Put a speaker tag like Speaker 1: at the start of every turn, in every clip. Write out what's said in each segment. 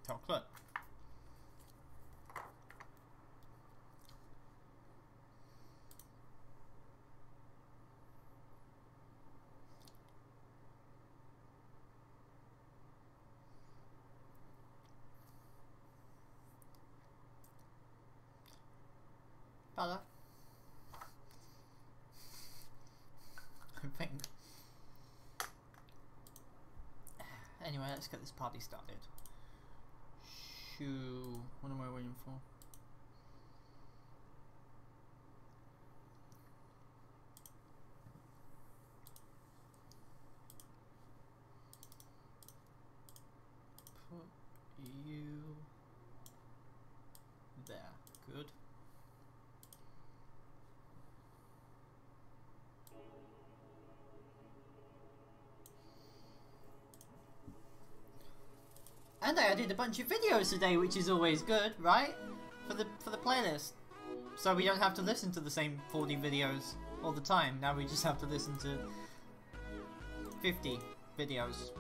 Speaker 1: Chocolate. Better. I think. Anyway, let's get this party started. Shoo. What am I waiting for? Put you there. Good. And I added a bunch of videos today, which is always good, right? For the playlist. So we don't have to listen to the same 40 videos all the time. Now we just have to listen to 50 videos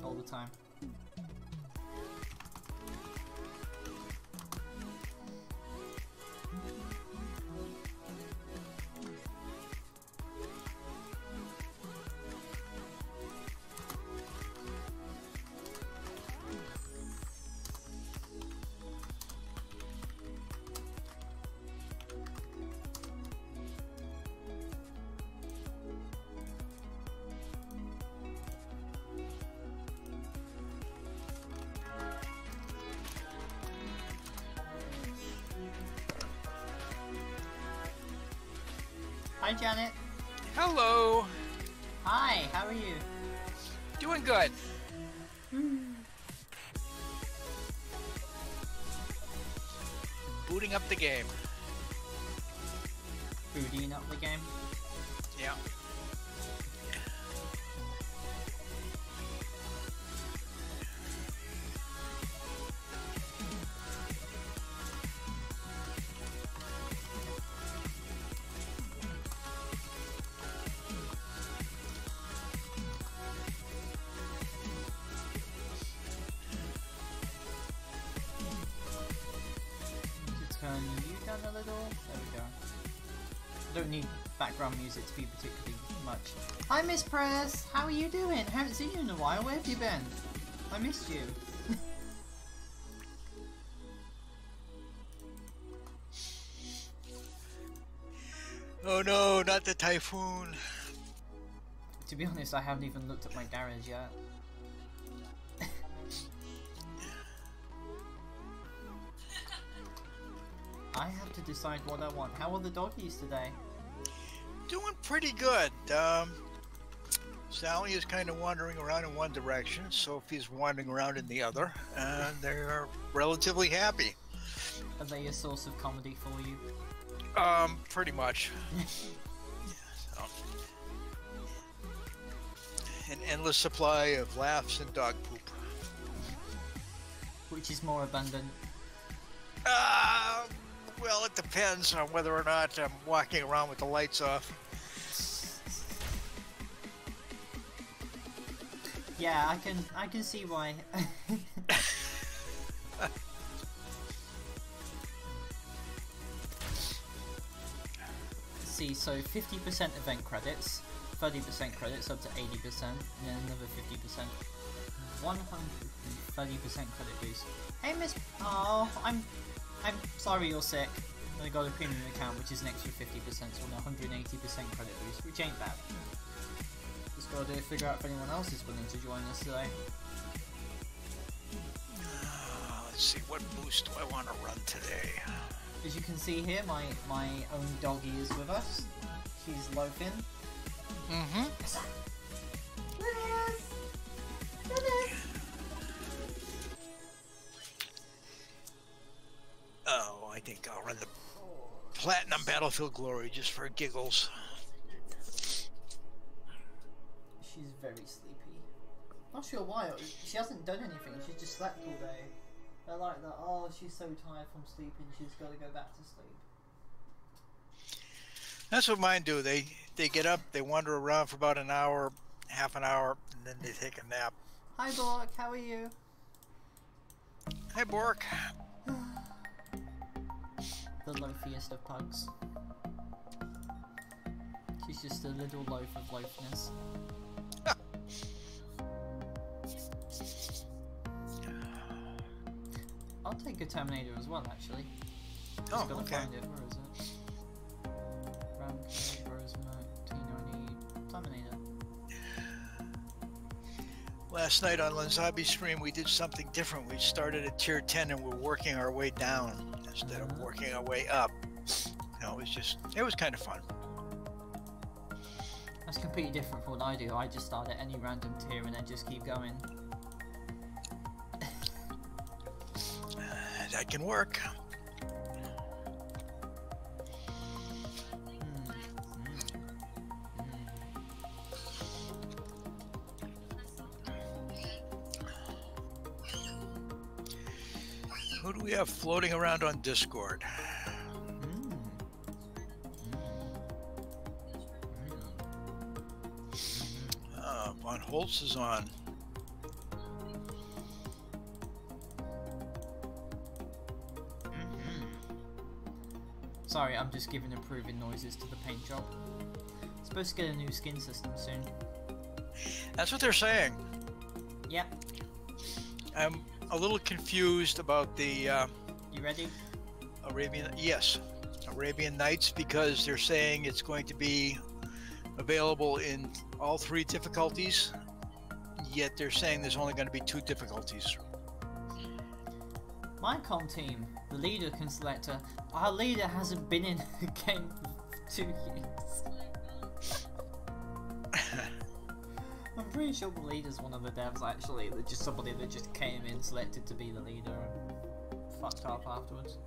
Speaker 1: all the time. Hi, Janet.
Speaker 2: Hello.
Speaker 1: Hi, how are you?
Speaker 2: Doing good. Booting up the game.
Speaker 1: Booting up the game?
Speaker 2: Yeah.
Speaker 1: Turn you down a little. There we go. Don't need background music to be particularly much. Hi, Miss Press. How are you doing? Haven't seen you in a while. Where have you been? I missed you.
Speaker 2: Oh no, not the typhoon.
Speaker 1: To be honest, I haven't even looked at my garage yet. I have to decide what I want. How are the doggies today?
Speaker 2: Doing pretty good. Sally is kind of wandering around in one direction, Sophie's wandering around in the other, and they're relatively happy.
Speaker 1: Are they a source of comedy for you?
Speaker 2: Pretty much. So, an endless supply of laughs and dog poop.
Speaker 1: Which is more abundant?
Speaker 2: Well, it depends on whether or not I'm walking around with the lights off.
Speaker 1: Yeah, I can see why. See, so 50% event credits, 30% credits up to 80%, and then another 50%. 130% credit boost. Hey, Miss. Oh, I'm sorry you're sick. I got a premium account, which is an extra 50%, so on 180% credit boost, which ain't bad. Just gotta figure out if anyone else is willing to join us today.
Speaker 2: Let's see, what boost do I want to run today?
Speaker 1: As you can see here, my own doggy is with us. She's loafing.
Speaker 2: Mm-hmm. Oh, I think I'll run the Platinum Battlefield Glory just for giggles.
Speaker 1: She's very sleepy. Not sure why. She hasn't done anything. She's just slept all day. I like that. Oh, she's so tired from sleeping. She's got to go back to sleep.
Speaker 2: That's what mine do. They get up, they wander around for about an hour, half an hour, and then they take a nap.
Speaker 1: Hi, Bork. How are you?
Speaker 2: Bork.
Speaker 1: The loafiest of pugs. She's just a little loaf of loafness. I'll take a Terminator as well, actually.
Speaker 2: Oh,
Speaker 1: Just gotta
Speaker 2: okay.
Speaker 1: find it. Where is it? Ramco, Rosemont, T90, Terminator.
Speaker 2: Last night on Lanzabi's stream, we did something different. We started at tier 10 and we're working our way down instead of working our way up. You know, it was kind of fun.
Speaker 1: That's completely different from what I do. I just start at any random tier and then just keep going.
Speaker 2: That can work. Who do we have floating around on Discord? Von Holtz is on.
Speaker 1: Sorry, I'm just giving approving noises to the paint job. Supposed to get a new skin system soon.
Speaker 2: That's what they're saying.
Speaker 1: Yep.
Speaker 2: I'm a little confused about the
Speaker 1: You ready?
Speaker 2: Arabian Nights, because they're saying it's going to be available in all 3 difficulties, yet they're saying there's only going to be 2 difficulties.
Speaker 1: My com team, the leader can select a... Our leader hasn't been in the game for 2 years. I'm pretty sure the leader's one of the devs, actually. They're just somebody that just came in, selected to be the leader, and fucked up afterwards.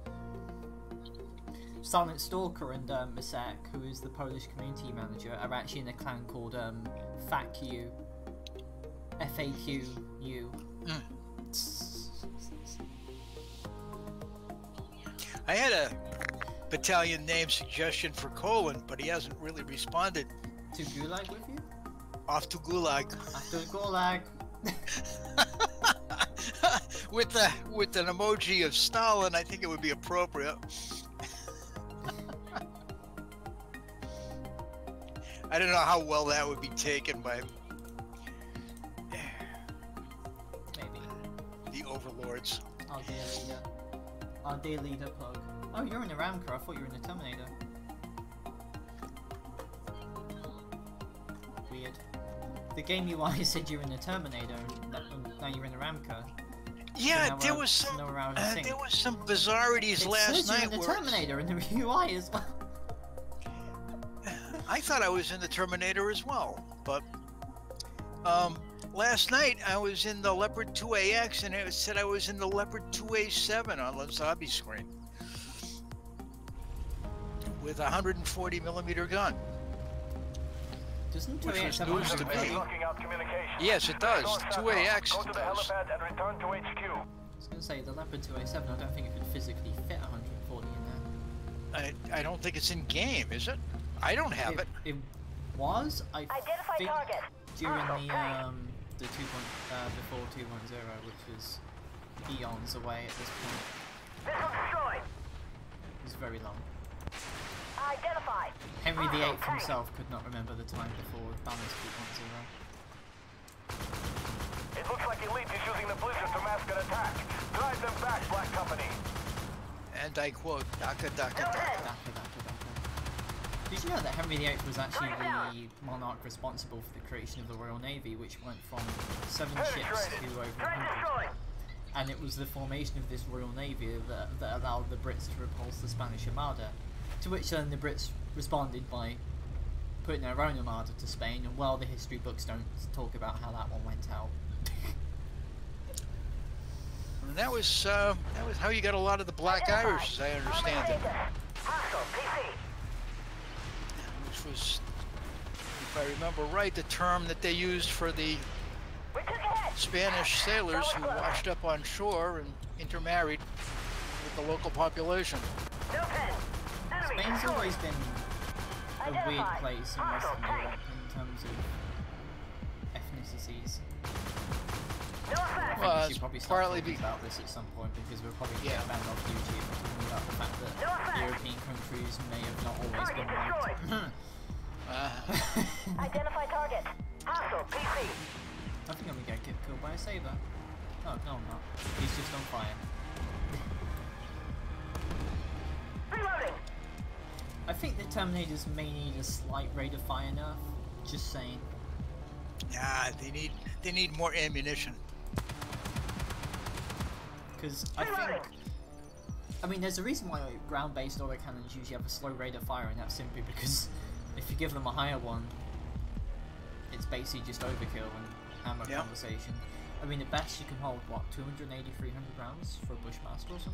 Speaker 1: Silent Stalker and Masek, who is the Polish community manager, are actually in a clan called FAQ. FAQU.
Speaker 2: I had a battalion name suggestion for Colin, but he hasn't really responded.
Speaker 1: To Gulag with you?
Speaker 2: Off to Gulag.
Speaker 1: After Gulag.
Speaker 2: with an emoji of Stalin, I think it would be appropriate. I don't know how well that would be taken by
Speaker 1: Maybe.
Speaker 2: the overlords.
Speaker 1: Our dear leader. Our dear leader plug. Oh, you're in a Ramcar. I thought you were in a Terminator. Weird. The game UI said you're in a Terminator, and now you're in a Ramcar.
Speaker 2: Yeah, there was some bizarrities last night.
Speaker 1: It says you're in the Terminator in the UI as well.
Speaker 2: I thought I was in the Terminator as well, but last night I was in the Leopard 2AX and it said I was in the Leopard 2A7 on Lanzabi's screen with a 140mm gun.
Speaker 1: Doesn't
Speaker 2: Which
Speaker 1: 2AX
Speaker 2: was
Speaker 1: have
Speaker 2: news to
Speaker 1: 140?
Speaker 2: me. Yes, it does. 2AX
Speaker 3: Go to the
Speaker 2: does.
Speaker 3: helipad and return to HQ.
Speaker 1: I was going to say, the Leopard 2A7, I don't think it could physically fit 140 in there.
Speaker 2: I don't think it's in game, is it? I don't have it.
Speaker 1: It was, I
Speaker 3: Identify
Speaker 1: think,
Speaker 3: target.
Speaker 1: during the 2. Before 2.0, which is eons away at this point.
Speaker 3: Missile destroyed.
Speaker 1: It was very long.
Speaker 3: Identify.
Speaker 1: Henry VIII himself could not remember the time before Balance 2.0.
Speaker 3: It looks like Elite is using the blizzard to mask an attack. Drive them back, Black Company.
Speaker 2: And I quote, Daka Daka Daka.
Speaker 1: Daka. Did you know that Henry VIII was actually the monarch responsible for the creation of the Royal Navy, which went from 7 ships to over 100? And it was the formation of this Royal Navy that allowed the Brits to repulse the Spanish Armada. To which then the Brits responded by putting their own Armada to Spain, and well, the history books don't talk about how that one went out.
Speaker 2: And that was how you got a lot of the Black Irish, as I understand it. Which was, if I remember right, the term that they used for the Spanish sailors who washed up on shore and intermarried with the local population.
Speaker 1: Spain's always been a weird place in Western Europe in terms of ethnicities. I think we should probably start
Speaker 2: partly
Speaker 1: talking about this at some point because we're probably going to
Speaker 2: Yeah.
Speaker 1: get banned off YouTube and talking about the fact that European countries may have not always been right.
Speaker 3: Identify target. Hostile PC.
Speaker 1: I think I'm going to get killed by a saber. Oh, no I'm not. He's just on fire.
Speaker 3: Reloading.
Speaker 1: I think the Terminators may need a slight rate of fire nerf. Just saying.
Speaker 2: Nah, they need more ammunition.
Speaker 1: Because I think... I mean, there's a reason why ground-based autocannons usually have a slow rate of fire, and that's simply because if you give them a higher one, it's basically just overkill and ammo conversation. I mean, at best you can hold, what, 280, 300 rounds for a Bushmaster or something?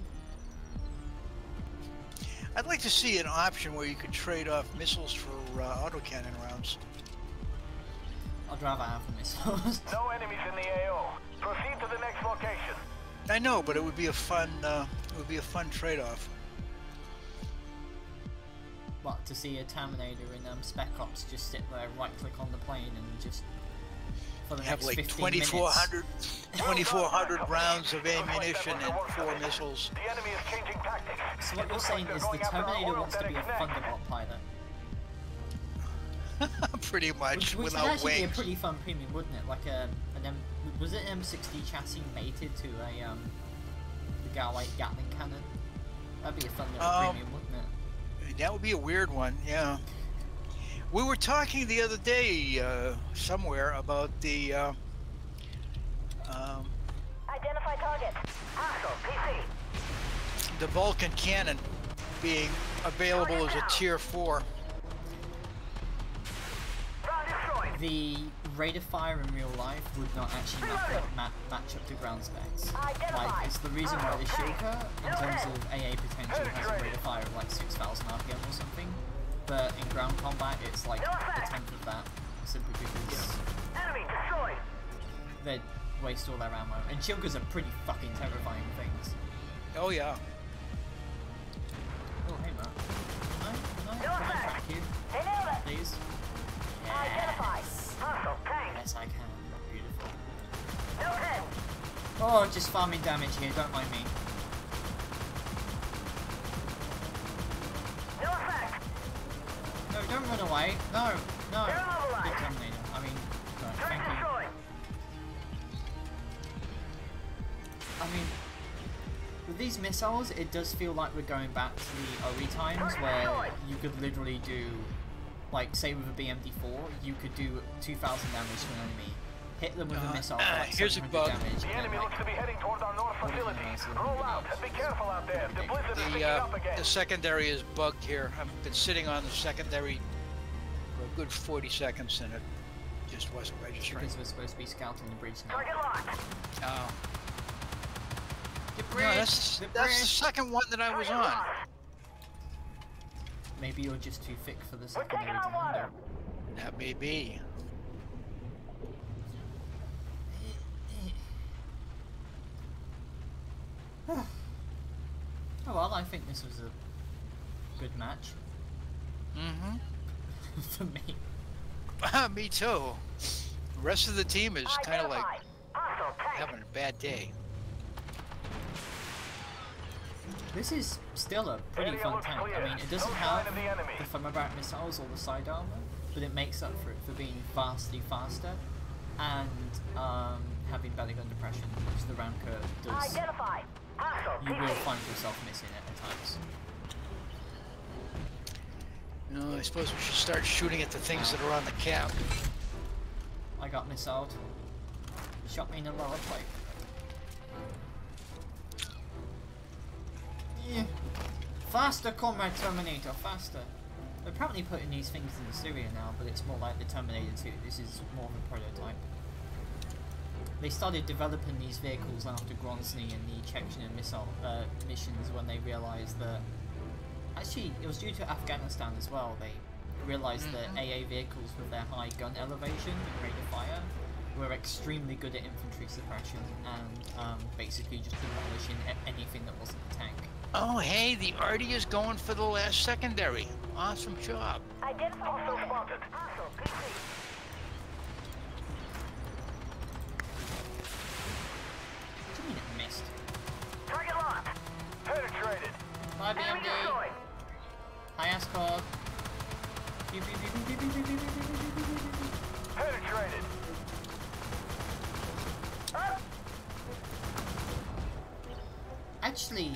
Speaker 2: I'd like to see an option where you could trade off missiles for autocannon rounds.
Speaker 1: I'd rather have the missiles.
Speaker 3: No enemies in the AO. Proceed to the next location.
Speaker 2: I know, but it would be a fun trade-off.
Speaker 1: What, to see a Terminator in Spec Ops just sit there, right-click on the plane and just... For the
Speaker 2: Have
Speaker 1: next
Speaker 2: like
Speaker 1: 15
Speaker 2: 2,400 rounds of ammunition and 4 missiles.
Speaker 3: The enemy is changing tactics.
Speaker 1: So what you're saying is the Terminator wants to be a Thunderbot pilot.
Speaker 2: Pretty much,
Speaker 1: Which would
Speaker 2: without
Speaker 1: actually be a
Speaker 2: wings.
Speaker 1: pretty fun premium, wouldn't it? Like was it an M60 chassis mated to a the Galway Gatling cannon? That'd be a fun little premium, wouldn't it?
Speaker 2: That would be a weird one, yeah. We were talking the other day somewhere about the
Speaker 3: Identify target. Hostile PC.
Speaker 2: the Vulcan cannon being available as a tier 4.
Speaker 3: Ground destroyed.
Speaker 1: The rate of fire in real life would not actually match up to ground specs. Like, it's the reason why the Shilka, in terms of AA potential, has a rate of fire of like 6,000 RPM or something. But in ground combat, it's like a tenth of that, simply because
Speaker 3: Enemy destroyed.
Speaker 1: they waste all their ammo. And Shilkas are pretty fucking terrifying things.
Speaker 2: Oh yeah.
Speaker 1: Oh, hey, Matt. Can I track you,
Speaker 3: They nailed it.
Speaker 1: please?
Speaker 3: Identify. Hostile tank.
Speaker 1: Yes, I can. Beautiful.
Speaker 3: No head.
Speaker 1: Oh, just farming damage here, don't mind me.
Speaker 3: No effect.
Speaker 1: No, don't run away. No, no.
Speaker 3: They're immobilized.
Speaker 1: Big Terminator. I mean, no,
Speaker 3: Turret
Speaker 1: thank you.
Speaker 3: destroyed.
Speaker 1: I mean, with these missiles, it does feel like we're going back to the OE times where you could literally do, like, say with a BMD4, you could do 2,000 damage to an enemy, hit them with a missile for like
Speaker 2: here's a
Speaker 1: 700
Speaker 2: bug.
Speaker 1: damage,
Speaker 3: The
Speaker 1: and
Speaker 3: enemy
Speaker 1: then,
Speaker 3: looks to be heading towards our north facility. Roll out and be careful out there. The blizzard is picking up again.
Speaker 2: The secondary is bugged here. I've been sitting on the secondary for a good 40 seconds and it just wasn't registering.
Speaker 1: because we're supposed to be scouting the bridge now.
Speaker 3: Target locked.
Speaker 2: Oh.
Speaker 1: The
Speaker 2: No,
Speaker 1: bridge!
Speaker 2: that's
Speaker 1: The
Speaker 2: the
Speaker 1: bridge!
Speaker 2: second one that I was
Speaker 3: Target
Speaker 2: on.
Speaker 3: locked.
Speaker 1: Maybe you're just too thick for the
Speaker 3: We're
Speaker 1: secondary
Speaker 3: taking
Speaker 1: to
Speaker 3: on water.
Speaker 1: handle.
Speaker 2: That may be.
Speaker 1: Oh well, I think this was a good match.
Speaker 2: Mm-hmm.
Speaker 1: For me.
Speaker 2: Me too. The rest of the team is kind of like
Speaker 3: Identify. Hostile tank.
Speaker 2: having a bad day.
Speaker 1: This is still a pretty
Speaker 3: Area
Speaker 1: fun
Speaker 3: looks
Speaker 1: tank.
Speaker 3: clear.
Speaker 1: I mean, it doesn't
Speaker 3: No
Speaker 1: have
Speaker 3: sign of the enemy.
Speaker 1: the Thermobaric missiles or the side armor, but it makes up for it for being vastly faster and having better gun depression, which the round curve does.
Speaker 3: Identify. Hostile
Speaker 1: You will
Speaker 3: PC.
Speaker 1: find yourself missing it at times.
Speaker 2: No, I suppose we should start shooting at the things that are on the cap.
Speaker 1: I got missiled. Shot me in the lower plate. Yeah. Faster, Comrade Terminator, faster. They're apparently putting these things in Syria now, but it's more like the Terminator 2. This is more of a prototype. They started developing these vehicles after Grozny and the Chechen missile missions when they realized that... Actually, it was due to Afghanistan as well. They realized that AA vehicles with their high gun elevation and rate of fire were extremely good at infantry suppression and basically just demolishing anything that wasn't a tank.
Speaker 2: Oh, hey, the Artie is going for the last secondary. Awesome job.
Speaker 3: Identify. Hostile spotted. Hostile PC.
Speaker 1: BMD. Hi, Ascord.
Speaker 3: Penetrated.
Speaker 1: Actually,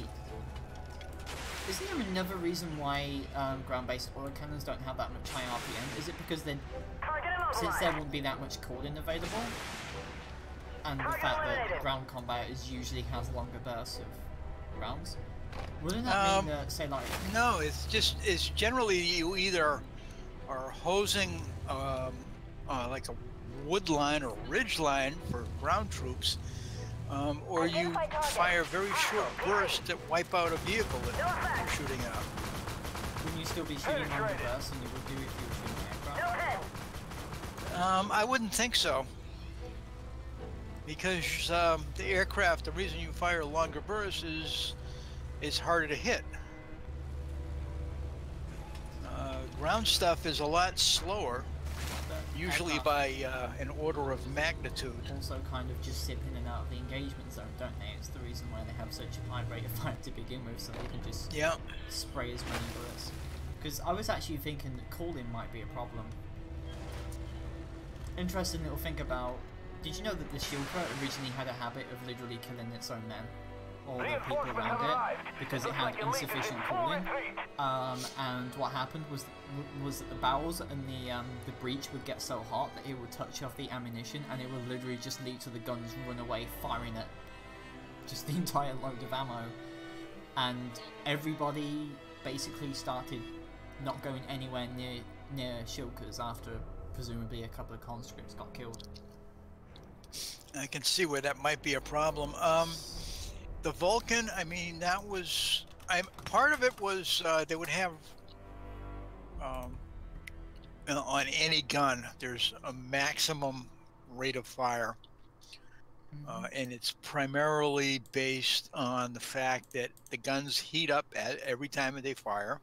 Speaker 1: isn't there another reason why ground-based autocannons don't have that much high RPM? Is it because then, since there won't be that much cooling available, and the fact that ground combat usually has longer bursts of rounds? Wouldn't that mean that, say, like...
Speaker 2: No, it's generally you either are hosing like a wood line or ridge line for ground troops, or you fire very short bursts that wipe out a vehicle that you're shooting at.
Speaker 1: Wouldn't you still be shooting longer bursts than you would do if you were shooting aircraft?
Speaker 2: I wouldn't think so. Because the aircraft, the reason you fire longer bursts is it's harder to hit. Ground stuff is a lot slower, usually by an order of magnitude.
Speaker 1: Also kind of just zip in and out of the engagement zone, don't they? It's the reason why they have such a high rate of fire to begin with, so they can just spray as many bullets. Because I was actually thinking that cooling might be a problem. Interesting little thing about... Did you know that the Shilka originally had a habit of literally killing its own men? Or the people around it, because it had insufficient cooling. And what happened was that the barrels and the breech would get so hot that it would touch off the ammunition, and it would literally just lead to the guns run away firing at just the entire load of ammo. And everybody basically started not going anywhere near Shilkas after presumably a couple of conscripts got killed.
Speaker 2: I can see where that might be a problem. The Vulcan, I mean, that was... part of it was they would have... on any gun, there's a maximum rate of fire. And it's primarily based on the fact that the guns heat up every time that they fire.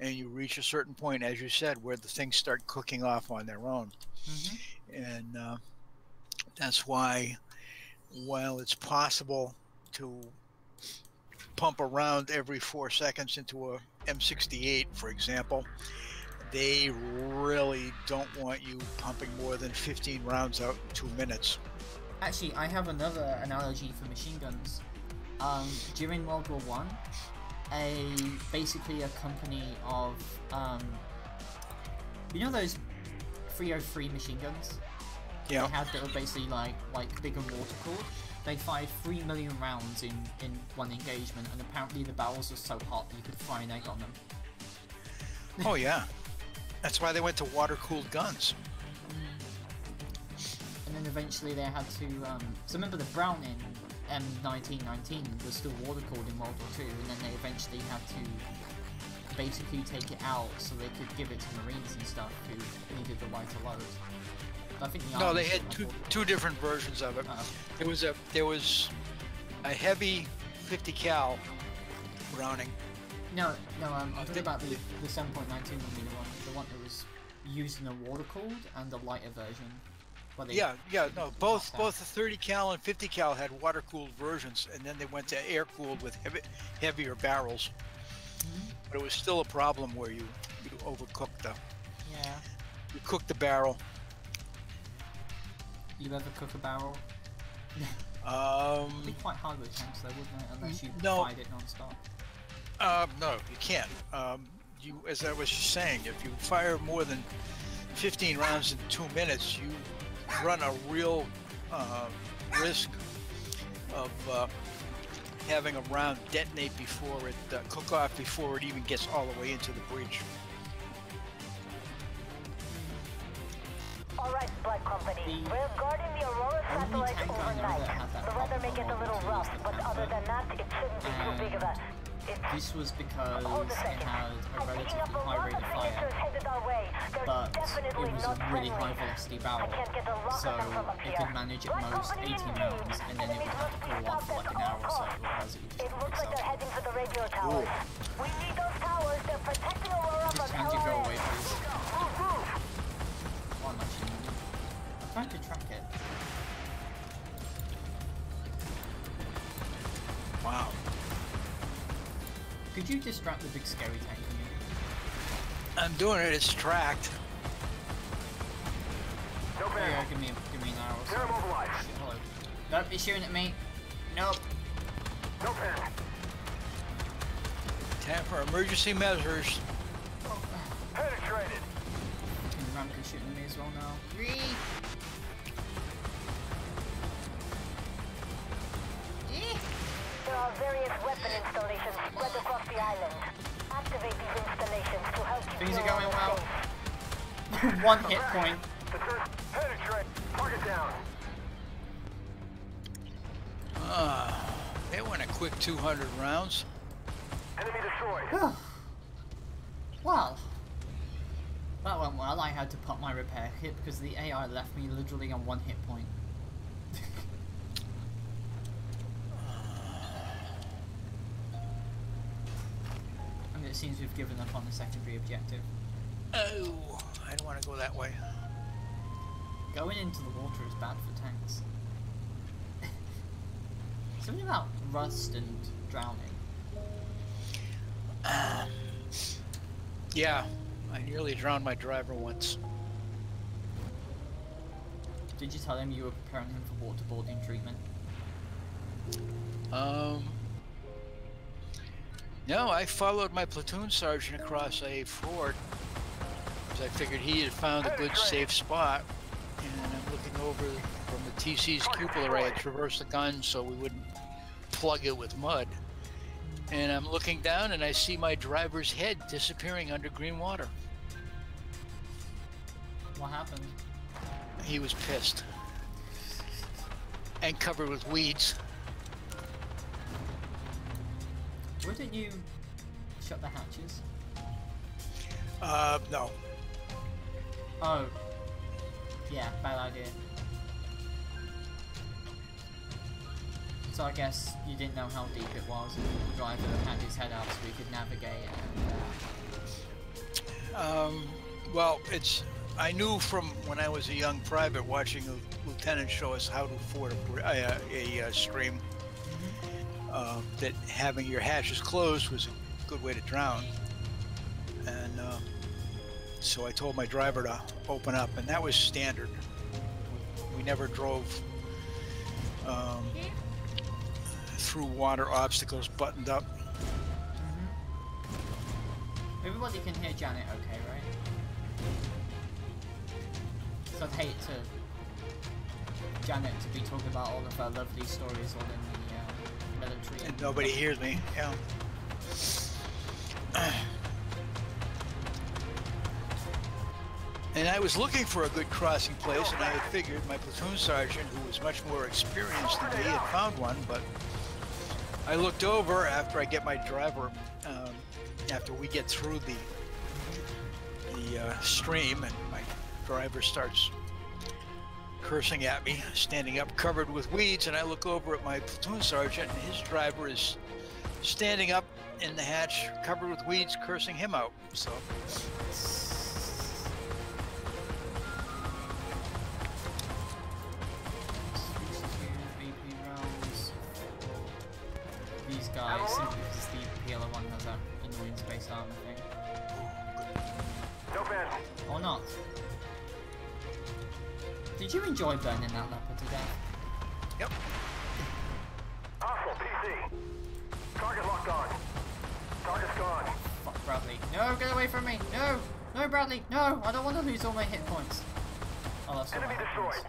Speaker 2: And you reach a certain point, as you said, where the things start cooking off on their own. And that's why, while it's possible to pump a round every 4 seconds into a M68, for example, they really don't want you pumping more than 15 rounds out in 2 minutes.
Speaker 1: Actually, I have another analogy for machine guns. During World War One, basically a company of you know those 303 machine guns?
Speaker 2: Yeah.
Speaker 1: They had that were basically like big and water cooled. They fired 3 million rounds in one engagement, and apparently the barrels were so hot that you could fry an egg on them.
Speaker 2: Oh yeah, that's why they went to water-cooled guns.
Speaker 1: And then eventually they had to. So remember the Browning M1919 was still water-cooled in World War II, and then they eventually had to basically take it out so they could give it to Marines and stuff who needed the lighter load. I think the
Speaker 2: they had two different versions of it. There was a heavy 50 cal Browning.
Speaker 1: No, I'm talking about the 7.92mm one, the one that was used in a water cooled and the lighter version. Both the 30 cal and 50 cal had water cooled versions, and then they went to air cooled with heavier barrels. But it was still a problem where you overcooked you cooked the barrel. You ever cook a barrel? It'd be quite hard with tanks though, wouldn't it? Unless you fired it non-stop.
Speaker 2: No, you can't. As I was just saying, if you fire more than 15 rounds in 2 minutes, you run a real risk of having a round detonate before it cook off before it even gets all the way into the breech.
Speaker 4: Alright, Blood Company. We're guarding the Aurora satellite overnight. The weather may get a little rough, but other than that, it shouldn't be too big of a...
Speaker 1: This was because it had a relatively high rate of fire, but it was a really high velocity barrel, so it could manage at most 18 rounds, and then it would have to cool off for like an hour or so, otherwise it would just
Speaker 4: It looks like they're heading for the radio towers. We need those towers. They're protecting Aurora from
Speaker 1: Just hand your away, please. Why am I shooting you? I'm trying to track it.
Speaker 2: Wow.
Speaker 1: Could you distract the big scary tank for me?
Speaker 2: I'm doing it. It's tracked.
Speaker 3: No
Speaker 1: Oh, yeah,
Speaker 3: panic.
Speaker 1: give me an arrow.
Speaker 3: They're immobilized.
Speaker 1: Hello. Don't be shooting at me. Nope.
Speaker 3: No panic.
Speaker 2: Time for emergency measures.
Speaker 3: Penetrated.
Speaker 1: Ramka's shooting at me as well now.
Speaker 4: There are various weapon installations spread across the island. Activate these installations to help you
Speaker 1: Things are
Speaker 4: feel
Speaker 1: going
Speaker 4: more
Speaker 1: well.
Speaker 4: safe.
Speaker 1: One hit point.
Speaker 3: The turret. Penetrate. Target down.
Speaker 2: They went a quick 200 rounds.
Speaker 3: Enemy destroyed.
Speaker 1: Well, that went well. I had to pop my repair kit because the AI left me literally on 1 hit point. And it seems we've given up on the secondary objective.
Speaker 2: Oh, I don't want to go that way.
Speaker 1: Going into the water is bad for tanks. Something about rust and drowning.
Speaker 2: Yeah, I nearly drowned my driver once.
Speaker 1: Did you tell him you were preparing him for waterboarding treatment?
Speaker 2: No, I followed my platoon sergeant across a ford because I figured he had found a good safe spot. And I'm looking over from the TC's cupola. I had traversed the gun so we wouldn't plug it with mud. And I'm looking down and I see my driver's head disappearing under green water.
Speaker 1: What happened?
Speaker 2: He was pissed and covered with weeds.
Speaker 1: Why didn't you shut the hatches?
Speaker 2: No.
Speaker 1: Oh. Yeah, bad idea. So I guess you didn't know how deep it was, and the driver had his head out so he could navigate and
Speaker 2: Well, I knew from when I was a young private watching a lieutenant show us how to ford a stream that having your hatches closed was a good way to drown. And so I told my driver to open up, and that was standard. We never drove through water obstacles buttoned up.
Speaker 1: everybody can hear Janet okay, right? So I'd hate Janet to be talking about all of her lovely stories all in the military.
Speaker 2: And nobody hears me, yeah. And I was looking for a good crossing place, and I had figured my platoon sergeant, who was much more experienced than me, had found one, but I looked over after I get my driver, after we get through the stream, and my driver starts cursing at me, standing up covered with weeds, and I look over at my platoon sergeant, and his driver is standing up in the hatch covered with weeds, cursing him out. So
Speaker 1: these guys, simply because the PLO one has that annoying space armor thing.
Speaker 3: No panic.
Speaker 1: Or not. Did you enjoy burning that leopard to death?
Speaker 2: yep.
Speaker 3: Hostile PC. Target locked on. Target's gone.
Speaker 1: Fuck Bradley. No, get away from me! No! No, Bradley! No! I don't want to lose all my hit points. Oh, that's all my
Speaker 3: Enemy
Speaker 1: hit
Speaker 3: destroyed.
Speaker 1: points.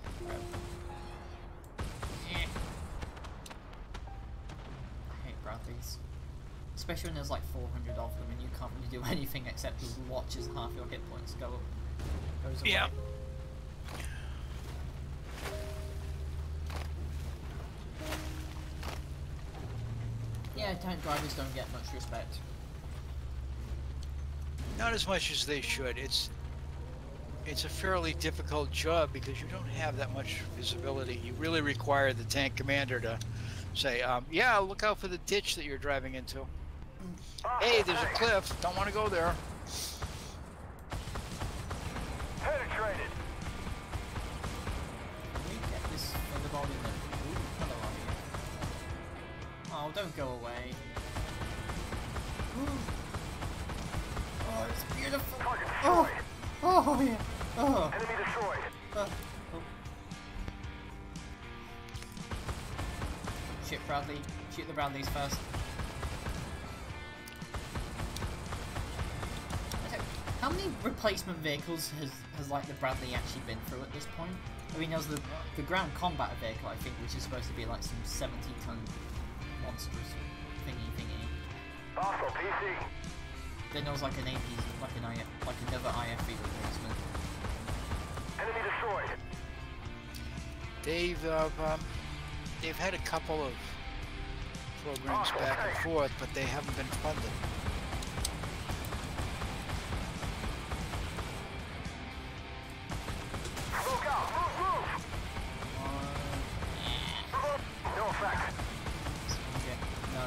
Speaker 1: Yeah. I hate Bradleys. Especially when there's like 400 of them and you can't really do anything except to watch as half your hit points goes away.
Speaker 2: Yeah.
Speaker 1: Yeah, tank drivers don't get much respect.
Speaker 2: Not as much as they should. It's a fairly difficult job because you don't have that much visibility. You really require the tank commander to say, yeah, look out for the ditch that you're driving into. Hey, there's a cliff. Don't want to go there.
Speaker 3: Penetrated.
Speaker 1: Can we get this thunderbolt in the... Ooh, hello, are you? Oh, don't go away. Oh, it's beautiful.
Speaker 3: Target
Speaker 1: Oh,
Speaker 3: destroyed.
Speaker 1: oh yeah. Oh.
Speaker 3: Enemy destroyed.
Speaker 1: Oh. Shoot Bradley. Shoot the Bradleys first. Okay. How many replacement vehicles has like the Bradley actually been through at this point? I mean, there's the ground combat vehicle, I think, which is supposed to be like some 70-ton monstrous thingy.
Speaker 3: Hostile PC.
Speaker 1: Then there was like an AP, like another IFV replacement.
Speaker 3: Enemy destroyed.
Speaker 2: They've had a couple of programs back and forth, but they haven't been funded.
Speaker 3: Smoke out. Move. No effect.
Speaker 1: Okay, no,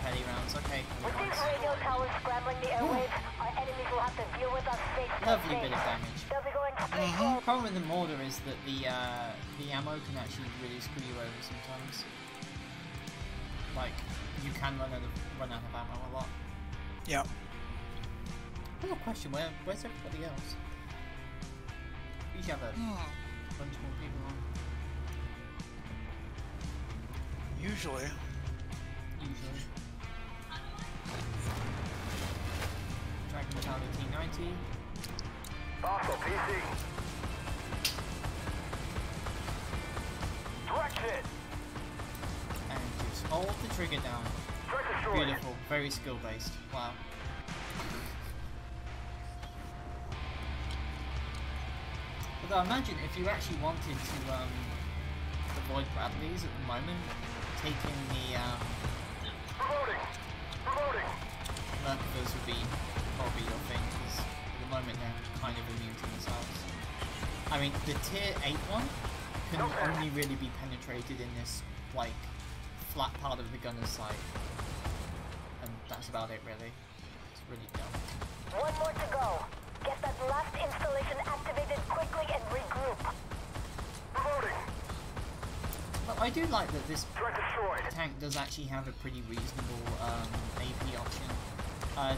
Speaker 1: petty rounds, okay.
Speaker 4: With these radio towers scrambling the airwaves, our enemies will have to deal with us face to
Speaker 1: Lovely
Speaker 4: face.
Speaker 1: bit of damage.
Speaker 4: They'll be going straight
Speaker 1: The problem with the mortar is that the ammo can actually really screw you over sometimes. Like, you can run out of ammo a lot.
Speaker 2: Yeah.
Speaker 1: I have a question, where's everybody else? We should have a bunch more people on.
Speaker 2: Usually.
Speaker 1: Dragon Tower T90.
Speaker 3: Hostile PC. Direct hit.
Speaker 1: And just hold the trigger down.
Speaker 3: Strike destroyed.
Speaker 1: Beautiful, very skill based. Wow. Although I imagine if you actually wanted to avoid Bradleys at the moment, taking the
Speaker 3: Reloading.
Speaker 1: Merkavas would be probably your thing, because at the moment they're kind of immune to missiles. I mean, the tier 8 one can only really be penetrated in this, like, flat part of the gunner's sight. And that's about it, really. It's really dumb.
Speaker 4: One more to go. Get that last installation activated quickly and regroup.
Speaker 3: Reloading.
Speaker 1: But I do like that this
Speaker 3: Strike destroyed.
Speaker 1: tank does actually have a pretty reasonable AP option.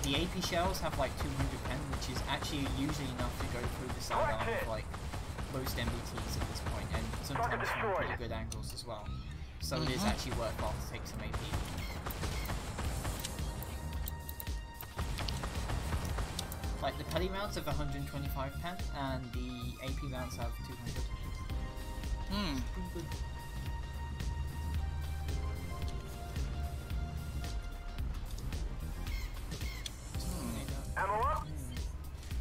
Speaker 1: The AP shells have like 200 pen, which is actually usually enough to go through the sidearm of like most MBTs at this point, and sometimes from pretty good angles as well. So it is actually worthwhile to take some AP. Like the petty rounds have 125 pen, and the AP rounds have 200. Pretty good.
Speaker 3: Ammo up.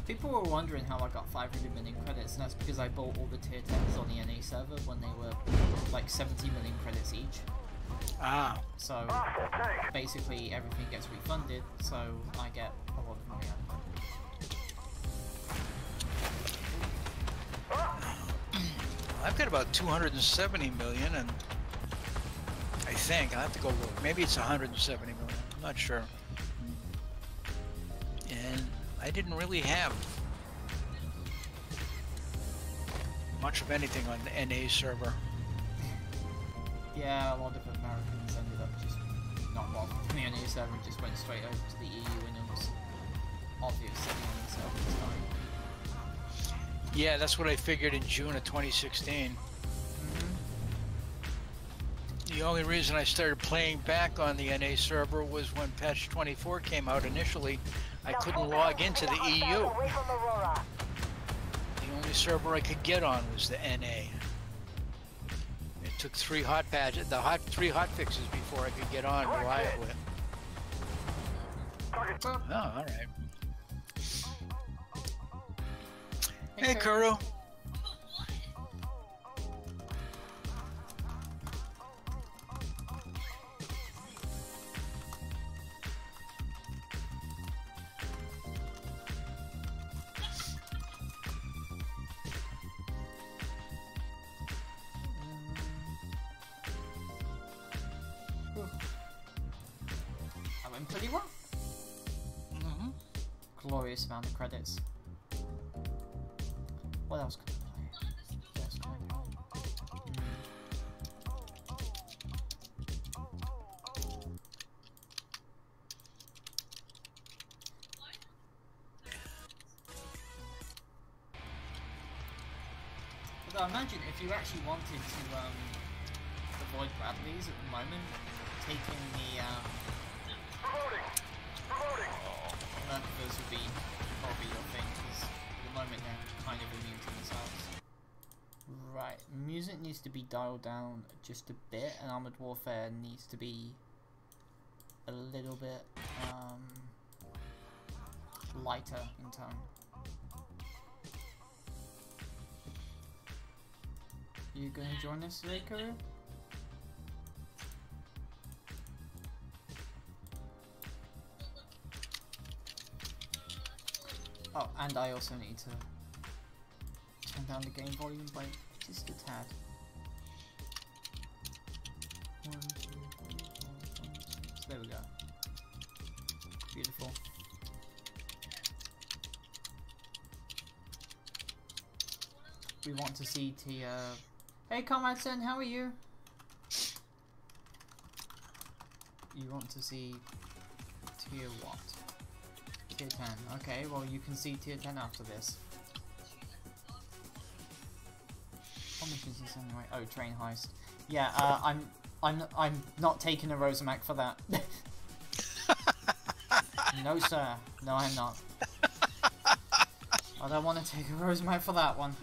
Speaker 1: People were wondering how I got 500 million credits, and that's because I bought all the tier 10s on the NA server when they were like 70 million credits each.
Speaker 2: Ah.
Speaker 1: So
Speaker 3: Hostile tank.
Speaker 1: basically everything gets refunded, so I get a lot of money out of it.
Speaker 2: I've got about 270 million, and I think I have to go look. Maybe it's 170 million. I'm not sure. And I didn't really have much of anything on the NA server.
Speaker 1: Yeah, a lot of Americans ended up just not well from the NA server and just went straight over to the EU, and it was obvious that the NA server was dying.
Speaker 2: Yeah, that's what I figured in June of 2016. The only reason I started playing back on the NA server was when patch 24 came out initially. I couldn't log into the EU.
Speaker 4: Away from Aurora.
Speaker 2: The only server I could get on was the NA. It took three hot fixes before I could get on reliably. Oh, all right. Hey, Kuro.
Speaker 1: That went pretty well. Glorious amount of credits. What else can I play? What else can I play? So imagine if you actually wanted to avoid Bradleys at the moment, taking the Merkavers would be probably your thing, because at the moment they're kind of immune to themselves. Right, music needs to be dialed down just a bit, and Armored Warfare needs to be a little bit lighter in tone. You gonna join us today, Kuru? Oh, and I also need to turn down the game volume by just a tad. 1, 2, 3, 4, 5, 6. There we go. Beautiful. We want to see Tia. Hey, Comrade Sen, how are you? You want to see Tier what? Tier 10. Okay, well you can see Tier 10 after this. What missions is anyway? Oh, train heist. Yeah, I'm not taking a Rosamac for that. No, sir. No, I'm not. I don't want to take a Rosamac for that one.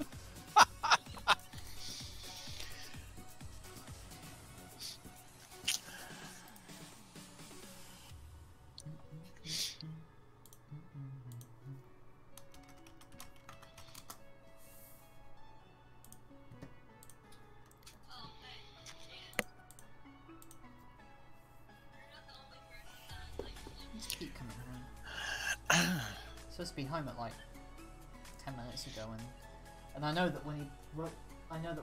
Speaker 1: Supposed to be home at like 10 minutes ago, and I know that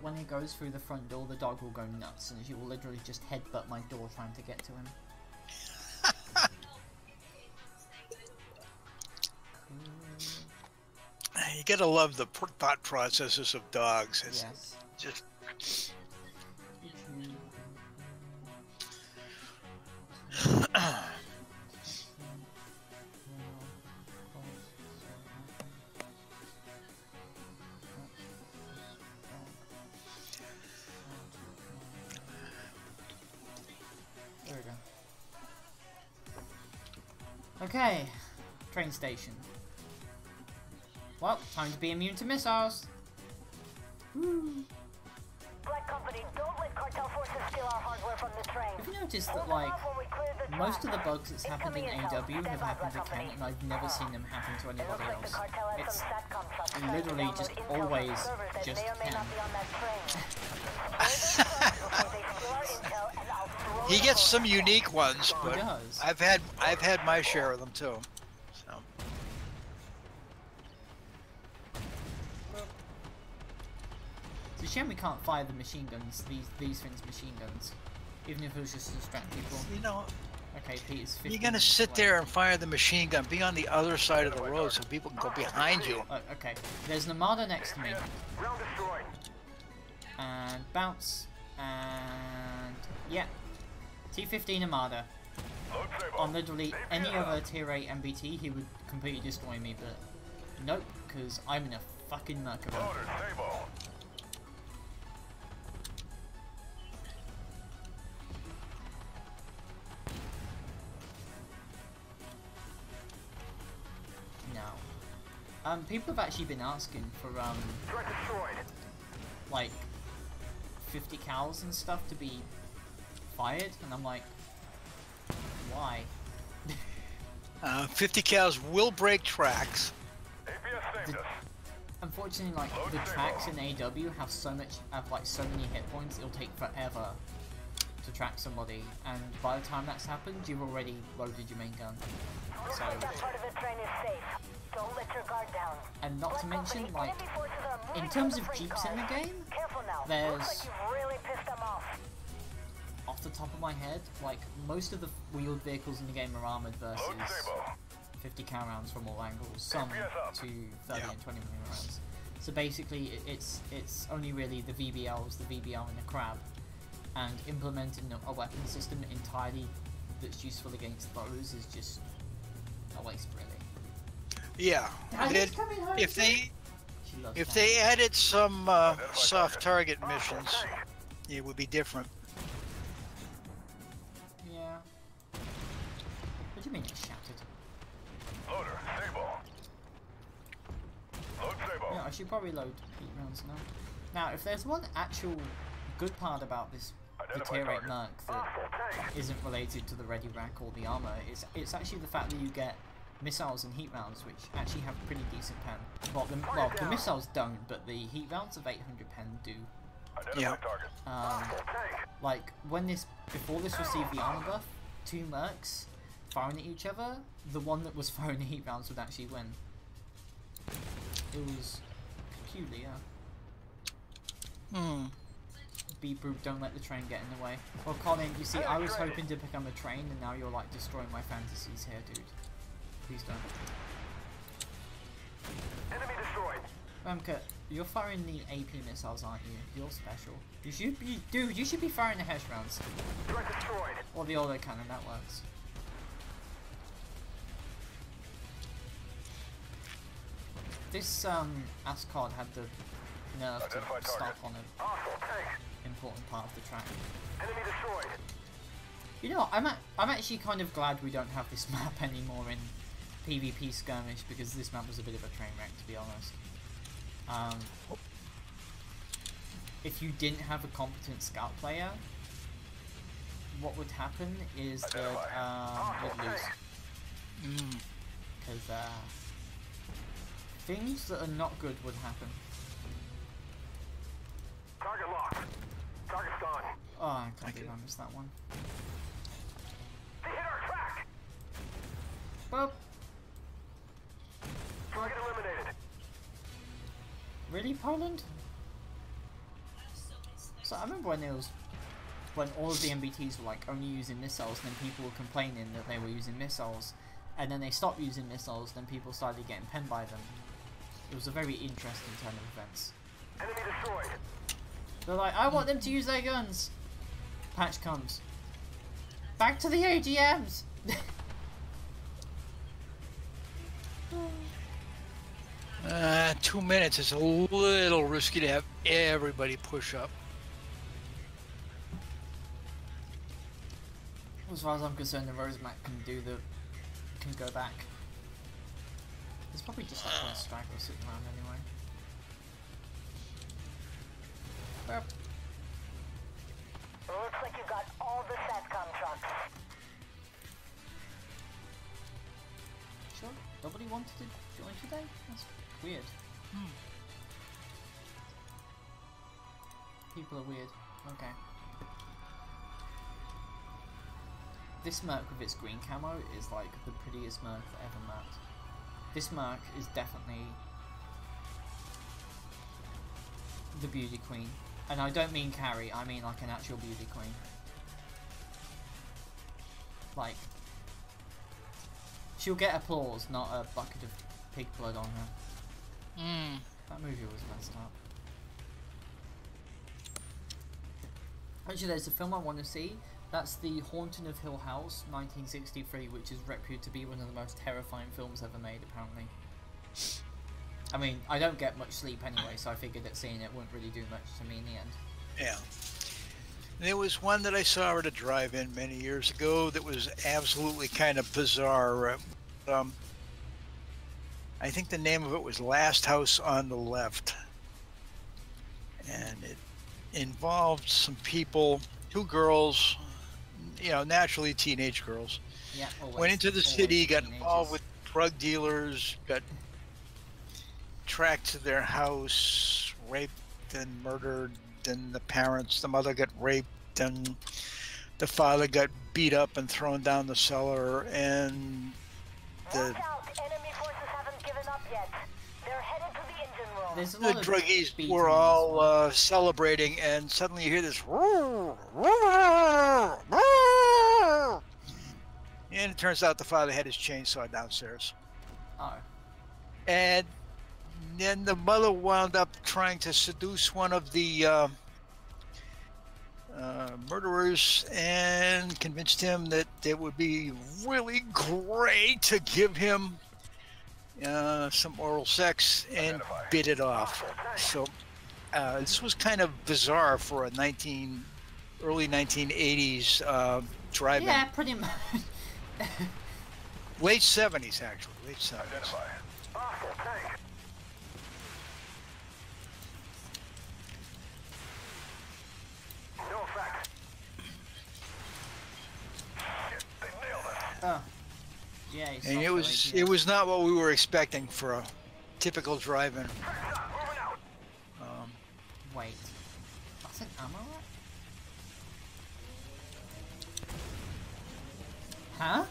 Speaker 1: when he goes through the front door, the dog will go nuts, and he will literally just headbutt my door trying to get to him.
Speaker 2: You gotta love the thought processes of dogs. It's
Speaker 1: yes.
Speaker 2: Just.
Speaker 1: There we go. Okay, train station. Well, time to be immune to missiles. Woo.
Speaker 4: Black Company, don't let cartel forces steal our hardware from the train.
Speaker 1: Have you noticed that, like, most of the bugs that's happened in AW have happened to Kent, and I've never seen them happen to anybody else? It's literally just always just Kent.
Speaker 2: He gets some unique ones, but
Speaker 1: He does.
Speaker 2: I've had my share of them too. So.
Speaker 1: It's a shame we can't fire the machine guns, these things machine guns. Even if it was just to distract people.
Speaker 2: You know,
Speaker 1: okay, Peter's 15
Speaker 2: you're gonna sit there and fire the machine gun, be on the other side of the road so people can go behind you.
Speaker 1: Oh, okay. There's an Armada next to me.
Speaker 3: Ground destroyed.
Speaker 1: And bounce. And yeah. T-15 Armada.
Speaker 3: Load stable.
Speaker 1: On literally any other tier 8 MBT, he would completely destroy me, but nope, because I'm in a fucking Merkava.
Speaker 3: Loader stable.
Speaker 1: No. People have actually been asking for
Speaker 3: Threat destroyed.
Speaker 1: like 50 cals and stuff to be fired, and I'm like, why?
Speaker 2: 50 cals will break tracks.
Speaker 3: APS saved us.
Speaker 1: Unfortunately, like the tracks in AW have so many hit points, it'll take forever to track somebody, and by the time that's happened, you've already loaded your main gun. So,
Speaker 4: That part of the train is safe. Don't let your guard down.
Speaker 1: and not to mention, like, in terms of jeeps in the game,
Speaker 4: Careful now.
Speaker 1: there's,
Speaker 4: Looks like you've really pissed them off.
Speaker 1: off the top of my head, like, most of the wheeled vehicles in the game are armored versus
Speaker 3: Load stable.
Speaker 1: 50 cal rounds from all angles, some to 30 and 20 millimeter rounds. So basically, it's only really the VBLs, the VBR and the crab, and implementing a weapon system entirely that's useful against those is just a waste, really.
Speaker 2: Yeah.
Speaker 1: Daddy's coming home
Speaker 2: If they
Speaker 1: She loves
Speaker 2: If
Speaker 1: that.
Speaker 2: they added some soft target missions, it would be different.
Speaker 1: Yeah. What do you mean it shouted?
Speaker 3: Loader, stable. Load stable.
Speaker 1: Yeah, I should probably load heat rounds now. Now, if there's one actual good part about this deteriorate Merc that isn't related to the ready rack or the armor, it's actually the fact that you get missiles and heat rounds which actually have pretty decent pen. Well, the missiles don't, but the heat rounds of 800 pen do.
Speaker 2: Yeah.
Speaker 1: Like before this received the armor buff, 2 Mercs firing at each other, the one that was firing the heat rounds would actually win. It was peculiar. Be brute, don't let the train get in the way. Well, Colin, you see, I was hoping to become a train, and now you're like destroying my fantasies here, dude. Please don't.
Speaker 3: Enemy destroyed.
Speaker 1: Ramka, you're firing the AP missiles, aren't you? You're special. You should be, dude. You should be firing the Hesh rounds
Speaker 3: Threat destroyed.
Speaker 1: or the auto cannon. That works. This Ascard had the nerve to stop on an important part of the track.
Speaker 3: Enemy destroyed.
Speaker 1: You know, I'm actually kind of glad we don't have this map anymore in PvP skirmish, because this map was a bit of a train wreck, to be honest. If you didn't have a competent scout player, what would happen is that you'd lose. Because things that are not good would happen.
Speaker 3: Target locked. Target's gone.
Speaker 1: Oh, I can't believe I missed that one.
Speaker 3: They hit our track.
Speaker 1: Well,
Speaker 3: Target eliminated.
Speaker 1: really, Poland? So I remember when all of the MBTs were like only using missiles, and then people were complaining that they were using missiles, and then they stopped using missiles, then people started getting penned by them. It was a very interesting turn of events.
Speaker 3: Enemy destroyed.
Speaker 1: They're like, I want them to use their guns. Patch comes. Back to the AGMs!
Speaker 2: 2 minutes is a little risky to have everybody push up.
Speaker 1: As far as I'm concerned, the Rosemat can go back. There's probably just like one striker sitting around anyway. Well,
Speaker 4: Looks like you got all the SATCOM trucks.
Speaker 1: sure. Nobody wanted to join today? That's weird. People are weird. Okay. This Merc with its green camo is like the prettiest Merc that ever Merc. This Merc is definitely the beauty queen. And I don't mean Carrie, I mean like an actual beauty queen. Like, she'll get applause, not a bucket of pig blood on her. That movie was messed up. Actually, there's a film I want to see. That's The Haunting of Hill House, 1963, which is reputed to be one of the most terrifying films ever made, apparently. I mean, I don't get much sleep anyway, so I figured that seeing it wouldn't really do much to me in the end.
Speaker 2: Yeah. There was one that I saw at a drive-in many years ago that was absolutely kind of bizarre. I think the name of it was Last House on the Left. And it involved some people, 2 girls, you know, naturally teenage girls.
Speaker 1: Yeah, always,
Speaker 2: went into the city, got
Speaker 1: teenagers.
Speaker 2: involved with drug dealers, got tracked to their house, raped and murdered, and the mother got raped, and the father got beat up and thrown down the cellar, and
Speaker 4: Watch out! Enemy forces haven't given up yet. They're headed to the engine room.
Speaker 1: There's a
Speaker 2: the
Speaker 1: lot of
Speaker 2: druggies
Speaker 1: beats
Speaker 2: were
Speaker 1: in this
Speaker 2: all
Speaker 1: one.
Speaker 2: celebrating, and suddenly you hear this, and it turns out the father had his chainsaw downstairs.
Speaker 1: Oh.
Speaker 2: And then the mother wound up trying to seduce one of the murderers and convinced him that it would be really great to give him some oral sex, and bit it off. So this was kind of bizarre for a early 1980s drive-in.
Speaker 1: Yeah, pretty much.
Speaker 2: Late 70s, actually. Late 70s.
Speaker 3: Identify. Hostile tank. No effect. Shit, they nailed it.
Speaker 1: Oh. Yeah,
Speaker 2: And it was not what we were expecting for a typical drive-in.
Speaker 3: Moving out.
Speaker 1: Wait. That's an ammo rack? Huh?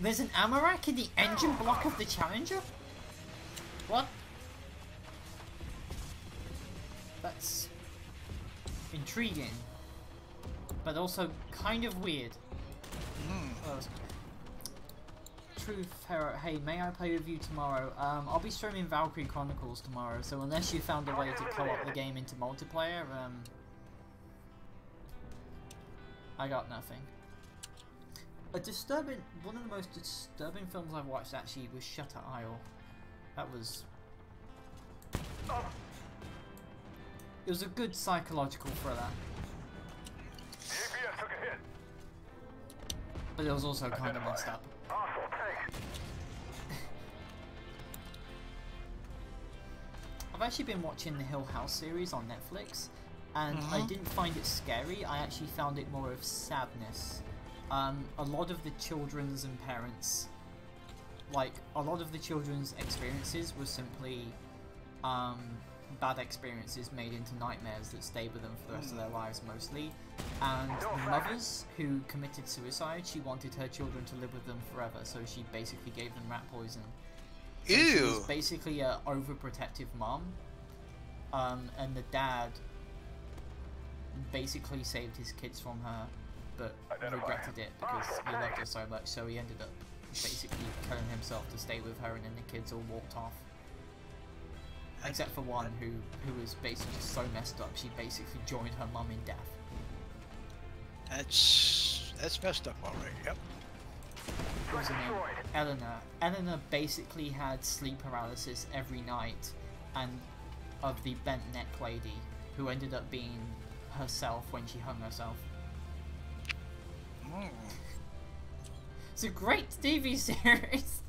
Speaker 1: There's an ammo rack in the engine block of the Challenger? What? That's intriguing, but also kind of weird. Oh, Truth Ferret, hey, may I play with you tomorrow? I'll be streaming Valkyrie Chronicles tomorrow, so unless you found a way to co-op the game into multiplayer, I got nothing. One of the most disturbing films I've watched actually was Shutter Isle. That was... It was a good psychological thriller.
Speaker 3: The APS took a hit.
Speaker 1: But it was also kind of messed up.
Speaker 3: Hostile tank.
Speaker 1: I've actually been watching the Hill House series on Netflix, and I didn't find it scary, I actually found it more of sadness. A lot of the children's and parents, like, a lot of the children's experiences were simply bad experiences made into nightmares that stay with them for the rest of their lives mostly. And the mothers who committed suicide, she wanted her children to live with them forever, so she basically gave them rat poison. So
Speaker 2: Ew!
Speaker 1: she was basically a overprotective mom, and the dad basically saved his kids from her, but regretted it because he loved her so much, so he ended up basically killing himself to stay with her, and then the kids all walked off. Except for one who was basically just so messed up, she basically joined her mum in death.
Speaker 2: That's messed up already, yep.
Speaker 1: What was her name? Eleanor. Eleanor basically had sleep paralysis every night, and of the bent neck lady, who ended up being herself when she hung herself. It's a great TV series!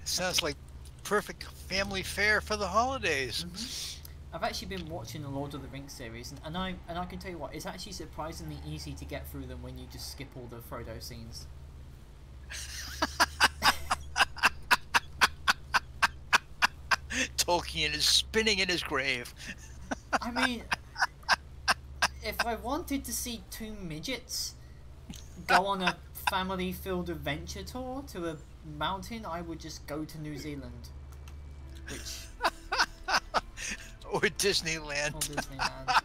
Speaker 2: Sounds like perfect family fare for the holidays.
Speaker 1: I've actually been watching the Lord of the Rings series, and I can tell you what, it's actually surprisingly easy to get through them when you just skip all the Frodo scenes.
Speaker 2: Tolkien is spinning in his grave.
Speaker 1: I mean, if I wanted to see two midgets go on a family-filled adventure tour to a mountain, I would just go to New Zealand. Which...
Speaker 2: Or Disneyland.
Speaker 1: Or Disneyland.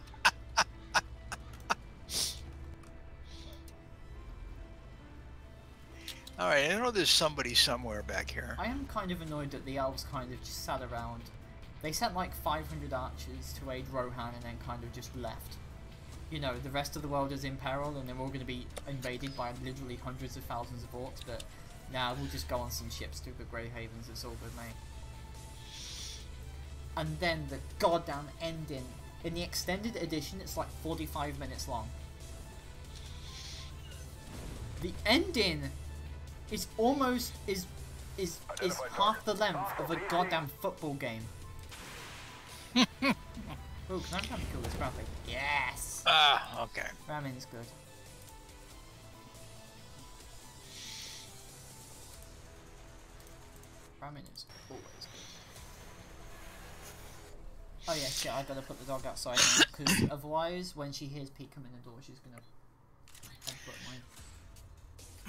Speaker 2: Alright, I know there's somebody somewhere back here.
Speaker 1: I am kind of annoyed that the elves kind of just sat around. They sent like 500 archers to aid Rohan and then kind of just left. You know, the rest of the world is in peril and they're all going to be invaded by literally hundreds of thousands of orcs, but nah, we'll just go on some ships to the Grey Havens, it's all good, mate. And then the goddamn ending. In the extended edition, it's like 45 minutes long. The ending is almost is half the length of a goddamn football game. Oh, can I try to kill this graphic? Yes!
Speaker 2: Ah, okay.
Speaker 1: Ramin's good. Ramin is always good. Oh yeah, shit, I gotta put the dog outside now, because otherwise, when she hears Pete come in the door, she's gonna headbutt my...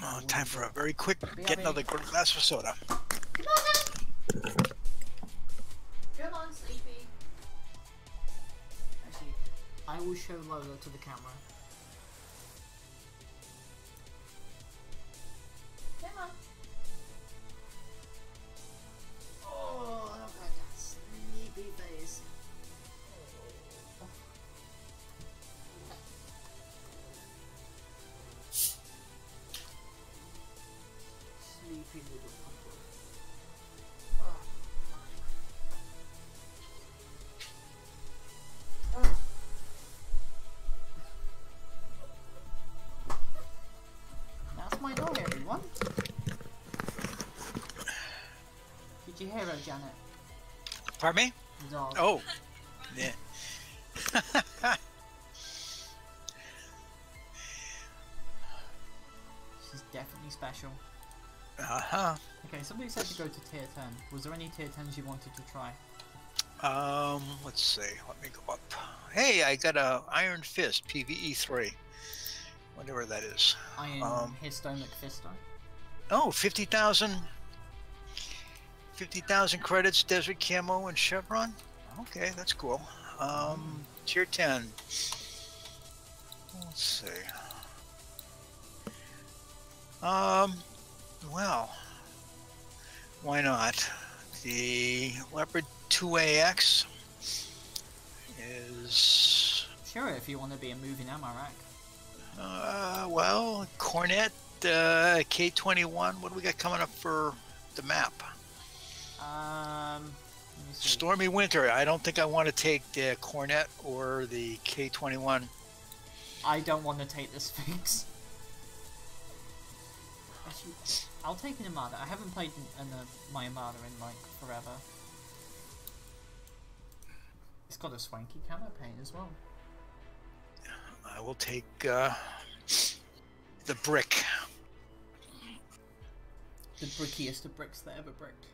Speaker 2: Oh, time for a very quick, get another glass of soda.
Speaker 1: Come on, come on, Sleepy. Actually, I will show Lola to the camera. Come on. Oh, look at that sleepy face. Janet.
Speaker 2: Pardon me?
Speaker 1: The dog.
Speaker 2: Oh. Yeah.
Speaker 1: She's definitely special.
Speaker 2: Uh-huh.
Speaker 1: Okay, somebody said to go to tier 10. Was there any tier 10s you wanted to try?
Speaker 2: Let's see. Let me go up. Hey, I got a Iron Fist PvE 3. Whatever that is.
Speaker 1: Iron Histonic Fisto.
Speaker 2: Oh, 50,000 credits, Desert Camo, and Chevron. Okay, that's cool. Tier 10. Let's see. Well, why not? The Leopard 2AX is...
Speaker 1: Sure, if you want to be a moving ammo rack.
Speaker 2: Well, Cornet, K21, what do we got coming up for the map?
Speaker 1: Let me see.
Speaker 2: Stormy Winter. I don't think I want to take the Cornet or the K21.
Speaker 1: I don't want to take the Sphinx. Actually, I'll take an Armada. I haven't played my Armada in like forever. It's got a swanky camo paint as well.
Speaker 2: I will take the brick.
Speaker 1: The brickiest of bricks that ever bricked.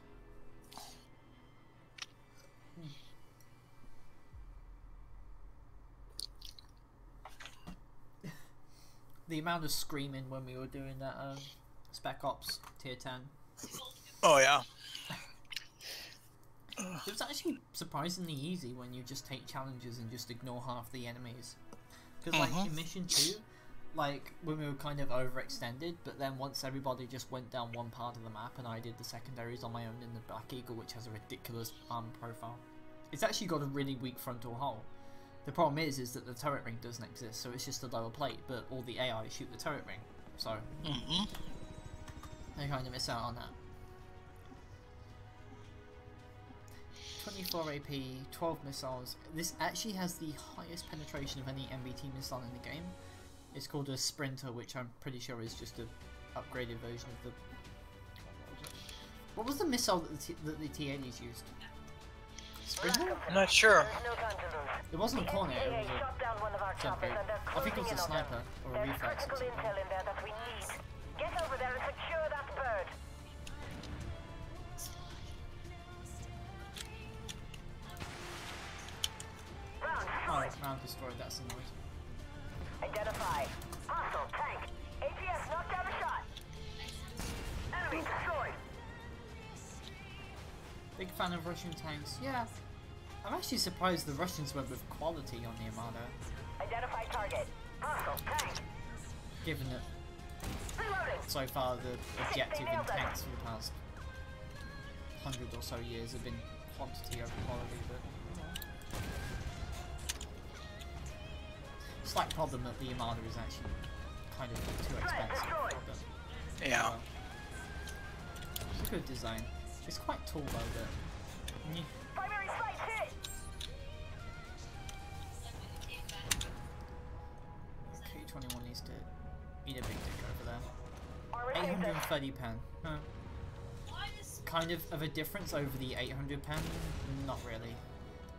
Speaker 1: The amount of screaming when we were doing that Spec Ops tier 10.
Speaker 2: Oh yeah.
Speaker 1: It was actually surprisingly easy when you just take challenges and just ignore half the enemies. Because like in mission 2, like when we were kind of overextended, but then once everybody just went down one part of the map and I did the secondaries on my own in the Black Eagle, which has a ridiculous armor profile. It's actually got a really weak frontal hull. The problem is that the turret ring doesn't exist, so it's just a lower plate, but all the AI shoot the turret ring, so they kind of miss out on that. 24 AP, 12 missiles. This actually has the highest penetration of any MBT missile in the game. It's called a Sprinter, which I'm pretty sure is just an upgraded version of the... What was the missile that the T-80s used? Sprinter?
Speaker 2: I'm not sure.
Speaker 1: It wasn't a Cornet, it was a something. I think it was a sniper or a reflex or something.
Speaker 4: Get over there and secure that bird.
Speaker 1: Oh, round destroyed, that's annoying.
Speaker 4: Identify. Hostile tank. APS knocked down a shot. Enemy destroyed.
Speaker 1: Big fan of Russian tanks. Yeah. I'm actually surprised the Russians went with quality on the Armada.
Speaker 4: Identify target. Hostile tank.
Speaker 1: Given that
Speaker 4: Reloading.
Speaker 1: so far the objective in tanks for the past 100 or so years have been quantity over quality, but slight problem that the Armada is actually kind of too expensive. But,
Speaker 2: Yeah.
Speaker 1: It's a good design. It's quite tall though, but...
Speaker 4: Primary sight hit.
Speaker 1: K21 needs to eat a big dick over there. 830 pen. Huh. Kind of a difference over the 800 pen? Not really.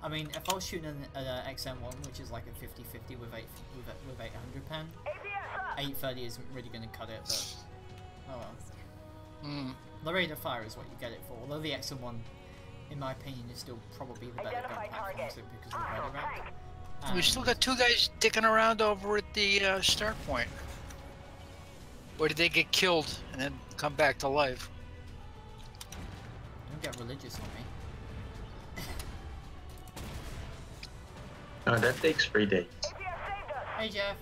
Speaker 1: I mean, if I was shooting an XM1, which is like a 50-50 with 800 pen, 830 isn't really going to cut it, but oh well. The rate of fire is what you get it for, although the XM1, in my opinion, is still probably the better gun platform simply because of the radar rack.
Speaker 2: We still got two guys dicking around over at the start point. Or did they get killed and then come back to life?
Speaker 1: Don't get religious on me.
Speaker 5: No, that takes 3 days.
Speaker 1: Hey Jeff.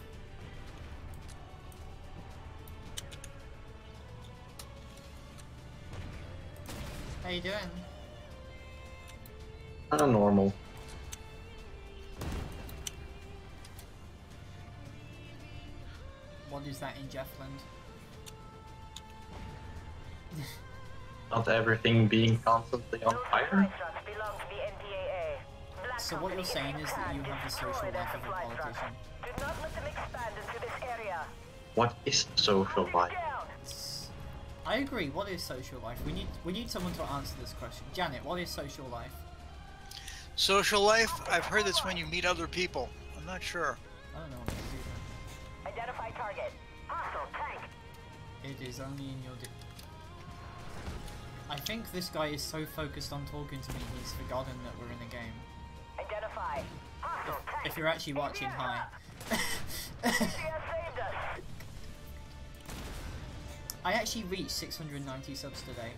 Speaker 1: How you doing?
Speaker 5: Normal.
Speaker 1: What is that in Jeffland?
Speaker 5: Not everything being constantly on fire.
Speaker 1: So what you're saying is that you have the social life of a politician.
Speaker 4: Do not let them expand into this area.
Speaker 5: What is social life?
Speaker 1: I agree. What is social life? We need someone to answer this question. Janet, what is social life?
Speaker 2: Social life? I've heard it's when you meet other people. I'm not sure.
Speaker 1: I don't know what it is either.
Speaker 4: Identify target. Hostile tank.
Speaker 1: It is only in your... I think this guy is so focused on talking to me, he's forgotten that we're in a game.
Speaker 4: Identify. Hostile tank.
Speaker 1: If you're actually watching, hi. I actually reached 690 subs today.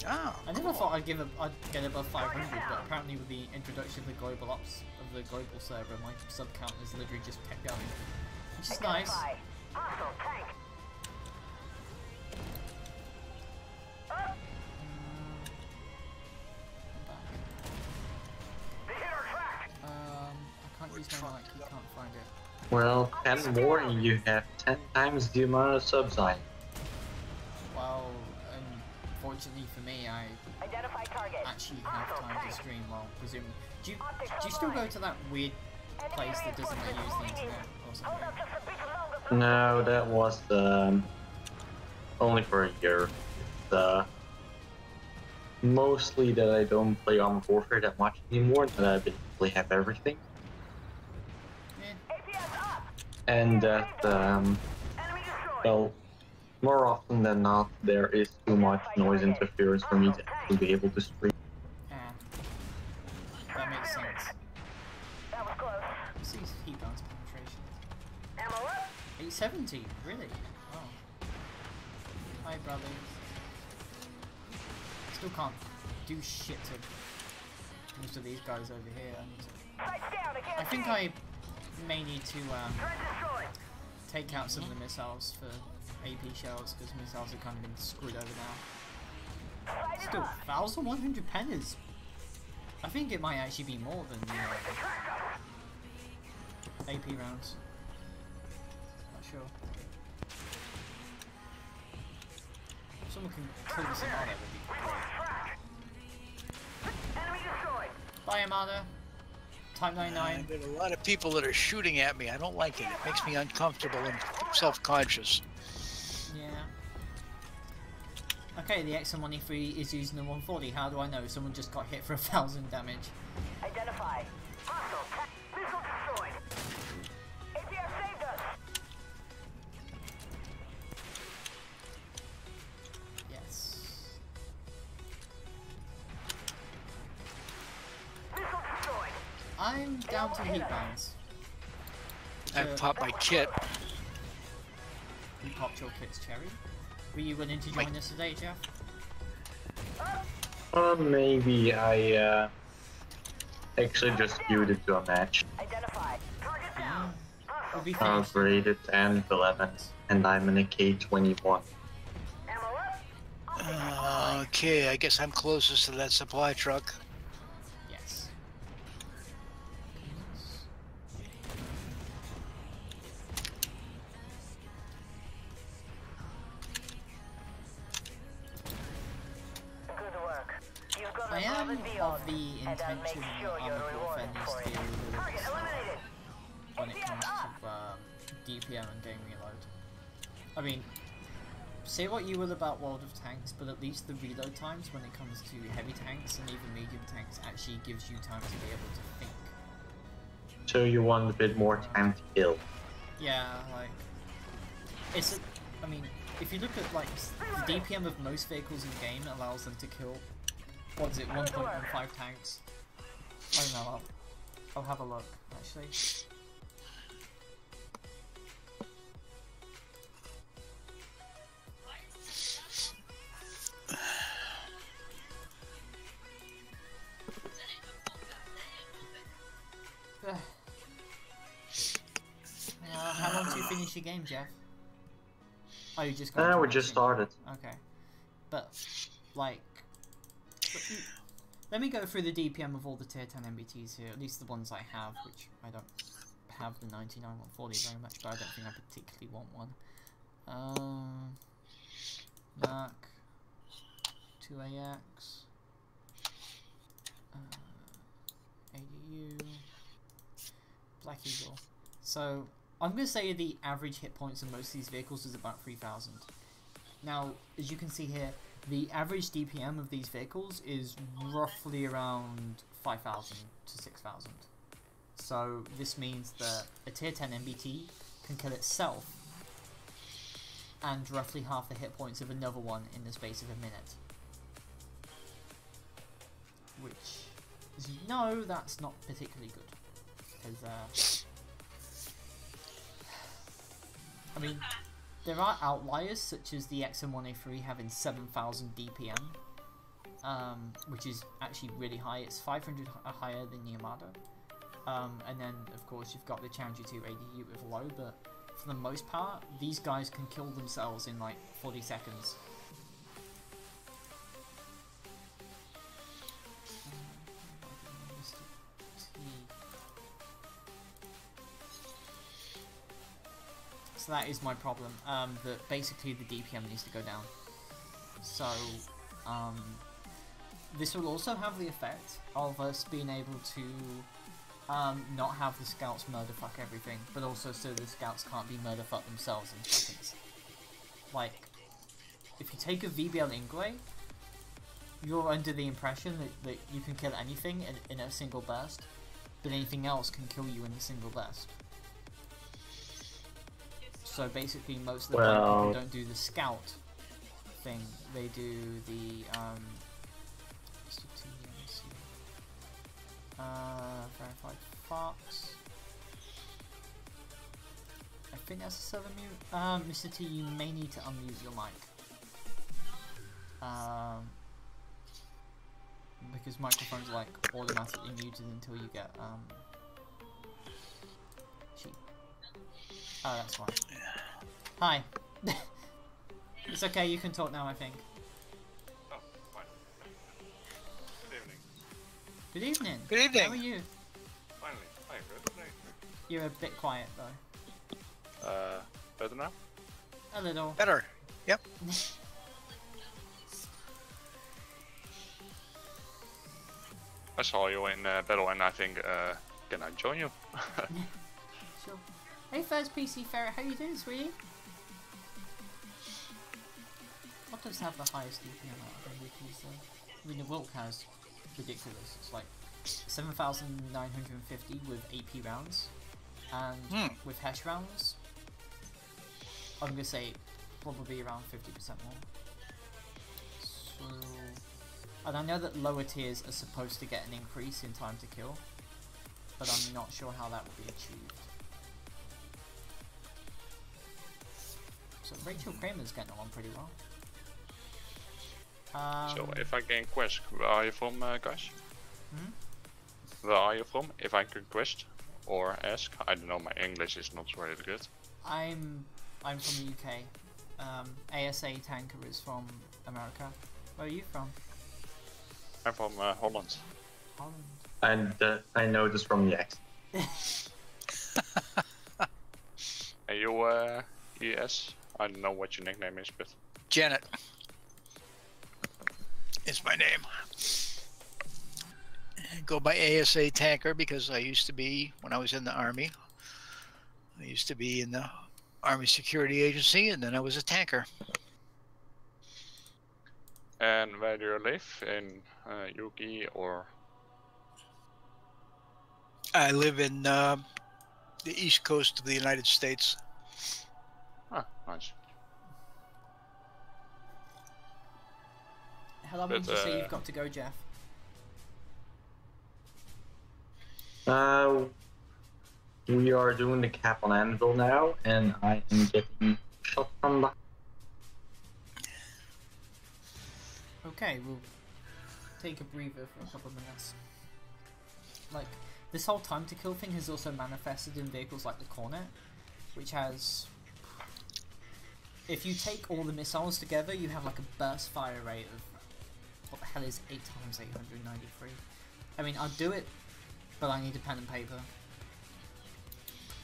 Speaker 2: Oh,
Speaker 1: I never thought I'd get above 500, but apparently with the introduction of the global ops of the global server, my sub count has literally just kept going, which is nice.
Speaker 4: Hostile tank.
Speaker 1: I can't use my mic, you can't find it.
Speaker 5: Well, 10 more and you have 10 times the amount of subs I have.
Speaker 1: Well, unfortunately for me, I actually have time to stream while presuming. Do you still go to that weird place that doesn't let you use the internet or something?
Speaker 5: No, that was only for a year. It's mostly that I don't play Armored Warfare that much anymore, that I basically have everything.
Speaker 1: Yeah.
Speaker 5: And that, well, more often than not, there is too much noise interference for me to be able to stream.
Speaker 1: Yeah. That makes sense. Let's see heat bounce penetration. 870, really? Oh. Hi, brothers. Still can't do shit to most of these guys over here. I think I may need to take out some of the missiles for AP shells, because missiles are kind of been screwed over now. Still, 1,100 pennies. I think it might actually be more than AP rounds. Not sure. If someone can kill this Armada, would be great. Bye, Armada. Time 99.
Speaker 2: There's a lot of people that are shooting at me. I don't like it. It makes me uncomfortable and self-conscious.
Speaker 1: Yeah. Okay, the XM1E3 is using the 140. How do I know? Someone just got hit for 1,000 damage.
Speaker 4: Identify. Hostile tank. Missile destroyed. APS saved us.
Speaker 1: Yes.
Speaker 4: Missile destroyed.
Speaker 1: I'm down to heat bounds.
Speaker 2: I've popped my kit.
Speaker 1: You popped your kits, Cherry. Were you willing to join us today, Jeff?
Speaker 5: Maybe I actually just queued it to a match.
Speaker 4: Identify. Target down.
Speaker 1: We'll be finished.
Speaker 5: Rated 10, 11, and I'm in a K21.
Speaker 4: Ammo up.
Speaker 2: Okay, I guess I'm closest to that supply truck.
Speaker 1: Yes.
Speaker 4: Good work. You've gone
Speaker 1: I am
Speaker 4: above and beyond,
Speaker 1: of the
Speaker 4: and I'll make
Speaker 1: intention that
Speaker 4: sure you're
Speaker 1: Armored Warfare
Speaker 4: rewarded
Speaker 1: needs
Speaker 4: for
Speaker 1: to
Speaker 4: it.
Speaker 1: be a little bit
Speaker 4: Target
Speaker 1: slower
Speaker 4: eliminated.
Speaker 1: when it comes to DPM and game reload. I mean, say what you will about World of Tanks, but at least the reload times when it comes to heavy tanks and even medium tanks actually gives you time to be able to think.
Speaker 5: So you want a bit more time to kill.
Speaker 1: Yeah, like, it's I mean, if you look at like the DPM of most vehicles in game allows them to kill, what is it, 1.15 tanks? I don't know, I'll have a look, actually. How long do you finish your game, Jeff? Oh, you just got
Speaker 5: We just started.
Speaker 1: Okay. But, like... Let me go through the DPM of all the tier 10 MBTs here, at least the ones I have, which I don't have the 99 140 very much, but I don't think I particularly want one. Mac, 2AX, ADU, Black Eagle. So, I'm going to say the average hit points of most of these vehicles is about 3,000. Now, as you can see here, the average DPM of these vehicles is roughly around 5,000 to 6,000. So this means that a tier 10 MBT can kill itself and roughly half the hit points of another one in the space of a minute. Which, as you know, that's not particularly good. Because, I mean, there are outliers such as the XM1A3 having 7,000 DPM, which is actually really high. It's 500 higher than the Armada. And then, of course, you've got the Challenger 2 ADU with low, but for the most part, these guys can kill themselves in like 40 seconds. So that is my problem, that basically the DPM needs to go down. So, this will also have the effect of us being able to not have the scouts murderfuck everything, but also so the scouts can't be murderfuck themselves in seconds. Like, if you take a VBL Ingwe, you're under the impression that you can kill anything in a single burst, but anything else can kill you in a single burst. So basically most of the time people don't do the scout thing, they do the verified fox. I think that's a southern mute. Mr. T, you may need to unmute your mic. Because microphones like automatically muted until you get cheap. Oh, that's fine. Hi. It's okay, you can talk now, I think.
Speaker 6: Oh, fine. Good evening.
Speaker 1: Good evening.
Speaker 2: Good evening.
Speaker 1: How are you?
Speaker 6: Finally. Hi, good.
Speaker 1: You're a bit quiet though.
Speaker 6: Better now?
Speaker 1: A little.
Speaker 2: Better. Yep.
Speaker 6: I saw you in battle and I think, can I join you?
Speaker 1: Sure. Hey, first PC Ferret, how you doing, sweetie? What does have the highest DPM out of MVPs though? I mean, the WoT has ridiculous. It's like 7,950 with AP rounds, and with Hesh rounds, I'm gonna say probably around 50% more. So, and I know that lower tiers are supposed to get an increase in time to kill, but I'm not sure how that will be achieved. So Rachel Kramer's getting along pretty well.
Speaker 6: So if I can quest, where are you from, guys? Where are you from? If I can quest or ask, I don't know. My English is not very good.
Speaker 1: I'm from the UK. ASA Tanker is from America. Where are you from?
Speaker 6: I'm from Holland.
Speaker 1: Holland.
Speaker 5: And I know this from the accent.
Speaker 6: And you, ES? I don't know what your nickname is, but...
Speaker 2: Janet is my name. I go by ASA Tanker because I used to be, when I was in the Army, I used to be in the Army Security Agency, and then I was a tanker.
Speaker 6: And where do you live? In UK or?
Speaker 2: I live in the east coast of the United States.
Speaker 6: Ah, nice.
Speaker 1: How long did you say you've got to go, Jeff?
Speaker 5: We are doing the cap on Anvil now, and I am getting shot from behind.
Speaker 1: Okay, we'll take a breather for a couple of minutes. Like, this whole time to kill thing has also manifested in vehicles like the Cornet, which has... If you take all the missiles together, you have like a burst fire rate of... What the hell is 8 times 893? I mean, I'll do it, but I need a pen and paper.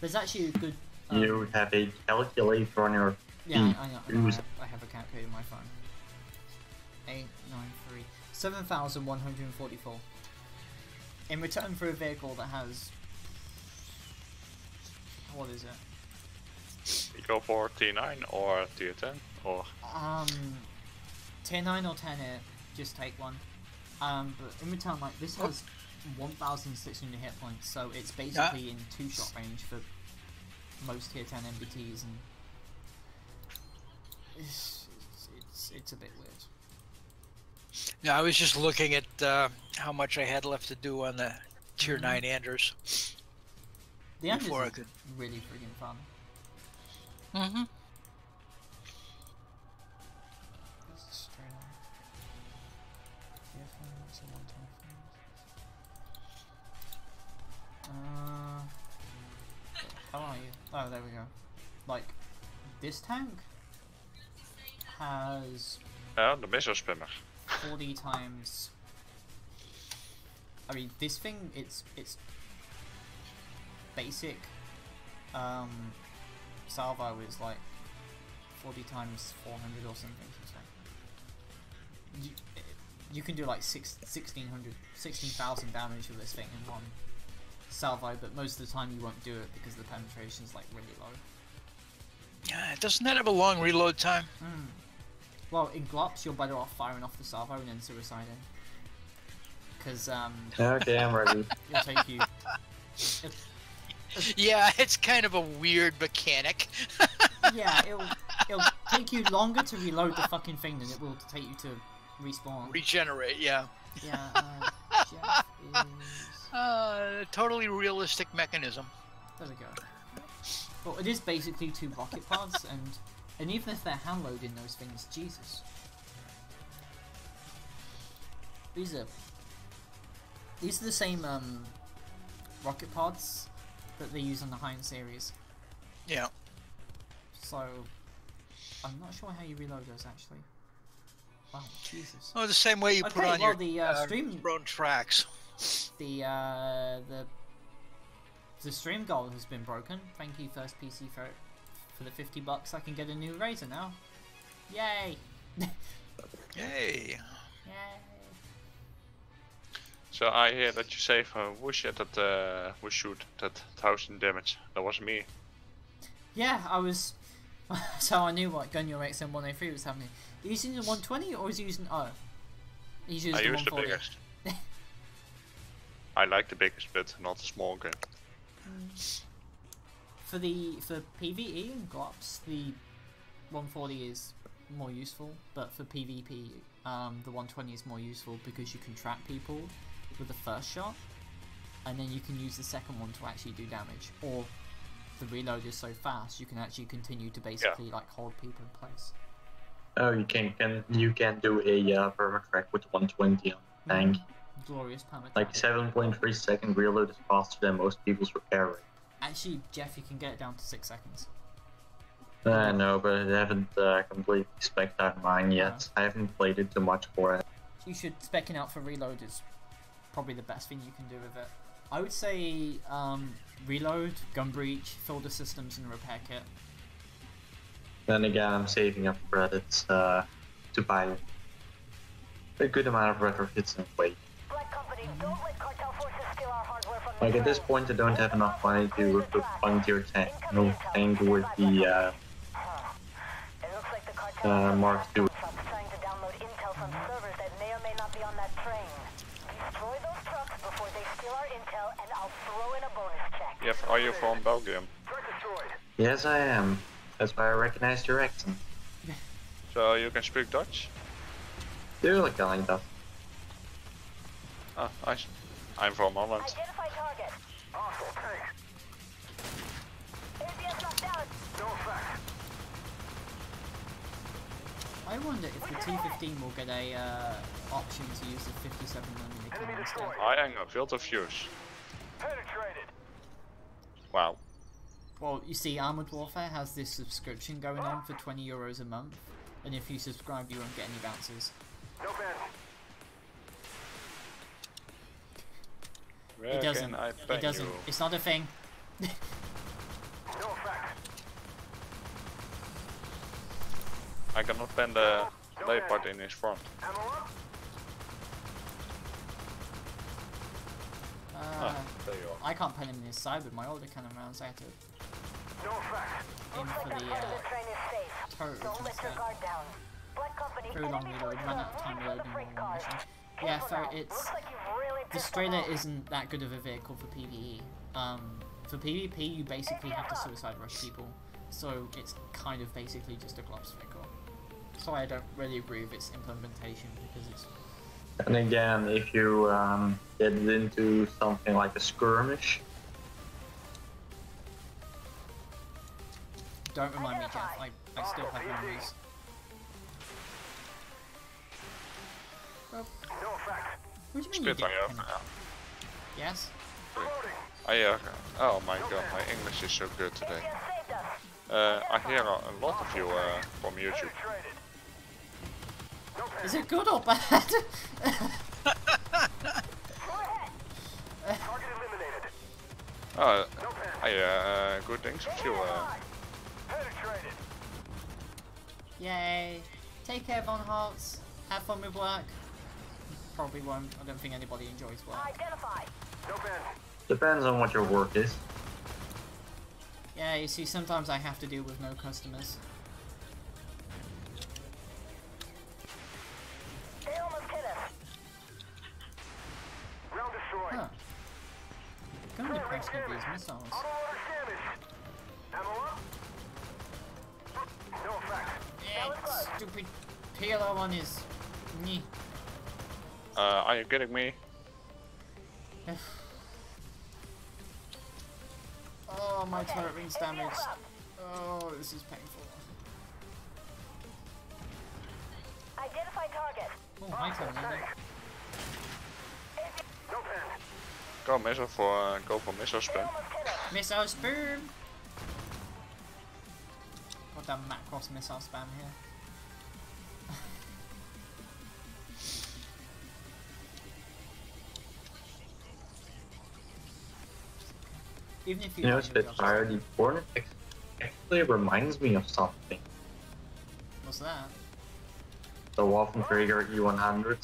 Speaker 1: There's actually a good...
Speaker 5: You have a calculator on your...
Speaker 1: Yeah, I know. I have a calculator on my phone. 893. 7,144. In return for a vehicle that has... What is it?
Speaker 6: You go for T9 or Tier 10 Or
Speaker 1: tier 9 or 10 it, just take one. But in return, like, this has 1,600 hit points, so it's basically in 2-shot range for most tier 10 MBTs, and it's a bit weird.
Speaker 2: Yeah, I was just looking at how much I had left to do on the tier 9 Anders.
Speaker 1: The Anders is really friggin' fun.
Speaker 2: Mm-hmm.
Speaker 1: How are you? Oh, there we go. Like, this tank has
Speaker 6: the missile spammer.
Speaker 1: 40 times. I mean, this thing, it's basic salvo is like 40 times 400 or something. So you can do like 16,000 damage with this thing in one salvo, but most of the time you won't do it because the penetration is like really low.
Speaker 2: Yeah, doesn't that have a long reload time?
Speaker 1: Well, in Glops, you're better off firing off the salvo and then suiciding. Because,
Speaker 5: Okay, I'm ready.
Speaker 1: it'll take you...
Speaker 2: Yeah, it's kind of a weird mechanic.
Speaker 1: Yeah, it'll take you longer to reload the fucking thing than it will to take you to respawn.
Speaker 2: Regenerate, yeah.
Speaker 1: Yeah, Jeff is...
Speaker 2: Totally realistic mechanism.
Speaker 1: There we go. Well, it is basically 2 rocket pods, and even if they're hand-loading those things, Jesus. These are the same rocket pods that they use on the Heinz series.
Speaker 2: Yeah.
Speaker 1: So, I'm not sure how you reload those actually. Wow, Jesus.
Speaker 2: Oh, the same way you put on your drone tracks.
Speaker 1: The stream goal has been broken. Thank you, First PC, for the $50. I can get a new razor now. Yay!
Speaker 2: Yay!
Speaker 1: Yay!
Speaker 6: So I hear that you save Whoosh at that Whoosh shoot that 1000 damage. That was me.
Speaker 1: Yeah, I was. So I knew what gun your XM103 was having. Are you using the 120 or is he using He's using
Speaker 6: I
Speaker 1: the
Speaker 6: use the
Speaker 1: 140.
Speaker 6: biggest. I like the biggest, but not the small gun.
Speaker 1: For PvE and Glops, the 140 is more useful, but for PvP, the 120 is more useful because you can track people with the first shot, and then you can use the second one to actually do damage. Or the reload is so fast, you can actually continue to basically like hold people in place.
Speaker 5: Oh, you can do a permatrack with 120 on the tank.
Speaker 1: Glorious permatrack.
Speaker 5: Like 7.3 second reload is faster than most people's repair rate.
Speaker 1: Actually, Jeff, you can get it down to 6 seconds.
Speaker 5: No, but I haven't completely spec'd out mine yet. I haven't played it too much for it.
Speaker 1: You should specking out for reload is probably the best thing you can do with it. I would say reload, gun breach, filter systems, and repair kit.
Speaker 5: Then again, I'm saving up credits to buy a good amount of retrofits and wait. Like at this point, I don't have enough money to equip Frontier tank. No tank with the Mark II.
Speaker 6: Yeah, are you from Belgium?
Speaker 5: Yes, I am. That's why I recognized your accent.
Speaker 6: So you can speak Dutch?
Speaker 5: You're like kind of.
Speaker 6: Ah, nice. I'm from Holland.
Speaker 3: Identify target. Awesome, thanks. ABS knocked down. No effect.
Speaker 1: I wonder if the T-15 will get a option to use the 57mm cannon instead.
Speaker 6: I hang a field of views.
Speaker 3: Penetrated.
Speaker 6: Wow.
Speaker 1: Well, you see, Armored Warfare has this subscription going on for €20 a month, and if you subscribe, you won't get any bounces.
Speaker 3: No bad.
Speaker 6: Where
Speaker 1: It doesn't.
Speaker 6: can I
Speaker 1: It
Speaker 6: bang
Speaker 1: doesn't.
Speaker 6: you?
Speaker 1: It's not a thing.
Speaker 3: No effect.
Speaker 6: I cannot bend the Leopard in his front.
Speaker 3: Ammo up.
Speaker 6: There you are.
Speaker 1: I can't pen him in his side with my older cannon rounds. I had to
Speaker 3: No effect.
Speaker 1: aim for the.
Speaker 3: Train is safe.
Speaker 1: turrets
Speaker 4: Don't let your
Speaker 1: instead.
Speaker 4: guard down. Black Company,
Speaker 1: Very long
Speaker 4: enemy
Speaker 1: reload,
Speaker 4: forces
Speaker 1: run
Speaker 4: are
Speaker 1: out of time
Speaker 4: moving to
Speaker 1: reloading
Speaker 4: the freight
Speaker 1: on one
Speaker 4: cars.
Speaker 1: mission. Yeah,
Speaker 4: Careful
Speaker 1: so
Speaker 4: now.
Speaker 1: it's...
Speaker 4: Looks like you've really
Speaker 1: The
Speaker 4: pissed them
Speaker 1: Strailer
Speaker 4: off.
Speaker 1: isn't that good of a vehicle for PvE. For PvP, you basically have to suicide rush people, so it's kind of basically just a gloves vehicle. So I don't really agree with its implementation because it's...
Speaker 5: And again, if you get into something like a skirmish,
Speaker 1: Don't remind me, Jeff. I still have memories. Well,
Speaker 3: No effect.
Speaker 1: what do you mean you
Speaker 6: Spit on
Speaker 1: get
Speaker 6: you.
Speaker 1: Kenneth? Yes?
Speaker 6: Oh my god, my English is so good today.
Speaker 4: You saved us.
Speaker 6: I hear a lot of you from YouTube.
Speaker 3: Traded. No panic.
Speaker 1: Is it good or bad?
Speaker 3: Target eliminated.
Speaker 6: Oh,
Speaker 3: No panic.
Speaker 6: good things of you.
Speaker 3: Penetrated.
Speaker 1: Yay! Take care, Von Hartz. Have fun with work. Probably won't. I don't think anybody enjoys work.
Speaker 4: Identify.
Speaker 3: No panic.
Speaker 5: depends on what your work is.
Speaker 1: Yeah, you see, sometimes I have to deal with no customers.
Speaker 4: They almost hit us.
Speaker 3: Round destroyed.
Speaker 1: Huh. Gonna depress me with these missiles.
Speaker 3: Auto loader damaged. Ammo up. No effect.
Speaker 1: Yeah, stupid PLO on his knee.
Speaker 6: Are you kidding me?
Speaker 1: Oh, my turret ring's damaged. Oh, this is painful.
Speaker 4: Identify target.
Speaker 1: Oh, my turret ring.
Speaker 3: No panic.
Speaker 6: Go for missile spam.
Speaker 1: Missile spam! Got that Macross missile spam here. Even if you
Speaker 5: You know,
Speaker 1: like your job,
Speaker 5: Spitfire, the Hornet actually reminds me of something.
Speaker 1: what's that?
Speaker 5: The Waffentrager E100.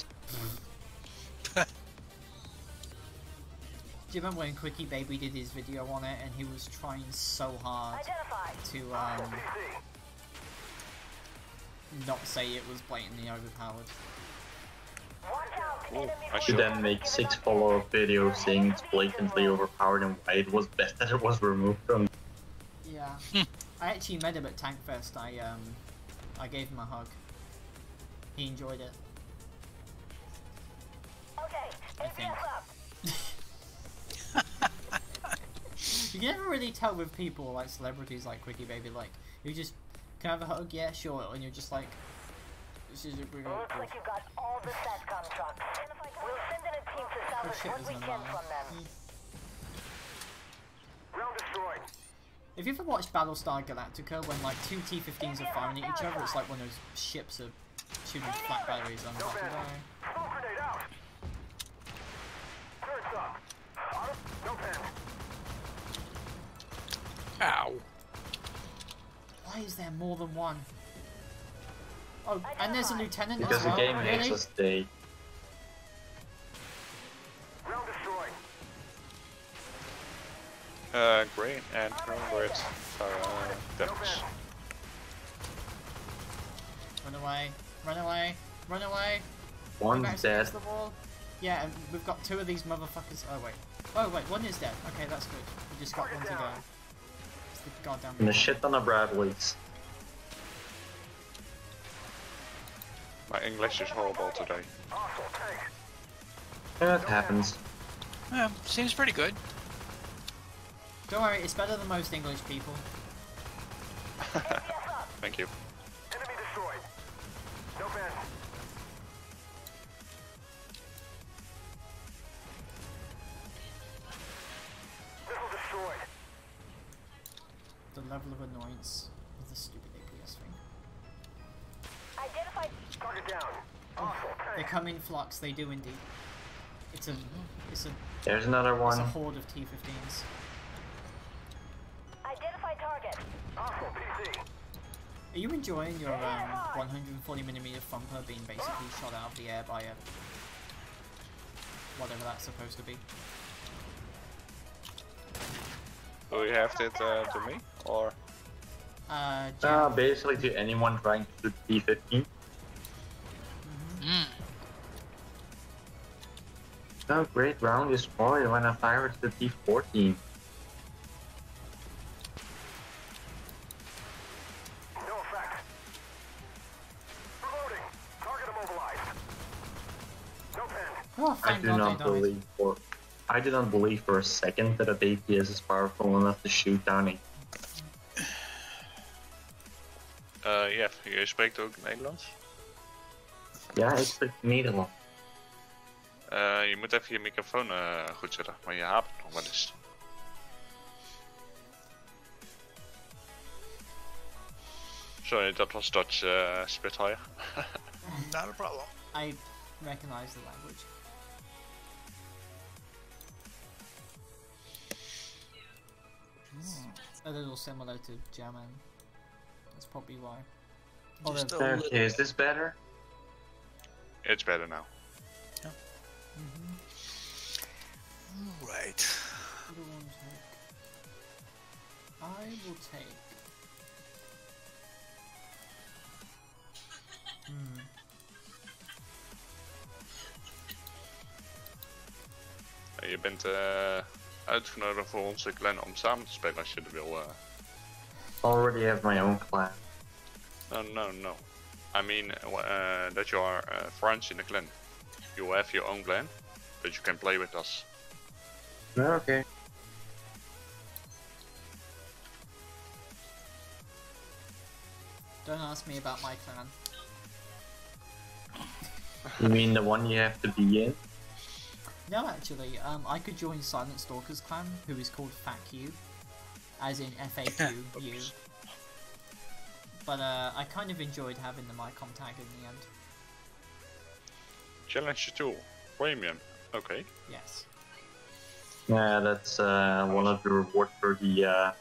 Speaker 1: Do you remember when Quickie Baby did his video on it and he was trying so hard
Speaker 4: Identify.
Speaker 1: to
Speaker 3: PC.
Speaker 1: not say it was blatantly overpowered?
Speaker 4: Watch out.
Speaker 6: Ooh,
Speaker 4: Enemy
Speaker 6: I
Speaker 5: To
Speaker 6: should.
Speaker 5: then make 6 follow-up videos saying it's blatantly overpowered and why it was best that it was removed from.
Speaker 1: Yeah. I actually met him at Tank Fest. I gave him a hug. He enjoyed it.
Speaker 4: Okay.
Speaker 1: I think.
Speaker 4: APS up.
Speaker 1: You can never really tell with people like celebrities like Quickie Baby, like you just can I have a hug, yeah, sure, and you're just like, this is a big
Speaker 4: Looks like you got all the SATCOM trucks. We'll send in a team to salvage
Speaker 1: shit,
Speaker 4: what we
Speaker 1: there's
Speaker 4: can
Speaker 1: no
Speaker 4: from them.
Speaker 3: Round destroyed.
Speaker 1: If you ever watched Battlestar Galactica, when like two T-15s are firing at each other, it's like when those ships are shooting flat batteries on the back of the
Speaker 3: Smoke grenade out. Turrets up. Auto. No panic.
Speaker 2: Ow.
Speaker 1: Why is there more than one? Oh, and there's a lieutenant
Speaker 5: Because
Speaker 1: as
Speaker 5: the
Speaker 1: well.
Speaker 5: game
Speaker 1: Really?
Speaker 5: makes us stay.
Speaker 3: Round destroyed.
Speaker 6: Green and red damage.
Speaker 1: Run away! Run away! Run away!
Speaker 5: One's
Speaker 1: Guys
Speaker 5: dead.
Speaker 1: against the wall. Yeah, and we've got two of these motherfuckers. Oh wait. Oh wait, one is dead. Okay, that's good. We just got one to go. It's the goddamn.
Speaker 5: And a shit ton of Bradleys.
Speaker 6: My English is horrible today.
Speaker 3: Hostile tank.
Speaker 5: Yeah, it happens.
Speaker 2: Yeah, seems pretty good.
Speaker 1: Don't worry, it's better than most English people.
Speaker 6: Thank you.
Speaker 3: Enemy destroyed. No panic. Missile destroyed.
Speaker 1: The level of annoyance with the stupid APS thing.
Speaker 4: Identify.
Speaker 3: Target down. Hostile
Speaker 1: They
Speaker 3: tank.
Speaker 1: come in flux, they do indeed. It's a
Speaker 5: There's another
Speaker 1: it's a
Speaker 5: one.
Speaker 1: horde of T-15s.
Speaker 4: Identify target.
Speaker 3: Hostile PC.
Speaker 1: Are you enjoying your 140mm thumper being basically shot out of the air by a whatever that's supposed to be?
Speaker 6: Do you have it to me or?
Speaker 5: Basically to anyone trying to shoot P15. Oh, great round destroyed when I fired the P14.
Speaker 3: No effect. Reloading. Target immobilized. No pen.
Speaker 1: Oh, thank God they died.
Speaker 5: I do not believe for a second that a DPS is powerful enough to shoot down a...
Speaker 6: Ja, je spreekt ook Nederlands?
Speaker 5: Ja, ik spreek Nederlands.
Speaker 6: Je moet even je microfoon goed zetten, maar je hapert nog wel eens. Sorry, dat was Dutch Spitfire.
Speaker 2: Not a problem.
Speaker 1: I recognize the language. A little similar to German. That's probably why.
Speaker 2: Just
Speaker 1: Although,
Speaker 5: Okay, is this better?
Speaker 6: It's better now.
Speaker 2: Right.
Speaker 1: what do I want to take? I will take.
Speaker 6: Je bent uitgenodigd voor onze clan om samen te spelen als je er wil.
Speaker 5: Already have my own clan.
Speaker 6: No. I mean that you are friends in the clan. You have your own clan, but you can play with us.
Speaker 5: Okay.
Speaker 1: Don't ask me about my clan.
Speaker 5: You mean the one you have to be in?
Speaker 1: No, actually, I could join Silent Stalker's clan, who is called FAQ, as in FAQ-U. But I kind of enjoyed having the Mycom tag in the end.
Speaker 6: Challenge 2, premium. Okay.
Speaker 1: Yes.
Speaker 5: Yeah, that's one of the rewards for the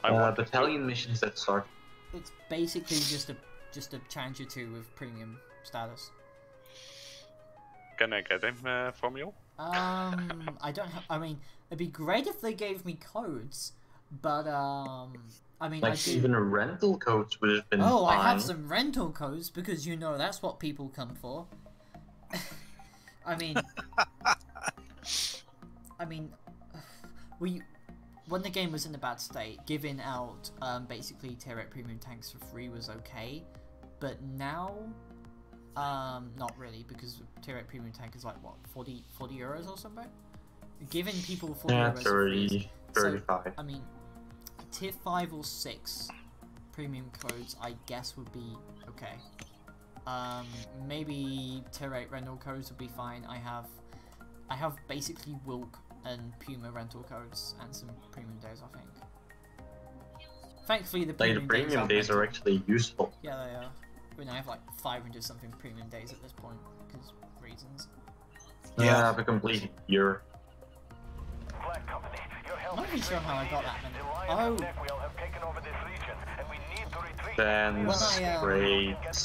Speaker 5: battalion missions that start.
Speaker 1: It's basically just a Challenger 2 with premium status.
Speaker 6: Can I get him from you?
Speaker 1: I don't have. I mean, it'd be great if they gave me codes, but I mean,
Speaker 5: Like even a rental codes would have been
Speaker 1: Oh,
Speaker 5: fine.
Speaker 1: I have some rental codes because you know that's what people come for. I mean, when the game was in a bad state, giving out basically tier 8 premium tanks for free was okay, but now, not really, because tier 8 premium tank is like what, 40 euros or something. Giving people 40 euros for free.
Speaker 5: 35.
Speaker 1: So, I mean, tier 5 or 6 premium codes, I guess would be okay. Maybe tier 8 rental codes would be fine. I have basically Wilk and Puma rental codes and some premium days, I think. Thankfully, the premium
Speaker 5: days are actually useful.
Speaker 1: Yeah, they are. I mean, I have like 500 something premium days at this point because reasons.
Speaker 5: Yeah, but completely pure.
Speaker 1: I'm not even sure how I got that many. Oh!
Speaker 5: Then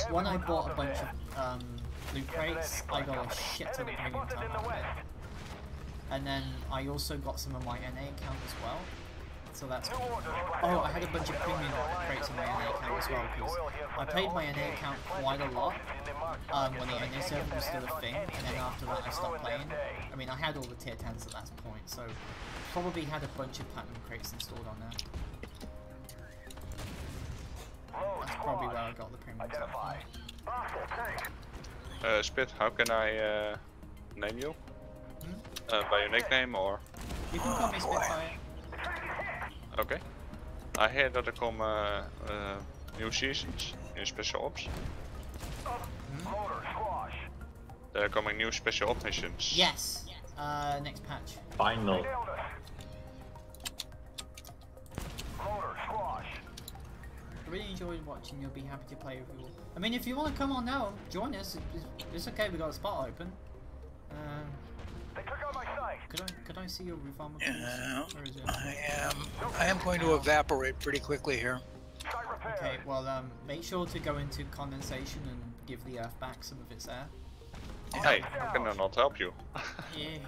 Speaker 1: When I bought a bunch of loot crates, I got a shit ton of premium time out of it. And then I also got some of my NA account as well. So that's... Oh, I had a bunch of premium crates on my NA account as well, because I played my NA account quite a lot when the NA server was still a thing, and then after that I stopped playing. I mean, I had all the tier 10s at that point, so probably had a bunch of platinum crates installed on there. That's probably where I got the premium stuff.
Speaker 6: Spit, how can I name you? By your nickname or?
Speaker 1: You can call me Spitfire.
Speaker 6: Okay. I hear that there come new seasons in Special Ops. There are coming new Special Ops missions.
Speaker 1: Yes. Next patch.
Speaker 5: Final.
Speaker 1: I really enjoyed watching. You'll be happy to play with you all. I mean, if you want to come on now, join us. It's okay. We got a spot open. Could I see your roof armor?
Speaker 2: Yeah, I am going to evaporate pretty quickly here.
Speaker 1: Okay, well, make sure to go into condensation and give the Earth back some of its air.
Speaker 6: Hey, how can I not help you?
Speaker 1: Yeah.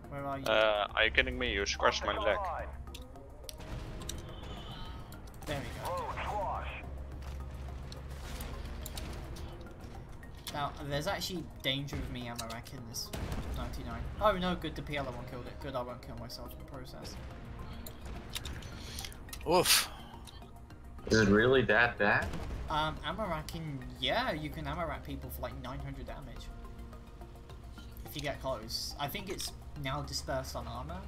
Speaker 1: Where are you?
Speaker 6: Are you kidding me? You scratched my leg.
Speaker 1: Now, there's actually danger of me ammo rack in this 99. Oh no, good, the PLR one killed it. Good, I won't kill myself in the process.
Speaker 2: Oof.
Speaker 5: Is it really that bad?
Speaker 1: Ammo racking, yeah, you can ammo rack people for like 900 damage. If you get close. I think it's now dispersed on armor,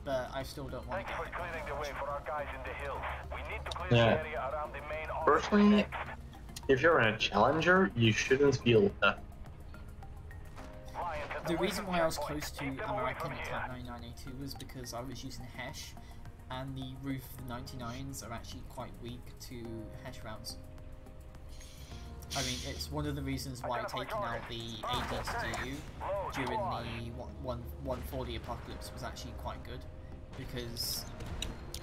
Speaker 1: but I still don't want to
Speaker 3: Thanks
Speaker 1: get
Speaker 3: for clearing the way for our guys in the hills. We need to clear
Speaker 5: Yeah.
Speaker 3: the area around the main office
Speaker 5: Personally,
Speaker 3: next.
Speaker 5: if you're in a challenger, you shouldn't feel
Speaker 3: Lions at
Speaker 1: The reason why I was
Speaker 3: checkpoint.
Speaker 1: close to
Speaker 3: Keep them
Speaker 1: ammo
Speaker 3: away
Speaker 1: racking
Speaker 3: from
Speaker 1: at
Speaker 3: here.
Speaker 1: Type 99A2 was because I was using Hesh, and the roof of the 99s are actually quite weak to Hesh rounds. I mean, it's one of the reasons why I've taken out the ADCU during the 140 apocalypse was actually quite good, because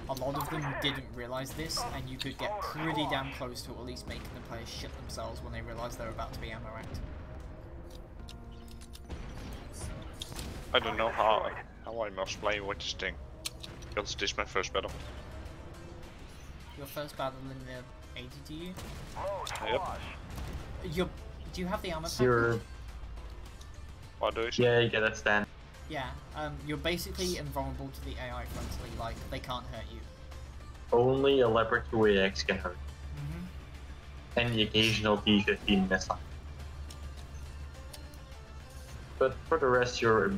Speaker 1: a lot of them didn't realise this, and you could get pretty damn close to at least making the players shit themselves when they realised they were about to be ammo racked.
Speaker 6: I don't know how I must play with this thing. Because this is my first battle.
Speaker 1: Your first battle in the ADCU?
Speaker 6: Yep.
Speaker 1: Do you have the armor package?
Speaker 5: you're.
Speaker 6: What do you say?
Speaker 5: Yeah, you get that stand.
Speaker 1: Yeah, you're basically invulnerable to the AI frontally, like, they can't hurt you.
Speaker 5: Only a Leopard 2AX can hurt.
Speaker 1: Mm-hmm.
Speaker 5: And the occasional T-15 missile. But for the rest, you're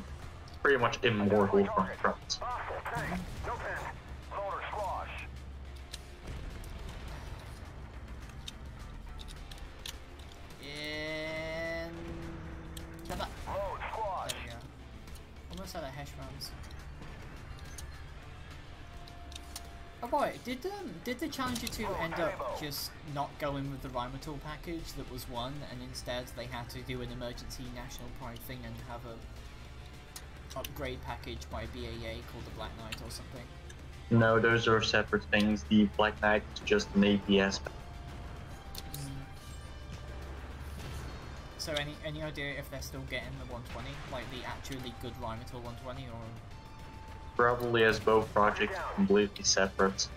Speaker 5: pretty much immortal from front.
Speaker 3: Loader squash.
Speaker 1: And... There
Speaker 3: Load squash.
Speaker 1: we go. Almost out of Hesh rounds. Oh boy, did the Challenger 2 end up just not going with the Rhymatal package that was one, and instead they had to do an emergency national pride thing and have a upgrade package by BAA called the Black Knight or something?
Speaker 5: No, those are separate things. The Black Knight is just an APS.
Speaker 1: So any idea if they're still getting the 120, like the actually good Rhymatal 120, or?
Speaker 5: Probably as both projects are completely separate.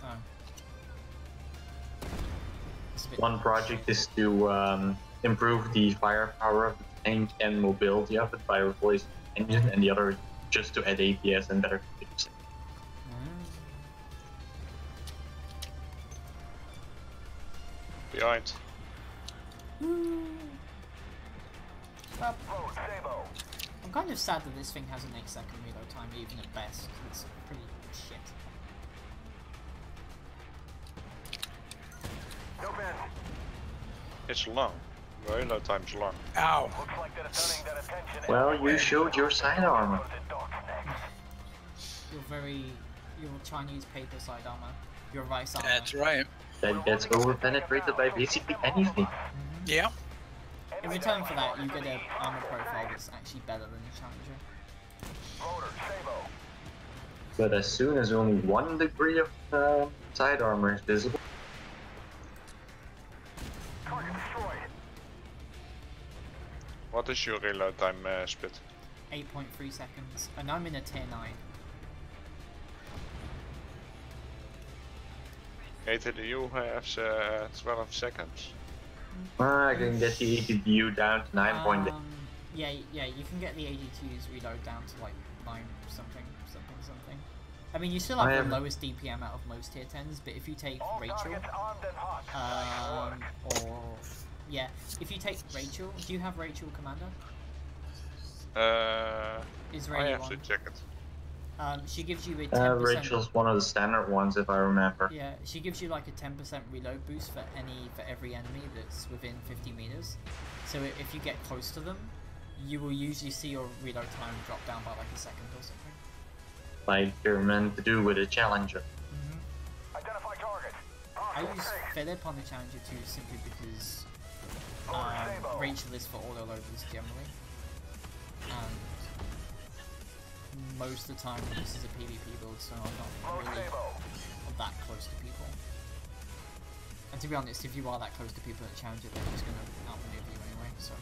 Speaker 1: Oh. It's a bit
Speaker 5: One project is to improve the firepower of the tank and mobility of it by replacing the engine, and the other is just to add APS and better computers.
Speaker 6: Behind.
Speaker 1: I'm kind of sad that this thing has an 8-second reload time, even at best. It's pretty shit.
Speaker 6: It's long. The reload time's long.
Speaker 2: Ow.
Speaker 3: Looks like they're turning their attention
Speaker 5: Well, you
Speaker 3: everywhere.
Speaker 5: showed your side armor.
Speaker 1: Your Chinese paper side armor. Your rice armor.
Speaker 2: That's right.
Speaker 5: That gets overpenetrated by basically anything.
Speaker 2: Yeah.
Speaker 1: In return for that, you get an armor profile that's actually better than the Challenger.
Speaker 3: Loader, Sabo.
Speaker 5: But as soon as only 1 degree of side armor is visible,
Speaker 3: Target destroyed.
Speaker 6: What is your reload time, Spit?
Speaker 1: 8.3 seconds, and I'm in a tier 9.
Speaker 6: ATDU has 12 seconds.
Speaker 5: I can get the ATDU down to 9.8.
Speaker 1: Yeah, you can get the AD2's reload down to like 9 something. I mean, you still have the lowest DPM out of most tier 10s, but if you take
Speaker 3: All
Speaker 1: Rachel,
Speaker 3: targets armed and hot. Nice work.
Speaker 1: or yeah, if you take Rachel, do you have Rachel Commander?
Speaker 6: I
Speaker 1: Israeli
Speaker 6: have
Speaker 1: one.
Speaker 6: to check it.
Speaker 1: She gives you a 10%.
Speaker 5: Rachel's one of the standard ones, if I remember.
Speaker 1: Yeah, she gives you like a 10% reload boost for every enemy that's within 50 meters. So if you get close to them, you will usually see your reload time drop down by like a second or something.
Speaker 5: Like you're meant to do with a Challenger.
Speaker 3: Identify target.
Speaker 1: I use Philip on the Challenger 2 simply because Rachel is for auto loaders generally. And most of the time this is a PvP build, so I'm not really that close to people. And to be honest, if you are that close to people at Challenger, they're just going to outmaneuver you anyway, so.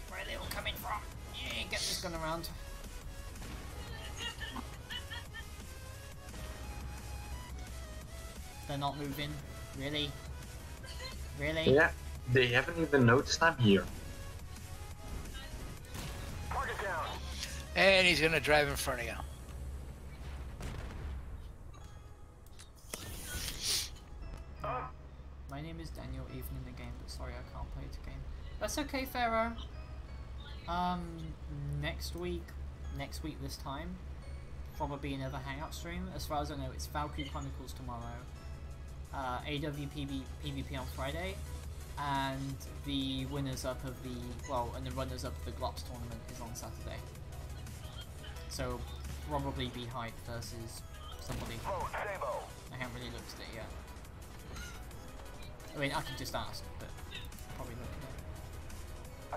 Speaker 1: Where are they all coming from? Yeah, get this gun around. They're not moving. Really? Really?
Speaker 5: Yeah, they haven't even noticed I'm here.
Speaker 3: Target down.
Speaker 2: And he's gonna drive in front of you.
Speaker 1: My name is Daniel, even in the game, but sorry I can't play the game. That's okay, Pharaoh. Next week this time, probably another Hangout stream. As far as I know, it's Valkyrie Chronicles tomorrow, AWPB PvP on Friday, and the runners-up of the GLOPS tournament is on Saturday. So probably be Hype versus somebody. I haven't really looked at it yet. I mean, I can just ask, but probably not.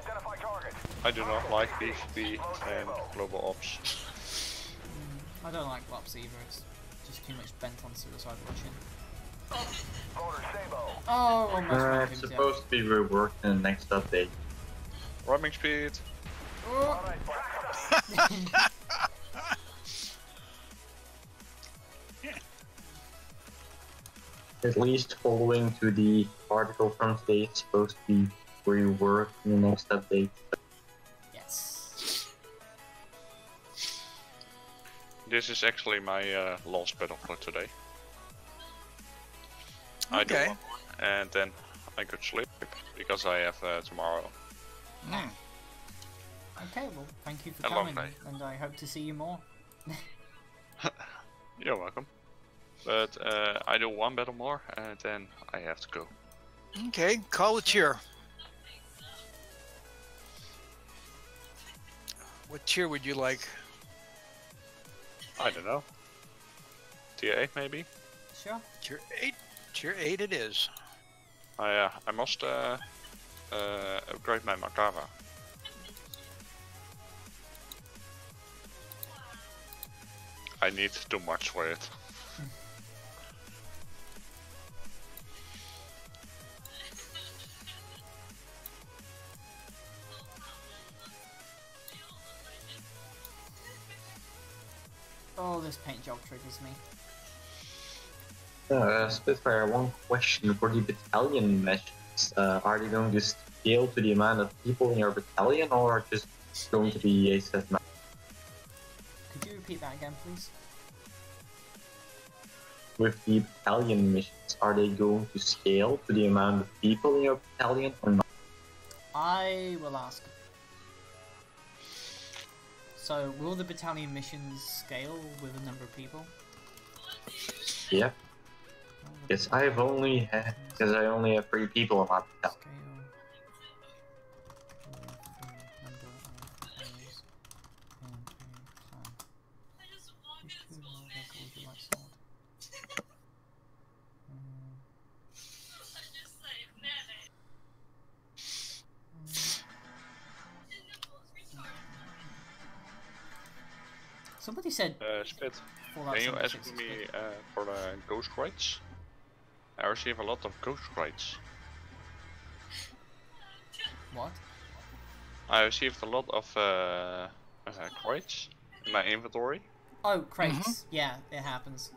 Speaker 3: Identify target.
Speaker 6: I do not like PvP and global ops.
Speaker 1: I don't like GLOPS either, it's just too much bent on suicide watching.
Speaker 3: Motor Sabo.
Speaker 1: Oh, almost
Speaker 5: It's supposed to be reworked in the next update.
Speaker 6: Roaming speed.
Speaker 1: Oh.
Speaker 5: At least following to the article from today, it's supposed to be reworked in the next update.
Speaker 1: Yes.
Speaker 6: This is actually my last battle for today. I do
Speaker 2: Okay.
Speaker 6: one more, and then I could sleep because I have tomorrow.
Speaker 1: Okay, well, thank you for
Speaker 6: A long
Speaker 1: coming,
Speaker 6: day.
Speaker 1: and I hope to see you more.
Speaker 6: You're welcome. But I do one battle more, and then I have to go.
Speaker 2: Okay, call a cheer. What tier would you like?
Speaker 6: I don't know. Tier 8 maybe?
Speaker 1: Sure.
Speaker 2: Tier 8. Tier 8 it is.
Speaker 6: I must upgrade my Makava. I need too much for it.
Speaker 1: Oh, this paint job triggers me.
Speaker 5: Spitfire, one question for the battalion missions. Are they going to scale to the amount of people in your battalion, or just going to be a set map?
Speaker 1: Could you repeat that again, please?
Speaker 5: With the battalion missions, are they going to scale to the amount of people in your battalion, or not?
Speaker 1: I will ask. So, will the battalion missions scale with a number of people?
Speaker 5: Yeah. Yes, I only have 3 people in my battalion.
Speaker 1: Scale with the number of players in a clan. Which two more vessel would you like sold? Somebody said
Speaker 6: Spit,
Speaker 1: Fallout
Speaker 6: can you
Speaker 1: 76
Speaker 6: ask
Speaker 1: is
Speaker 6: me
Speaker 1: good.
Speaker 6: for the ghost rights? I receive a lot of ghost rights.
Speaker 1: What?
Speaker 6: I received a lot of crates in my inventory.
Speaker 1: Oh, crates. Yeah, it happens.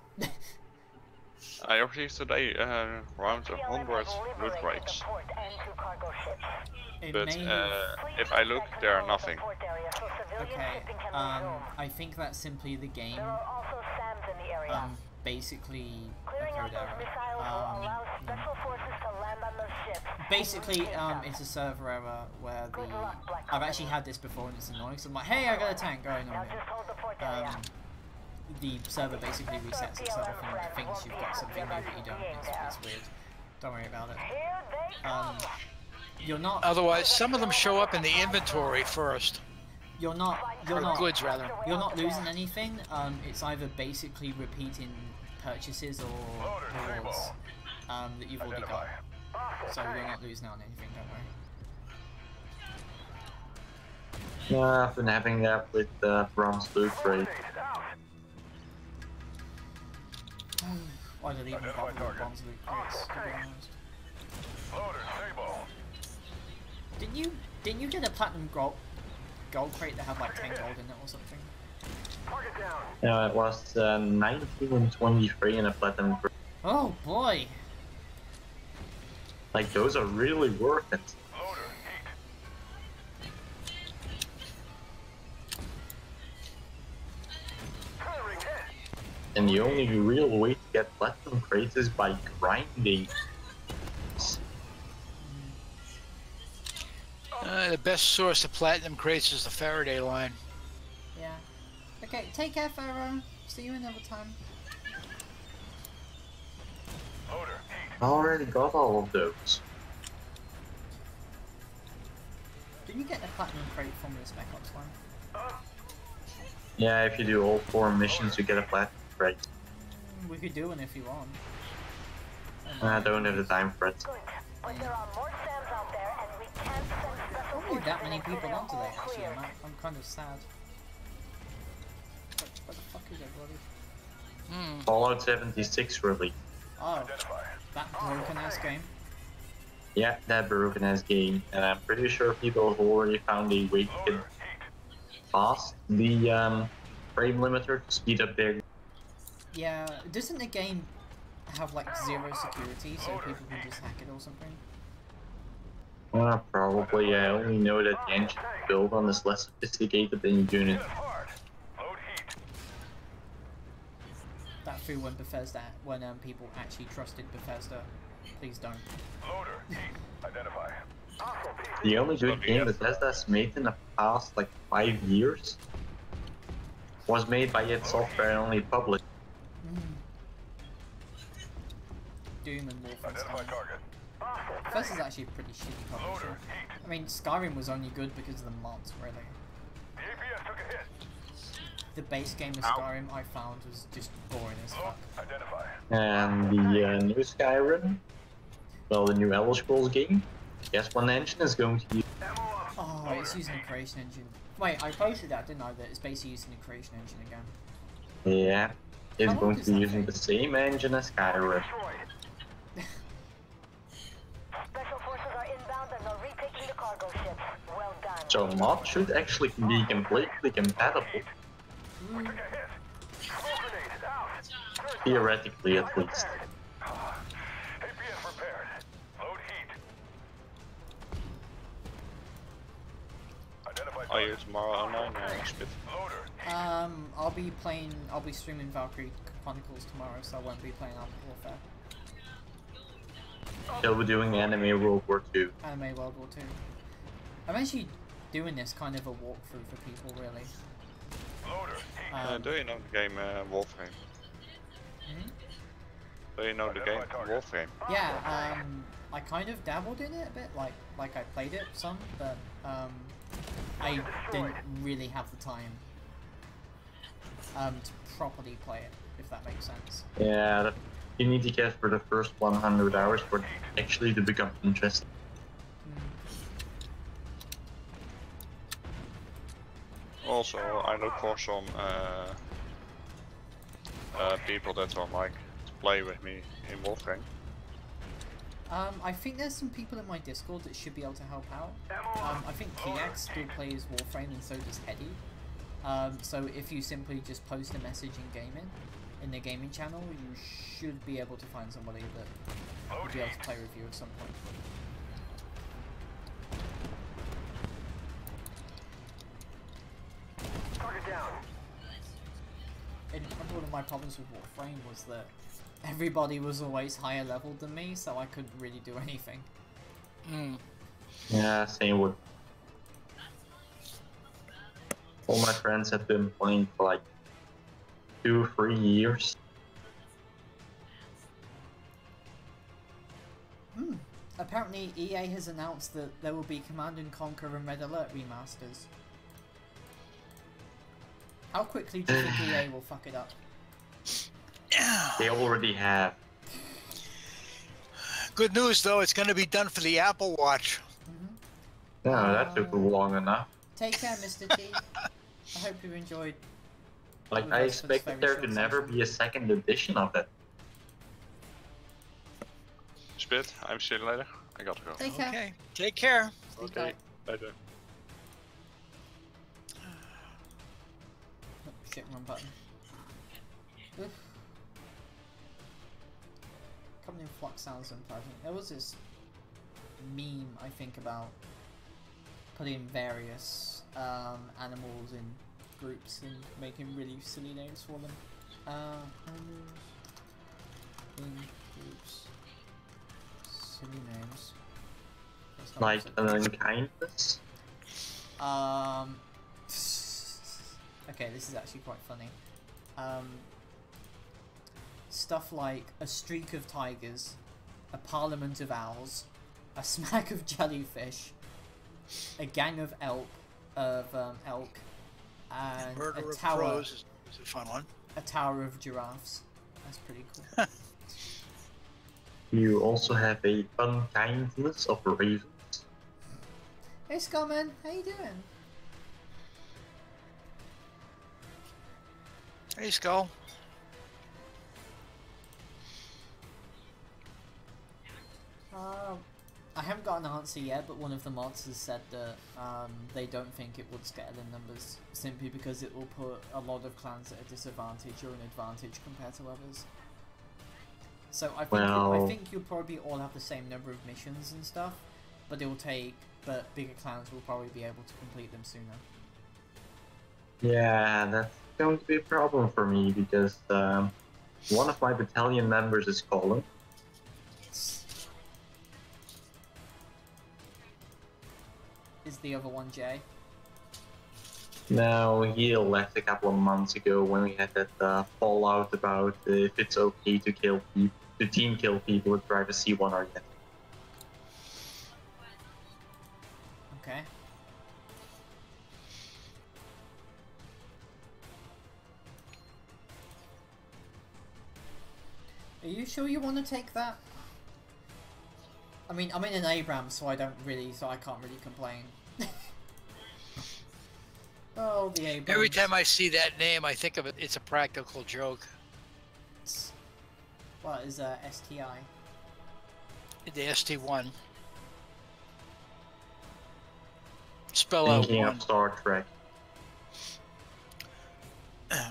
Speaker 6: I received today around 100 loot crates.
Speaker 1: It
Speaker 6: But
Speaker 1: may have...
Speaker 6: if I look, there are nothing.
Speaker 1: Okay, I think that's simply the game, basically a code error. Basically, it's a server error where I've actually had this before and it's annoying, so I'm like, hey, I got a tank going on it. The server basically resets itself and thinks you've got something new, but you don't. It's weird. Don't worry about it. You're not...
Speaker 2: Otherwise, some of them show up in the inventory first.
Speaker 1: You're not
Speaker 2: goods, rather.
Speaker 1: You're not losing anything. It's either basically repeating purchases or rewards that you've already got. So you're not losing out on anything. Don't worry.
Speaker 5: Yeah, I've been having that with bronze loot crate.
Speaker 1: I don't even bother with bronze loot crates, to be honest. Didn't you get a platinum gold crate that had like 10 gold in it or something?
Speaker 5: Yeah, it was 19 and 23 in a platinum crate.
Speaker 1: Oh boy.
Speaker 5: Like, those are really worth it.
Speaker 3: Loader, heat. Firing hit.
Speaker 5: And the only real way to get platinum crates is by grinding.
Speaker 2: The best source of platinum crates is the Faraday line.
Speaker 1: Yeah. Okay, take care, Pharaoh. See you another time.
Speaker 3: Loader, heat.
Speaker 5: I already got all of those.
Speaker 1: Did you get the platinum crate from the Spec Ops one?
Speaker 5: Yeah, if you do all 4 missions, you get a platinum crate.
Speaker 1: We could do one if you want.
Speaker 5: I don't have the time for it.
Speaker 4: Good, but there are more SAMs out there, and we can't send special
Speaker 1: Probably that
Speaker 4: forces
Speaker 1: many
Speaker 4: until
Speaker 1: people
Speaker 4: they're
Speaker 1: on today,
Speaker 4: all
Speaker 1: actually.
Speaker 4: cleared.
Speaker 1: I'm kind of sad. What the fuck is everybody?
Speaker 5: Fallout 76 release.
Speaker 1: Oh,
Speaker 3: Identify.
Speaker 1: that broken ass game.
Speaker 5: Yeah, that broken ass game. And I'm pretty sure people have already found a way to get
Speaker 3: Loader, heat.
Speaker 5: past the frame limiter to speed up their.
Speaker 1: Yeah, doesn't the game have like 0 security so people can just hack it or something?
Speaker 5: Probably. I only know that the engine built on is less sophisticated than Unity.
Speaker 3: Hit hard. Load heat.
Speaker 1: That through when Bethesda, when people actually trusted Bethesda. Please don't.
Speaker 3: Loader, heat. Identify. Hostile PC.
Speaker 5: The only good game Bethesda's made in the past like 5 years was made by its software and only published.
Speaker 1: Doom and
Speaker 3: Identify
Speaker 1: Wolfenstein.
Speaker 3: target.
Speaker 1: Bethesda's actually a pretty shitty publisher.
Speaker 3: Loader, heat.
Speaker 1: I mean, Skyrim was only good because of the mods, really.
Speaker 3: The APS took a hit.
Speaker 1: The base game of Skyrim I found was just boring as
Speaker 3: Load.
Speaker 1: fuck.
Speaker 3: Identify.
Speaker 5: And the new Skyrim, well, the new Elder Scrolls game, guess what engine is going to use?
Speaker 3: Ammo up.
Speaker 1: Oh, it's using the creation engine. Wait, I posted that, didn't I? That it's basically using the creation engine again.
Speaker 5: Yeah, it's
Speaker 1: How
Speaker 5: going
Speaker 1: long
Speaker 5: to be
Speaker 1: is that
Speaker 5: using
Speaker 1: thing?
Speaker 5: the same engine as Skyrim.
Speaker 3: Destroyed.
Speaker 4: Special forces are inbound and they're retaking the cargo ships. Well done.
Speaker 5: So mod should actually be completely compatible,
Speaker 3: Took a hit. Smoke grenade. Out. Third
Speaker 5: theoretically at least.
Speaker 3: APS repaired. Load heat. Identify
Speaker 6: Are you
Speaker 3: target.
Speaker 6: tomorrow online, Spit?
Speaker 3: Loader.
Speaker 1: I'll be streaming Valkyrie Chronicles tomorrow, so I won't be playing Armored Warfare.
Speaker 5: They'll be doing anime World War II.
Speaker 1: Anime World War II. I'm actually doing this kind of a walkthrough for people, really.
Speaker 3: Loader. Heat.
Speaker 6: Do you know the game Warframe?
Speaker 1: Hmm?
Speaker 6: Do you know the game Warframe?
Speaker 1: Yeah, I kind of dabbled in it a bit, like I played it some, but I didn't really have the time to properly play it, if that makes sense.
Speaker 5: Yeah, you need to get for the first 100 hours for it actually to become interesting.
Speaker 6: Also, I look for some people that are like to play with me in Warframe.
Speaker 1: I think there's some people in my Discord that should be able to help out. I think Kiax still plays Warframe and so does Hedy. So if you simply just post a message in the gaming channel, you should be able to find somebody that will be able to play with you at some point.
Speaker 3: Target down.
Speaker 1: And one of my problems with Warframe was that everybody was always higher level than me, so I couldn't really do anything.
Speaker 5: Yeah, same with all my friends have been playing for like 2-3 years.
Speaker 1: Apparently EA has announced that there will be Command & Conquer and Red Alert remasters. How quickly do you think EA will fuck it up?
Speaker 5: They already have.
Speaker 2: Good news though, it's going to be done for the Apple Watch.
Speaker 5: No, that took long enough.
Speaker 1: Take care, Mr. T. I hope you enjoyed.
Speaker 5: Like, I expected there to never be a second edition of it.
Speaker 6: Spit, I'm see you later. I gotta go.
Speaker 1: Take care.
Speaker 2: Okay, take care.
Speaker 6: Okay, later.
Speaker 1: Oh, shit, wrong button. Oof. Putting in flux sounds unpleasant. There was this meme, I think, about putting various animals in groups and making really silly names for them. Animals in groups. Silly names.
Speaker 5: Like unkindness?
Speaker 1: Okay, this is actually quite funny. Stuff like a streak of tigers, a parliament of owls, a smack of jellyfish, a gang of elk, and
Speaker 2: Murder
Speaker 1: a
Speaker 2: of
Speaker 1: tower.
Speaker 2: Crows is a fun one.
Speaker 1: A tower of giraffes. That's pretty cool.
Speaker 5: You also have a unkindness of ravens.
Speaker 1: Hey Skullman, how you doing?
Speaker 2: Hey, Skull.
Speaker 1: I haven't got an answer yet, but one of the mods has said that they don't think it would scale in numbers, simply because it will put a lot of clans at a disadvantage or an advantage compared to others. So I think you'll probably all have the same number of missions and stuff, but but bigger clans will probably be able to complete them sooner.
Speaker 5: Yeah, that's going to be a problem for me because one of my battalion members is calling.
Speaker 1: Is the other one Jay?
Speaker 5: No, he left a couple of months ago when we had that fallout about if it's okay to kill people, to team kill people with drive a C1 or yet.
Speaker 1: Okay. Are you sure you want to take that? I mean, I'm in an Abrams, so I can't really complain. Oh, the Abrams.
Speaker 2: Every time I see that name, I think of it. It's a practical joke.
Speaker 1: What is STI?
Speaker 2: The ST1. Spell out
Speaker 5: Thinking
Speaker 2: one.
Speaker 5: of Star Trek.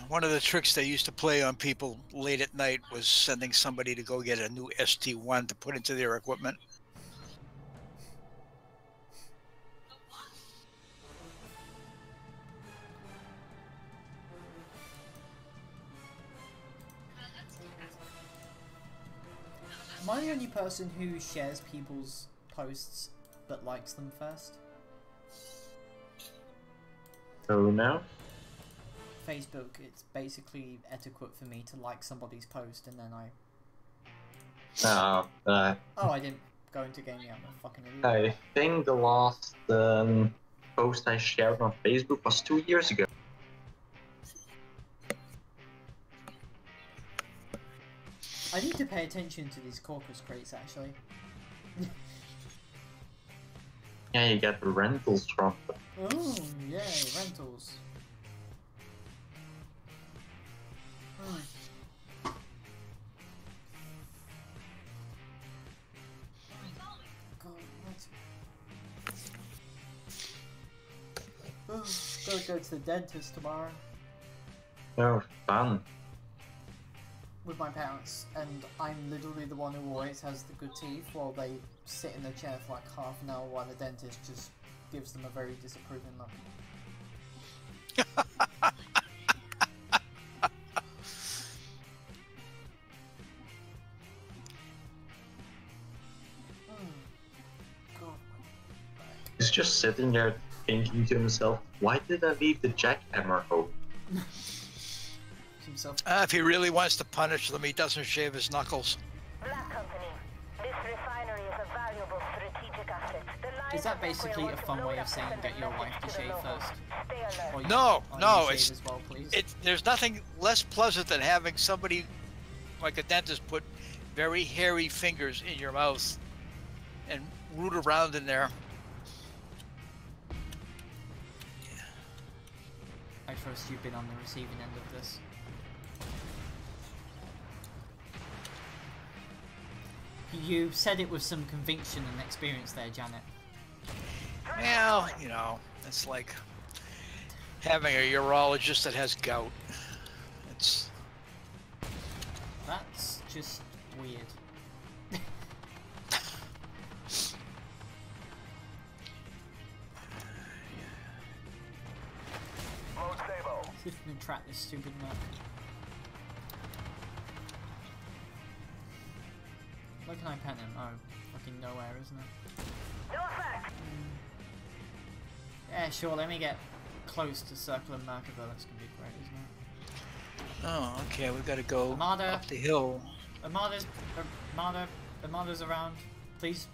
Speaker 2: One of the tricks they used to play on people late at night was sending somebody to go get a new ST1 to put into their equipment.
Speaker 1: Am I the only person who shares people's posts but likes them first?
Speaker 5: Oh no?
Speaker 1: Facebook, it's basically etiquette for me to like somebody's post and then Oh, I didn't go into gaming, I'm a fucking idiot.
Speaker 5: I think the last post I shared on Facebook was 2 years ago.
Speaker 1: I need to pay attention to these caucus crates, actually.
Speaker 5: Yeah, you get the rentals from them.
Speaker 1: Oh, yay, rentals. Gotta go to the dentist tomorrow.
Speaker 5: Oh, fun.
Speaker 1: With my parents, and I'm literally the one who always has the good teeth while they sit in the chair for like half an hour while the dentist just gives them a very disapproving look.
Speaker 5: He's just sitting there thinking to himself, why did I leave the jackhammer home?
Speaker 2: If he really wants to punish them, he doesn't shave his knuckles.
Speaker 4: Black Company. This refinery is a valuable strategic asset.
Speaker 1: Is that basically a fun way of saying get your wife to shave first? Or
Speaker 2: No, no,
Speaker 1: it's as well, please?
Speaker 2: There's nothing less pleasant than having somebody like a dentist put very hairy fingers in your mouth and root around in there.
Speaker 1: I trust you've been on the receiving end of this. You said it with some conviction and experience there, Janet.
Speaker 2: Well, you know, it's like having a urologist that has gout.
Speaker 1: That's just weird. Just gonna track this stupid map. Where can I pen him? Oh, fucking nowhere, isn't it?
Speaker 3: No effect.
Speaker 1: Yeah, sure, let me get close to Circle and Mercaville. That's gonna be great, isn't it?
Speaker 2: Oh, okay, we've got to go
Speaker 1: Armada.
Speaker 2: up the hill.
Speaker 1: Armada's around. Please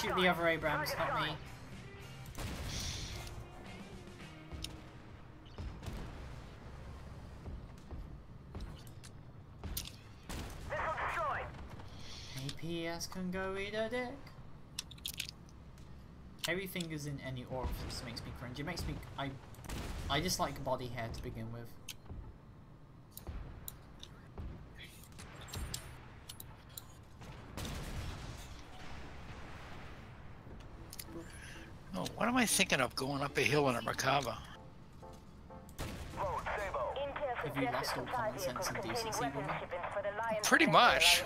Speaker 1: shoot the other Abrams, not me. APS can go eat a dick. Heavy fingers in any orifice makes me cringe. It makes me... I just like body hair to begin with.
Speaker 2: Oh, what am I thinking of going up a hill in a Merkava?
Speaker 1: Have you lost all common sense and decency, woman?
Speaker 2: Pretty much.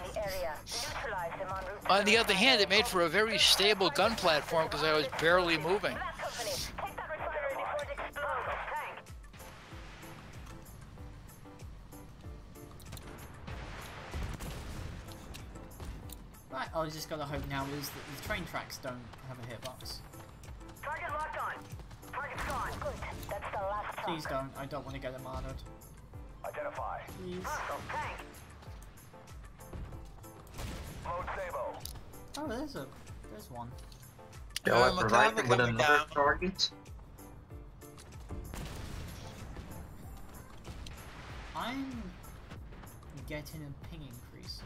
Speaker 2: On the other hand, it made for a very stable gun platform because I was barely moving.
Speaker 1: Right, I just gotta hope now is that the train tracks don't have a hitbox.
Speaker 3: Target locked on. Target's gone.
Speaker 4: Good. That's the last
Speaker 1: Please don't. I don't want to get armadoed.
Speaker 3: Identify.
Speaker 1: Please.
Speaker 3: Tank. Load Sabo.
Speaker 1: Oh, there's one.
Speaker 5: Shall I provide them with
Speaker 2: coming
Speaker 5: another
Speaker 2: down.
Speaker 5: target?
Speaker 1: I'm getting a ping increase.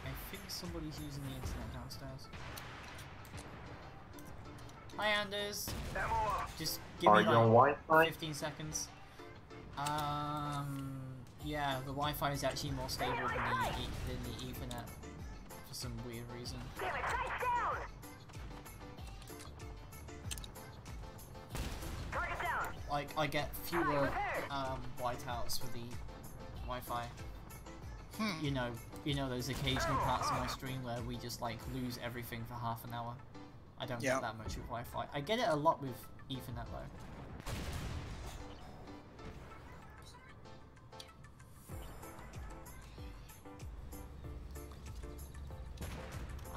Speaker 1: I think somebody's using the internet downstairs. Hi Anders. Just give
Speaker 5: Are
Speaker 1: me
Speaker 5: you on
Speaker 1: like
Speaker 5: Wi-Fi?
Speaker 1: 15 seconds. Yeah, the Wi-Fi is actually more stable than the Ethernet for some weird reason.
Speaker 3: Damn it, sights down. Target down.
Speaker 1: Like, I get fewer whiteouts for the Wi-Fi. You know those occasional parts of my stream where we just like lose everything for half an hour. I don't get that much with Wi-Fi. I get it a lot with Ethernet though.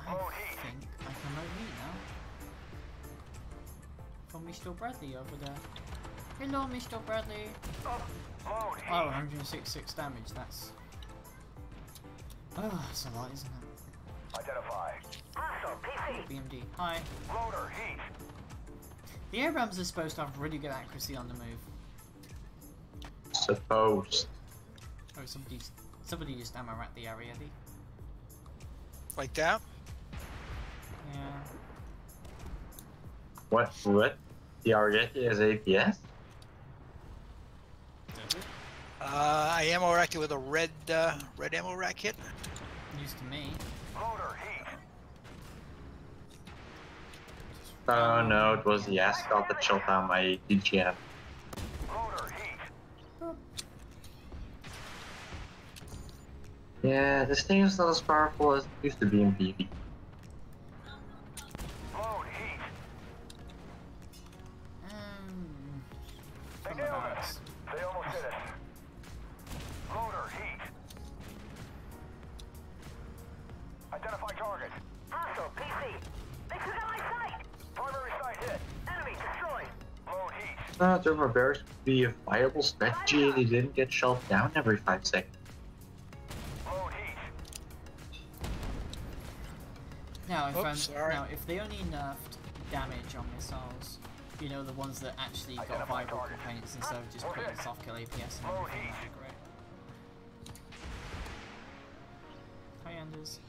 Speaker 1: I think I can remote meet now. From Mr. Bradley over there. Hello, Mr. Bradley. Oh, 166 damage. That's. Oh, that's a lot, isn't it?
Speaker 3: Identify. Hostile PC.
Speaker 1: BMD. Hi.
Speaker 3: Loader heat.
Speaker 1: The Abrams are supposed to have really good accuracy on the move.
Speaker 5: Suppose.
Speaker 1: Oh, somebody just ammo at the area.
Speaker 2: Like that?
Speaker 1: Yeah.
Speaker 5: What? The Argeti has APS?
Speaker 2: I ammo rack it with a red ammo rack hit.
Speaker 1: News to me.
Speaker 3: Loader heat.
Speaker 5: Oh no, it was the Ascot that shot down my DGM.
Speaker 3: Loader heat.
Speaker 5: Yeah, this thing is not as powerful as it used to be in PvP.
Speaker 3: Load heat. They
Speaker 1: From the
Speaker 3: nailed
Speaker 1: barracks.
Speaker 3: it. They almost did it. Loader heat. Identify target. Hostile PC. They took out my sight. Primary sight hit. Enemy destroyed. Load heat.
Speaker 5: Thermal barracks would be a viable strategy if they didn't get shot down every 5 seconds.
Speaker 3: Load heat.
Speaker 1: Now,
Speaker 2: Sorry.
Speaker 1: if they only nerfed damage on missiles, you know, the ones that actually got
Speaker 3: Identify
Speaker 1: viable
Speaker 3: target.
Speaker 1: components instead of just putting soft kill APS and
Speaker 3: Low
Speaker 1: everything,
Speaker 3: heat.
Speaker 1: that'd be great. Hi, Anders.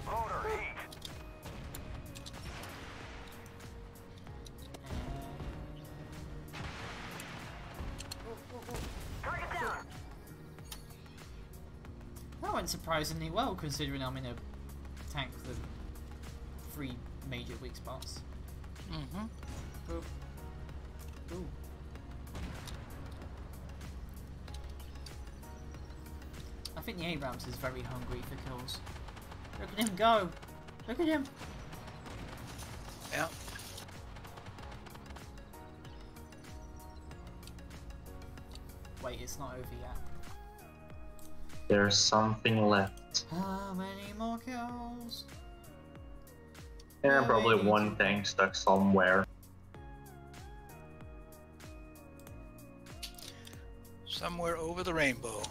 Speaker 3: Loader heat. Target down.
Speaker 1: That went surprisingly well, considering I'm in a tank with 3 major weak spots.
Speaker 2: Mm-hmm.
Speaker 1: Boop. Ooh. I think the Abrams is very hungry for kills. Look at him go! Look at him!
Speaker 2: Yeah.
Speaker 1: Wait, it's not over yet.
Speaker 5: There's something left.
Speaker 1: How many more kills?
Speaker 5: And probably one tank stuck somewhere.
Speaker 2: Somewhere over the rainbow.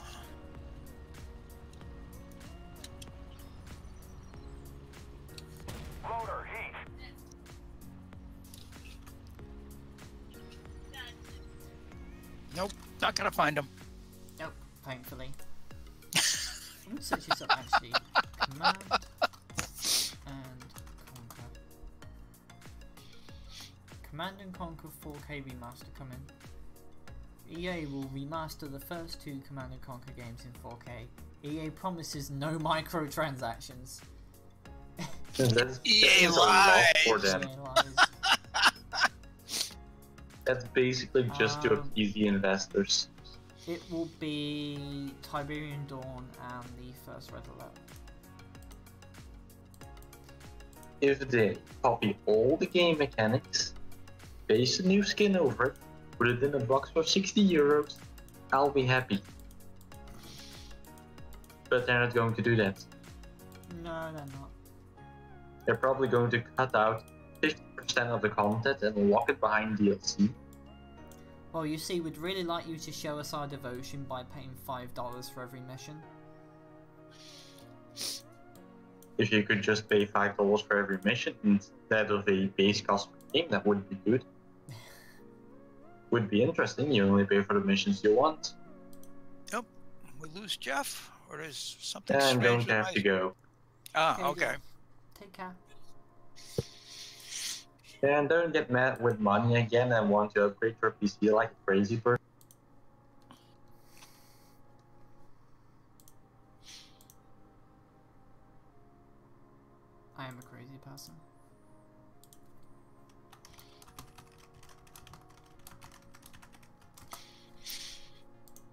Speaker 3: Loader, heat.
Speaker 2: Nope, not gonna find him.
Speaker 1: Nope, thankfully. I'm gonna search this up actually. Command and Conquer. Command and Conquer 4K remaster coming. EA will remaster the first 2 Command and Conquer games in 4K. EA promises no microtransactions.
Speaker 5: That's
Speaker 2: EA
Speaker 5: a lot for
Speaker 2: lies.
Speaker 5: them.
Speaker 1: EA lies.
Speaker 5: That's basically just to appease the investors.
Speaker 1: It will be Tiberian Dawn and the first Red Alert.
Speaker 5: If they copy all the game mechanics, paste a new skin over it, put it in a box for 60 euros, I'll be happy. But they're not going to do that.
Speaker 1: No, they're not.
Speaker 5: They're probably going to cut out 50% of the content and lock it behind DLC.
Speaker 1: Well, you see, we'd really like you to show us our devotion by paying $5 for every mission.
Speaker 5: If you could just pay $5 for every mission instead of a base cost per game, that would be good. Would be interesting. You only pay for the missions you want.
Speaker 2: Yep. We lose Jeff, or there's something
Speaker 5: And
Speaker 2: strange
Speaker 5: don't
Speaker 2: with
Speaker 5: have
Speaker 2: my-
Speaker 5: to go.
Speaker 2: Ah,
Speaker 1: There you
Speaker 2: okay.
Speaker 1: go. Take care.
Speaker 5: And don't get mad with money again and want to upgrade your PC like a crazy person.
Speaker 1: I am a crazy person.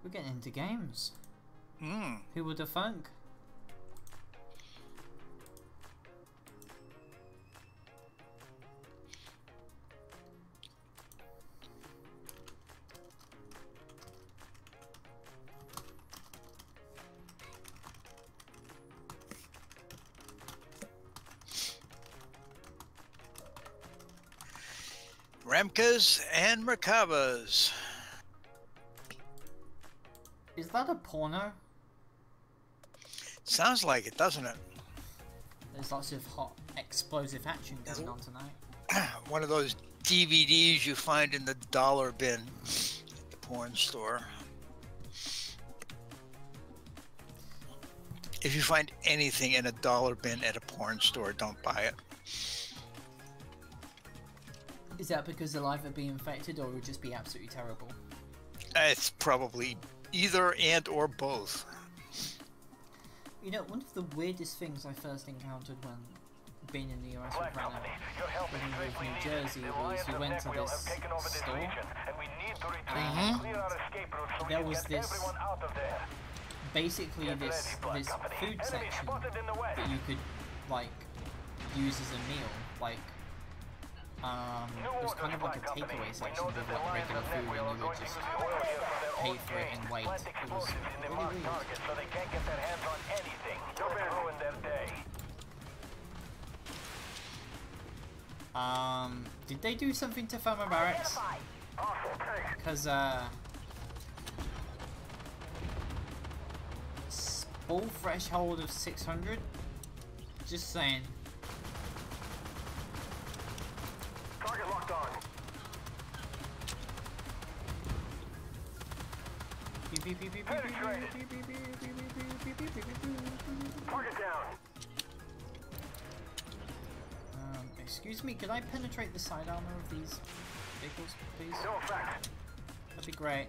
Speaker 1: We're getting into games.
Speaker 2: Hmm.
Speaker 1: Who would have thunk?
Speaker 2: Remkas and Merkabas.
Speaker 1: Is that a porno?
Speaker 2: Sounds like it, doesn't it?
Speaker 1: There's lots of hot explosive action going on tonight.
Speaker 2: One of those DVDs you find in the dollar bin at the porn store. If you find anything in a dollar bin at a porn store, don't buy it.
Speaker 1: Is that because they'll either be infected or it would just be absolutely terrible?
Speaker 2: It's probably either and or both.
Speaker 1: You know, one of the weirdest things I first encountered when being in the US with Rana, when we moved to New Jersey, was we went to this store, and there was this, basically this food section that you could, like, use as a meal, like, it was kind of like a takeaway section with like regular food and you would just pay for it and wait. It was really weird.
Speaker 3: So they can't get their hands on anything. Don't ruin their day.
Speaker 1: Did they do something to Thermo Barracks? Because, ball threshold of 600? Just saying.
Speaker 3: Target locked on. Target down.
Speaker 1: Excuse me, could I penetrate the side armor of these vehicles, please?
Speaker 3: No effect.
Speaker 1: That'd be great.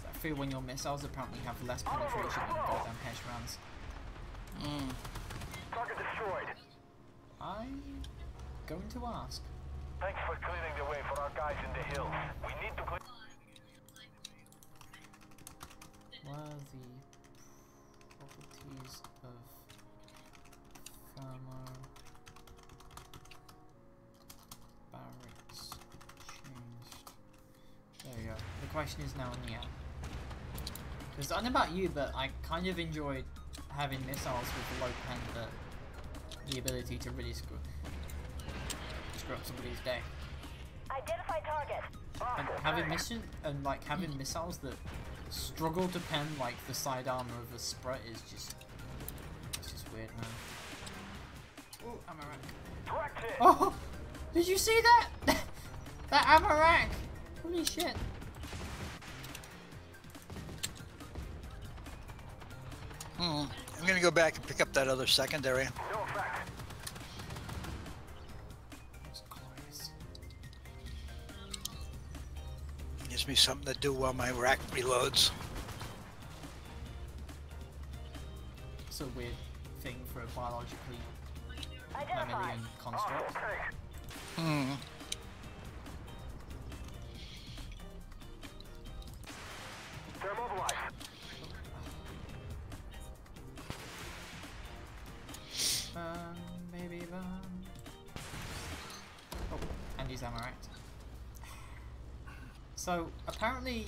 Speaker 1: I feel when your missiles apparently have less penetration than goddamn Hesh rounds.
Speaker 3: Target destroyed.
Speaker 1: I'm going to ask.
Speaker 3: Thanks for clearing the way for our guys in the hills. We need to clear.
Speaker 1: Worthy Properties of thermo barracks changed. There we go. The question is now in the app. Because I don't know about you, but I kind of enjoyed having missiles with the low pen, but the ability to really screw up somebody's day.
Speaker 4: Identify target.
Speaker 1: And having having missiles that struggle to pen like the side armor of a Sprite is just, it's just weird, man. Oh, Amarak. Oh, did you see that? That Amarak! Holy shit!
Speaker 2: I'm gonna go back and pick up that other secondary.
Speaker 3: No effect.
Speaker 1: That's glorious.
Speaker 2: Gives me something to do while my rack reloads.
Speaker 1: It's a weird thing for a biologically
Speaker 4: Identify.
Speaker 1: mammalian construct.
Speaker 3: They're mobilized.
Speaker 1: Maybe oh, and he's Amarak. So apparently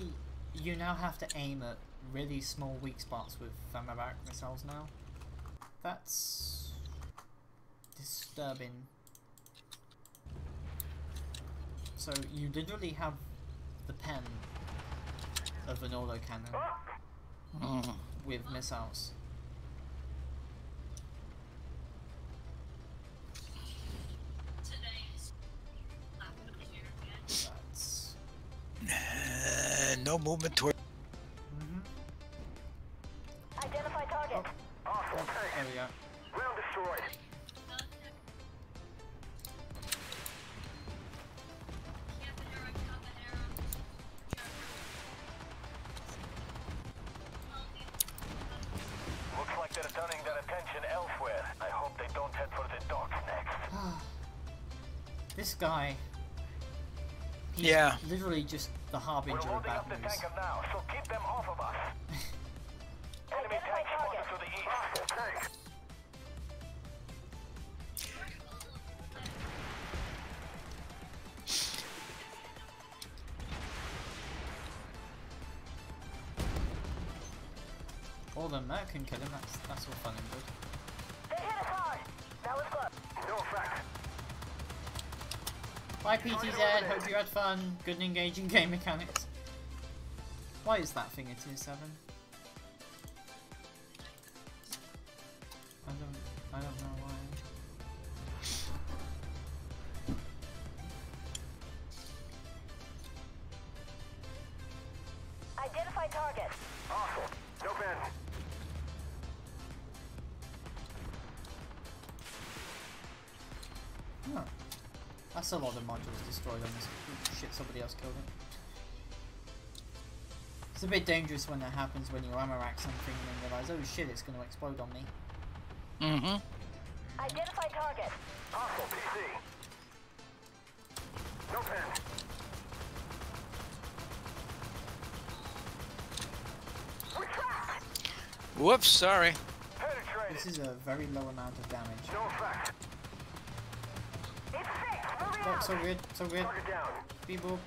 Speaker 1: you now have to aim at really small weak spots with Amarak missiles now. That's disturbing. So you literally have the pen of an autocannon with missiles.
Speaker 2: No movement toward.
Speaker 4: Identify target.
Speaker 3: Awesome.
Speaker 1: There we go.
Speaker 3: Round destroyed. Looks like they're turning their attention elsewhere. I hope they don't head for the docks next.
Speaker 1: This guy. He's
Speaker 2: Yeah.
Speaker 1: literally just the
Speaker 3: We're
Speaker 1: harbinger of
Speaker 3: loading
Speaker 1: bad
Speaker 3: up the
Speaker 1: news.
Speaker 3: tanker now, so keep them off of us. Enemy tank spotted to the east. Hostile tank.
Speaker 1: Although Mert can kill him, that's all fun and good.
Speaker 4: They hit us hard. That was good.
Speaker 3: No effect.
Speaker 1: Bye PTZ, hope you had fun. Good and engaging game mechanics. Why is that thing a tier 7? I don't know why.
Speaker 4: Identify target.
Speaker 3: Awesome. No bend.
Speaker 1: Huh. That's a lot of modules destroyed on this. Shit, somebody else killed it. It's a bit dangerous when that happens when you Amarak something and then realise, oh shit, it's going to explode on me.
Speaker 4: Identify target.
Speaker 3: Hostile PC. No bend.
Speaker 2: Whoops, sorry.
Speaker 3: Penetrated.
Speaker 1: This is a very low amount of damage.
Speaker 3: No effect.
Speaker 4: It's fixed. Moving
Speaker 1: Oh,
Speaker 4: out.
Speaker 1: so weird, so weird.
Speaker 3: Target down.
Speaker 1: Beep boop.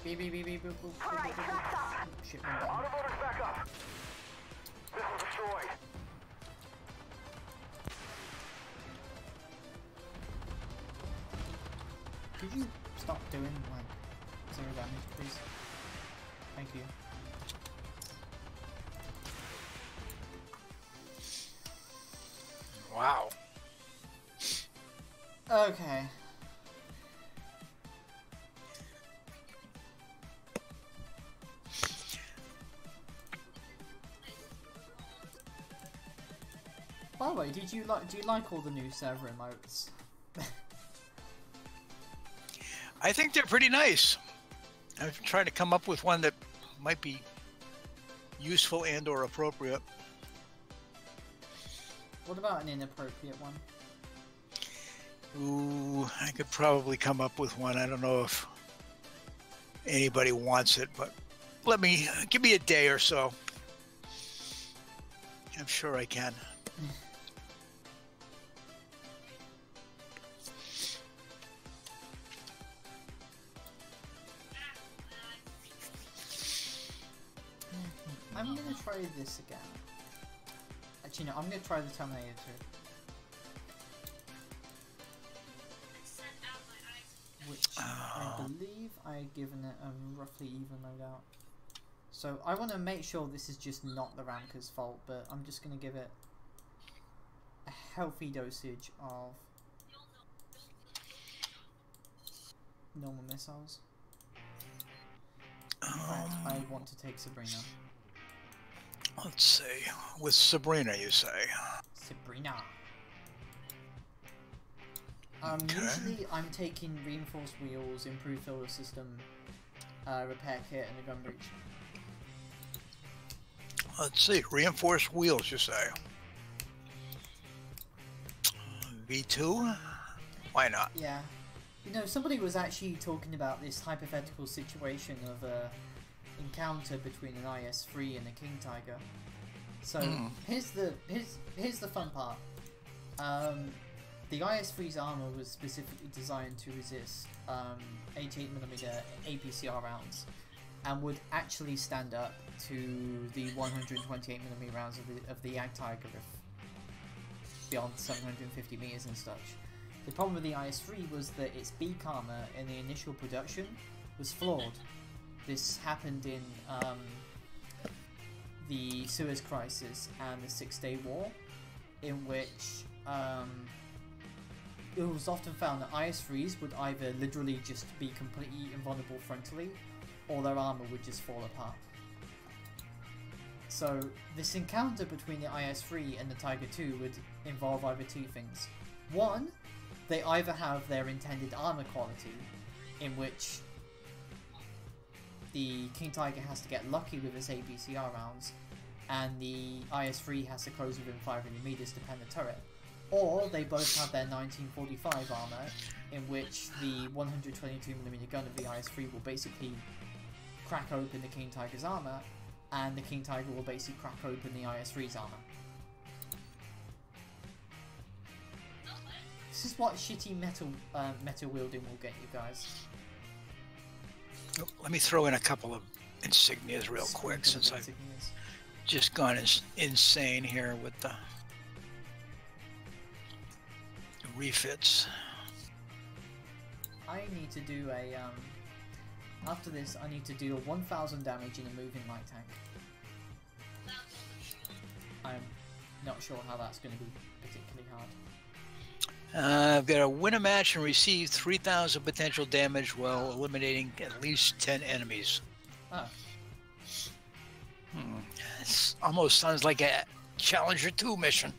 Speaker 1: Beep beep beep beep boop boop. Boop,
Speaker 4: Alright,
Speaker 1: boop, boop,
Speaker 4: tracks
Speaker 1: boop.
Speaker 4: up.
Speaker 1: Shit, went down.
Speaker 3: Automotor's back up. Missile destroyed.
Speaker 1: Could you stop doing like 0 damage, please? Thank you.
Speaker 2: Wow.
Speaker 1: Okay. By the way, do you like all the new server emotes?
Speaker 2: I think they're pretty nice. I'm trying to come up with one that might be useful and or appropriate.
Speaker 1: What about an inappropriate one?
Speaker 2: Ooh, I could probably come up with one. I don't know if anybody wants it, but give me a day or so. I'm sure I can.
Speaker 1: I'm gonna try this again. Actually, no, I'm gonna try the Terminator 2. Which I believe I've given it a roughly even loadout. So I want to make sure this is just not the Ramker's fault, but I'm just gonna give it a healthy dosage of normal missiles. In fact, I want to take Sabrina.
Speaker 2: Let's see. With Sabrina, you say?
Speaker 1: Sabrina.
Speaker 2: Okay.
Speaker 1: Usually I'm taking reinforced wheels, improved filter system, repair kit, and a gun breach.
Speaker 2: Let's see. Reinforced wheels, you say? V2? Why not?
Speaker 1: Yeah. You know, somebody was actually talking about this hypothetical situation of a encounter between an IS-3 and a King Tiger. So here's the fun part. The IS-3's armor was specifically designed to resist 88mm APCR rounds, and would actually stand up to the 128mm rounds of the Ag Tiger beyond 750 meters and such. The problem with the IS-3 was that its beak armor in the initial production was flawed. This happened in the Suez Crisis and the 6-Day War, in which it was often found that IS-3s would either literally just be completely invulnerable frontally, or their armor would just fall apart. So this encounter between the IS-3 and the Tiger II would involve either two things. One, they either have their intended armor quality, in which the King Tiger has to get lucky with its ABCR rounds, and the IS-3 has to close within 500 meters to pen the turret. Or they both have their 1945 armor, in which the 122mm gun of the IS-3 will basically crack open the King Tiger's armor, and the King Tiger will basically crack open the IS-3's armor. This is what shitty metal wielding will get you guys.
Speaker 2: Oh, let me throw in a couple of insignias real quick, since I've just gone insane here with the refits.
Speaker 1: I need to do a after this I need to do a 1000 damage in a moving light tank. I'm not sure how that's going to be particularly hard.
Speaker 2: I've got to win a match and receive 3,000 potential damage while eliminating at least 10 enemies.
Speaker 1: Oh.
Speaker 2: It almost sounds like a Challenger 2 mission.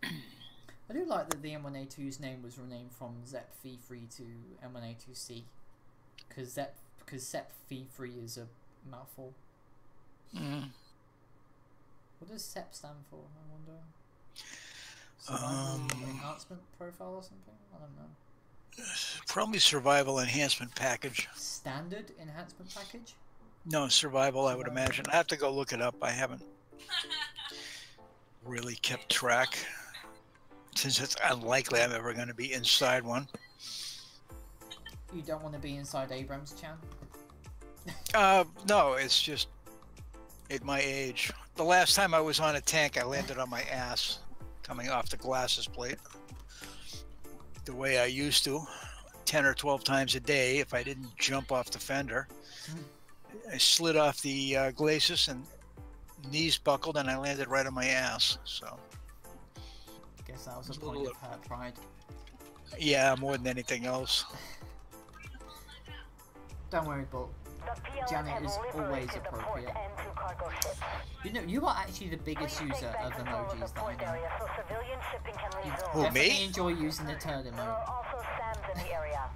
Speaker 1: I do like that the M1A2's name was renamed from Zep V3 to M1A2C, because Zep V3 is a mouthful. What does Zep stand for, I wonder? Survival enhancement profile or something? I don't know.
Speaker 2: Probably survival enhancement package.
Speaker 1: Standard enhancement package?
Speaker 2: No, survival, I would imagine. I have to go look it up. I haven't really kept track, since it's unlikely I'm ever going to be inside one.
Speaker 1: You don't want to be inside Abrams, Chan?
Speaker 2: No, it's just at my age. The last time I was on a tank, I landed on my ass coming off the glasses plate. The way I used to, 10 or 12 times a day, if I didn't jump off the fender. I slid off the glacis and knees buckled, and I landed right on my ass. So
Speaker 1: I guess that was a point of hurt pride.
Speaker 2: Yeah, more than anything else.
Speaker 1: Don't worry, Bolt. Janet is always appropriate. You know, you are actually the biggest user of emojis that I know. You definitely enjoy using the turd emoji.
Speaker 4: There are also SAMs in the area.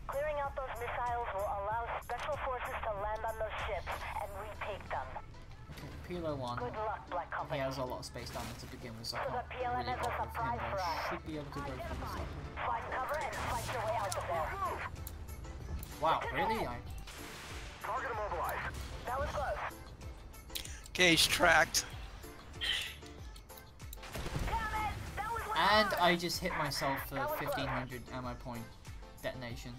Speaker 4: Clearing out those missiles will allow special forces to land on those ships and retake them.
Speaker 1: Okay, Pilo 1.
Speaker 4: Good luck, Black Company.
Speaker 1: He has a lot of space down there to begin with, so I
Speaker 4: So
Speaker 1: can't
Speaker 4: the PLN
Speaker 1: really
Speaker 4: has a
Speaker 1: bother with him,
Speaker 4: surprise
Speaker 1: but
Speaker 4: for us.
Speaker 1: I should be able to go for this level.
Speaker 4: Find cover and fight your way out of there.
Speaker 1: Wow, really?
Speaker 3: Target immobilized.
Speaker 4: That was close.
Speaker 2: Cage tracked.
Speaker 1: And I just hit myself for 1500 ammo point detonation.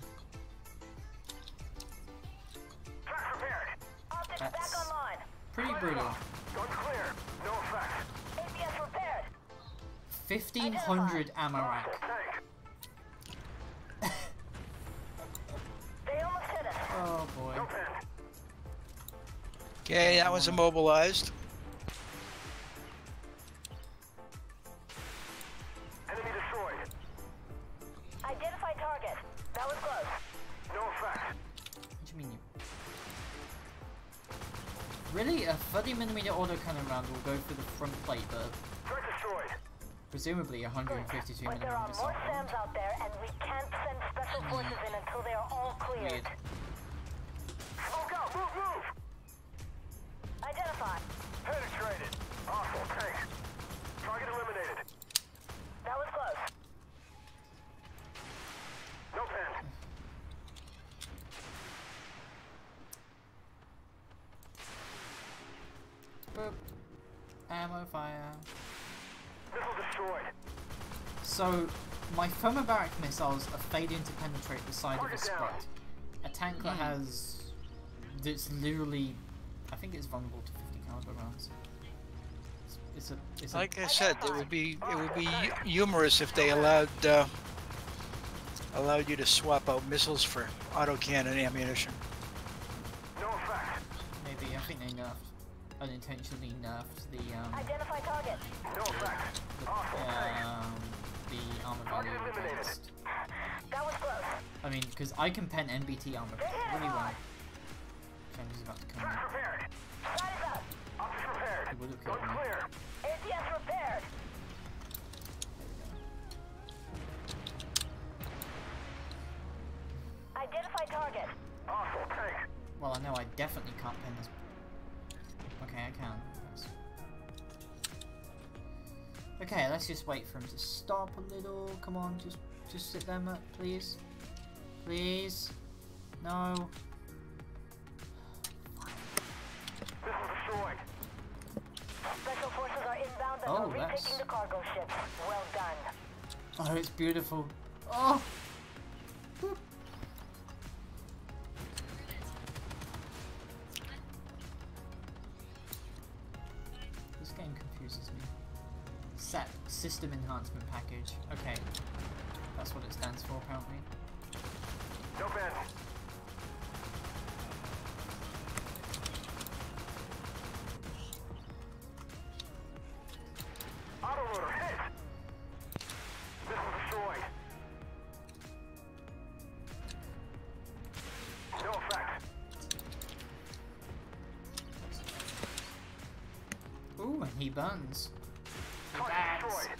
Speaker 3: Track repaired.
Speaker 4: Optics
Speaker 1: That's
Speaker 4: back online.
Speaker 1: pretty brutal.
Speaker 3: Guns clear. No effect.
Speaker 4: APS repaired.
Speaker 1: 1500 ammo rack.
Speaker 3: Tank.
Speaker 4: They almost hit us.
Speaker 1: Oh boy.
Speaker 3: No pen.
Speaker 2: Okay, that was immobilized.
Speaker 3: Enemy destroyed.
Speaker 4: Identify target. That was close.
Speaker 3: No effect.
Speaker 1: What do you mean you... Really? A 30mm autocannon round will go through the front plate, but
Speaker 3: Threat destroyed.
Speaker 1: presumably a 152mm
Speaker 4: But there are
Speaker 1: missile.
Speaker 4: more SAMs out there, and we can't send special forces in until they are all cleared.
Speaker 1: Weird.
Speaker 3: Smoke out. Move, move.
Speaker 4: Identify.
Speaker 3: Penetrated. Hostile tank. Target eliminated.
Speaker 4: That was close.
Speaker 3: No pen.
Speaker 1: Boop. Ammo fire.
Speaker 3: Missile destroyed.
Speaker 1: So, my thermobaric missiles are failing to penetrate the side of the sprite. A tank that has... It's literally... I think it's vulnerable to 50 caliber rounds. It's a
Speaker 2: Like I said, it would be humorous if they allowed you to swap out missiles for autocannon ammunition.
Speaker 3: No effect.
Speaker 1: maybe, I think they unintentionally nerfed the
Speaker 4: Identify target.
Speaker 3: No effect. Hostile tank.
Speaker 1: the armor
Speaker 3: Target
Speaker 1: value
Speaker 3: eliminated.
Speaker 1: against.
Speaker 4: That was close.
Speaker 1: I mean, because I can pen NBT armor really well. James is about to come in.
Speaker 3: Track repaired.
Speaker 4: Size up.
Speaker 3: Optics repaired.
Speaker 1: He would have
Speaker 3: Guns
Speaker 1: killed me.
Speaker 3: clear.
Speaker 4: APS repaired. Identify target.
Speaker 3: Hostile tank.
Speaker 1: Well, I know I definitely can't pen this. Okay, I can. Yes. Okay, let's just wait for him to stop a little. Come on, just sit there, Matt, please. Please. No.
Speaker 3: Missile destroyed.
Speaker 4: Special forces are inbound and
Speaker 1: Oh,
Speaker 4: are
Speaker 1: that's-
Speaker 4: retaking the cargo ships. Well done.
Speaker 1: Oh, it's beautiful. Oh. Boop. This game confuses me. SEP, System Enhancement Package. Okay. That's what it stands for, apparently.
Speaker 3: No pen. Autoloader hit. Missile destroyed. No effect.
Speaker 1: Ooh, and he burns. He
Speaker 3: Target
Speaker 1: bats.
Speaker 3: destroyed.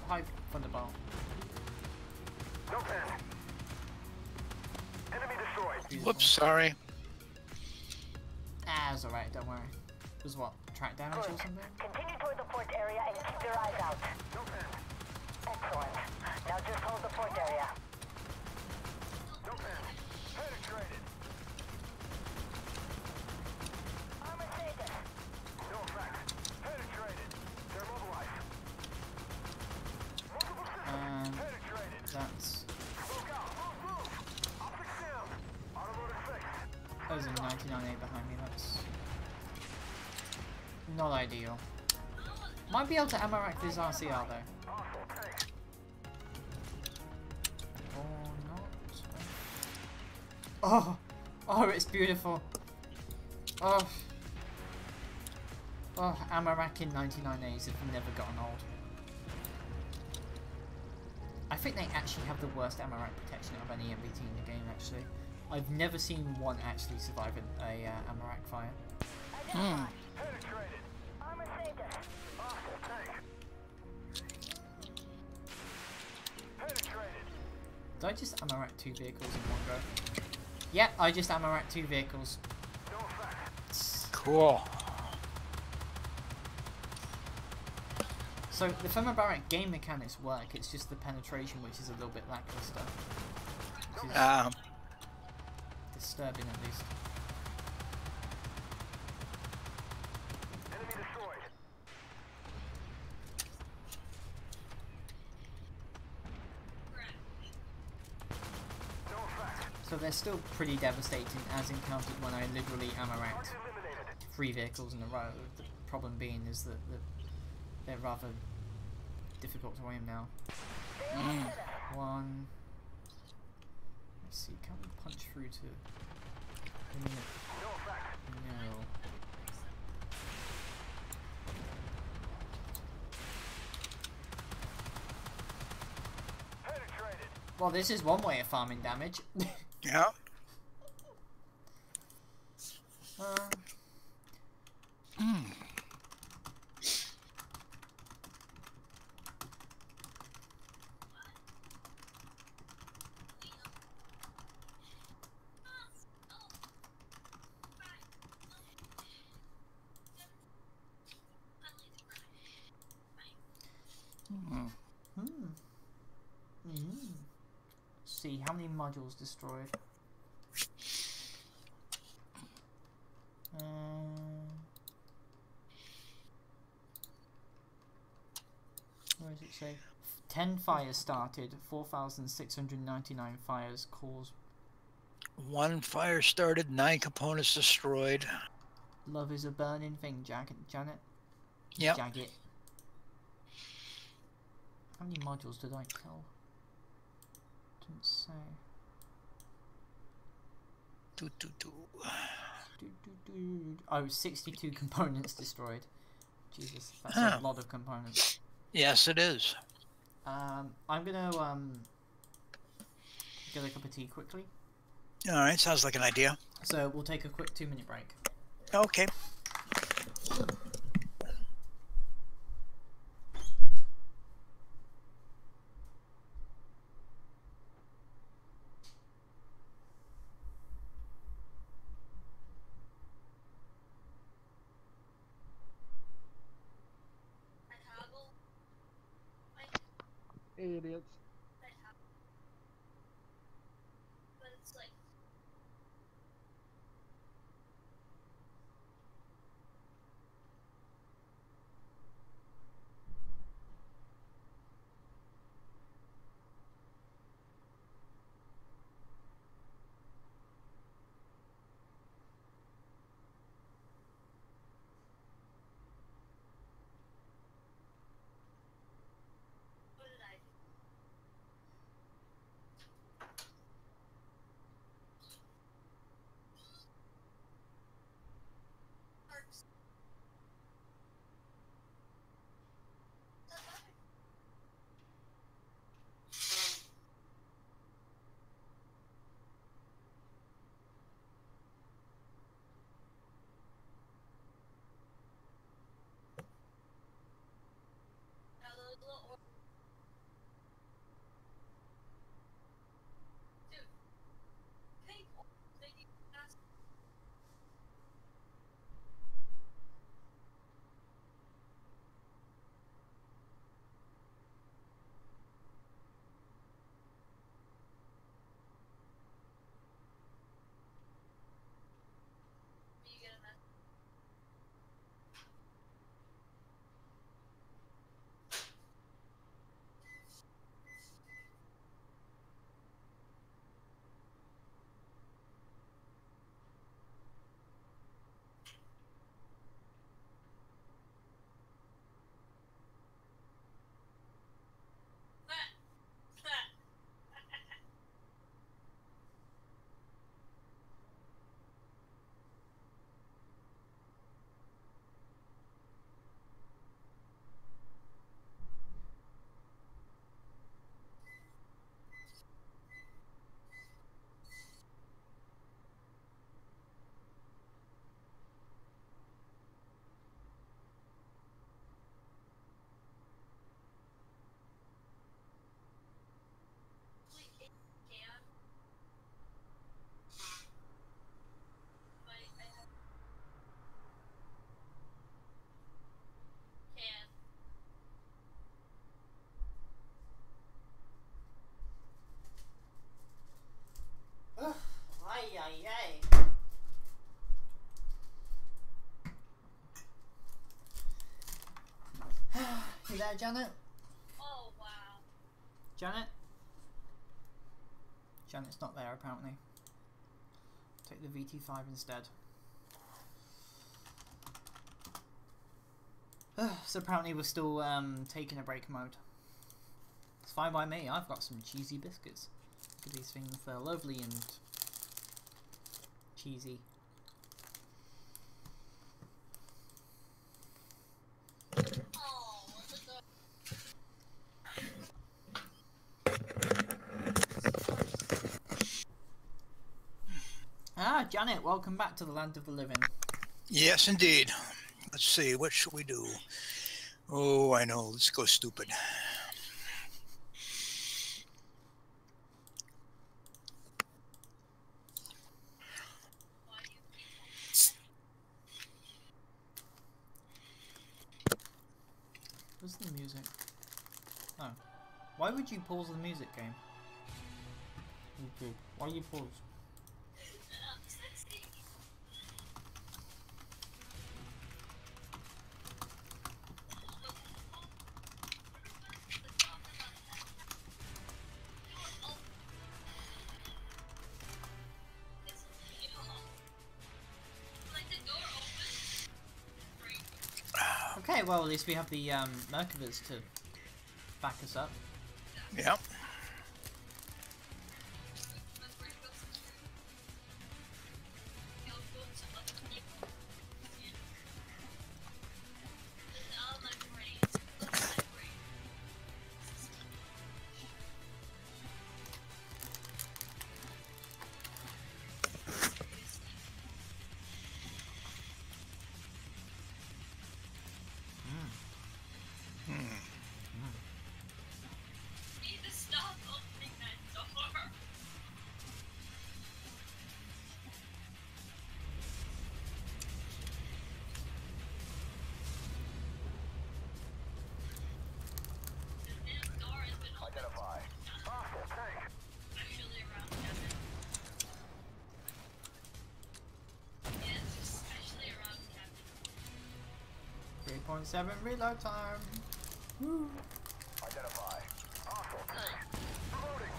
Speaker 1: High thunderbolt.
Speaker 3: No pen. Enemy destroyed.
Speaker 1: Beautiful.
Speaker 2: Whoops, sorry.
Speaker 1: Ah, it's alright, don't worry. It was what? Track damage or
Speaker 4: Good.
Speaker 1: something?
Speaker 4: Continue toward the port area and keep your eyes out.
Speaker 3: No pen.
Speaker 4: Excellent. Now just hold the port area.
Speaker 3: No pen. Penetrated.
Speaker 4: Armor taken.
Speaker 3: No effect. Penetrated. They're mobilized. Multiple systems.
Speaker 1: And
Speaker 3: Penetrated.
Speaker 1: that's...
Speaker 3: Smoke out. Move, move. Optics down. Autoloader fixed.
Speaker 1: There's a 99A behind me, that's... not ideal. Might be able to ammo rack this RCR though.
Speaker 3: Hostile tank.
Speaker 1: Or not. Oh! Oh, it's beautiful. Oh. Oh, ammo rack in 99As have never gotten old. I think they actually have the worst ammo rack protection out of any MBT in the game, actually. I've never seen one actually survive a ammo rack fire.
Speaker 2: Hmm.
Speaker 3: Penetrated.
Speaker 4: Armor taken.
Speaker 3: Hostile tank. Penetrated.
Speaker 1: Did I just ammo rack 2 vehicles in one go? Yeah, I just ammo rack 2 vehicles.
Speaker 3: No effect.
Speaker 2: Cool.
Speaker 1: So the thermobaric game mechanics work, it's just the penetration which is a little bit lackluster. Which is disturbing at least.
Speaker 3: Enemy destroyed.
Speaker 1: So they're still pretty devastating as encountered when I literally ammo racked 3 vehicles in a row. The problem being is that they're rather difficult to aim now. One. Let's see, can we punch through to... No. Well, this is one way of farming damage.
Speaker 2: Yeah.
Speaker 1: See how many modules destroyed. Where does it say? 10 fires started, 4,699 fires caused.
Speaker 2: 1 fire started, 9 components destroyed.
Speaker 1: Love is a burning thing, Janet.
Speaker 2: Yep.
Speaker 1: Jagged. How many modules did I kill? Didn't say. Oh, 62 components destroyed. Jesus, that's a lot of components.
Speaker 2: Yes, it is.
Speaker 1: I'm gonna get a cup of tea quickly.
Speaker 2: Alright, sounds like an idea.
Speaker 1: So we'll take a quick 2-minute break.
Speaker 2: Okay.
Speaker 7: Idiots.
Speaker 1: You there, Janet?
Speaker 8: Oh, wow.
Speaker 1: Janet? Janet's not there, apparently. Take the VT5 instead. So apparently we're still taking a break mode. It's fine by me. I've got some cheesy biscuits. Look at these things. They're lovely and cheesy. Ah, Janet, welcome back to the land of the living.
Speaker 2: Yes, indeed. Let's see, what should we do? Oh, I know. Let's go stupid.
Speaker 1: What's the music? Oh. Why would you pause the music game? Okay. Why do you pause? Okay, well at least we have the Merkavas to back us up.
Speaker 2: Yep.
Speaker 3: Identify. Hostile tank.
Speaker 1: 3.7 reload time. Woo.
Speaker 3: Identify. Hostile tank. Reloading.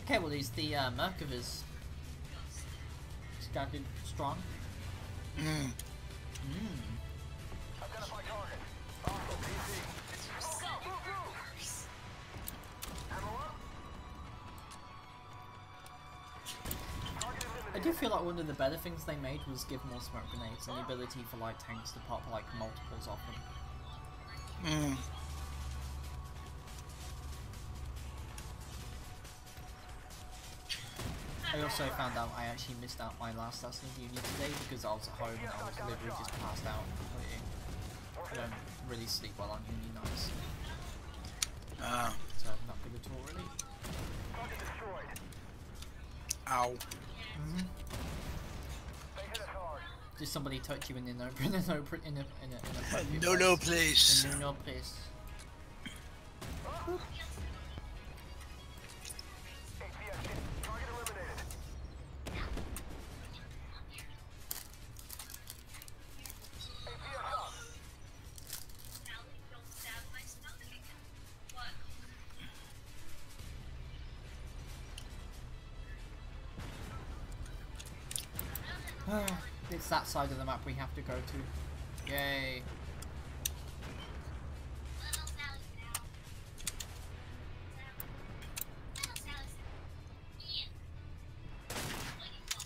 Speaker 1: Okay, well these the Merkavas started strong.
Speaker 2: Mm.
Speaker 3: Identify target. Hostile PC. Go, move, move. Ammo up. Target
Speaker 1: I
Speaker 3: eliminated.
Speaker 1: do feel like one of the better things they made was give more smoke grenades and the ability for like tanks to pop like multiples of them.
Speaker 2: Mm.
Speaker 1: I also found out I actually missed out my last lesson of uni today because I was at home and I was literally just passed out completely. I don't really sleep well on uni nights, so not good at all really.
Speaker 3: Target destroyed.
Speaker 2: Ow.
Speaker 3: They hit us hard.
Speaker 1: Did somebody touch you in an open, in a
Speaker 2: No place.
Speaker 1: In no place.
Speaker 3: APS hit. Target eliminated. APS up.
Speaker 1: It's that side of the map we have to go to. Yay.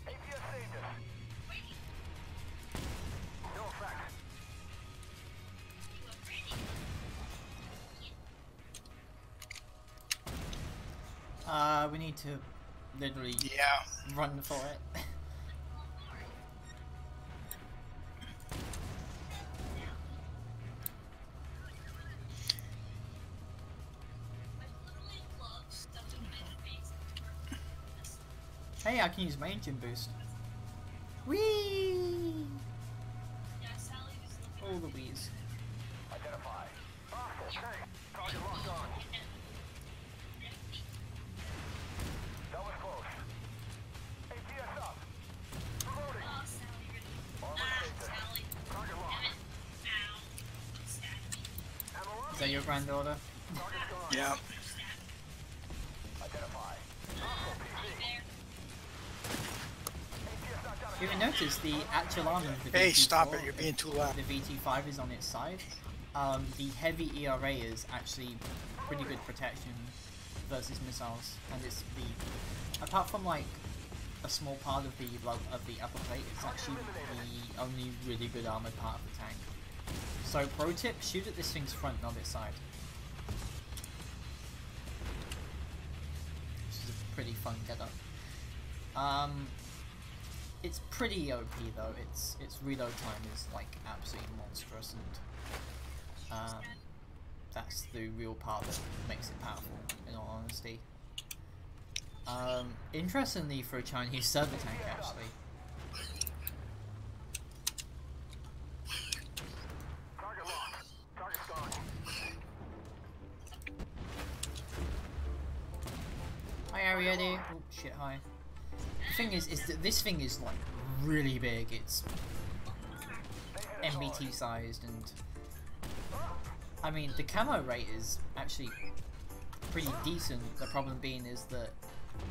Speaker 3: APS saved us. No effect.
Speaker 1: We need to literally
Speaker 2: Yeah.
Speaker 1: run for it. Hey, I can use my engine boost. Whee! All the wheeze.
Speaker 3: Identify. Hostile tank. Target locked on. That was close. ATS up. Reloading. Armor status. Target locked. Ammo up.
Speaker 1: Is that your granddaughter?
Speaker 3: Target's gone.
Speaker 2: Yeah.
Speaker 3: Identify. Hostile PC. ATS knocked out a
Speaker 1: You even notice the actual armor of the VT4?
Speaker 2: Hey, stop it! You're being too loud.
Speaker 1: The VT5 is on its side. The heavy ERA is actually pretty good protection versus missiles, and it's the apart from like a small part of the upper plate, it's actually the only really good armored part of the tank. So pro tip: shoot at this thing's front, not its side. Which is a pretty fun getup. It's pretty OP though. Its reload time is like absolutely monstrous, and that's the real part that makes it powerful. In all honesty, interestingly for a Chinese server tank, actually.
Speaker 3: target locked. Target's gone.
Speaker 1: Hi Ariete. Oh shit, hi. The thing is that this thing is like really big. It's MBT sized, and I mean the camo rate is actually pretty decent. The problem being is that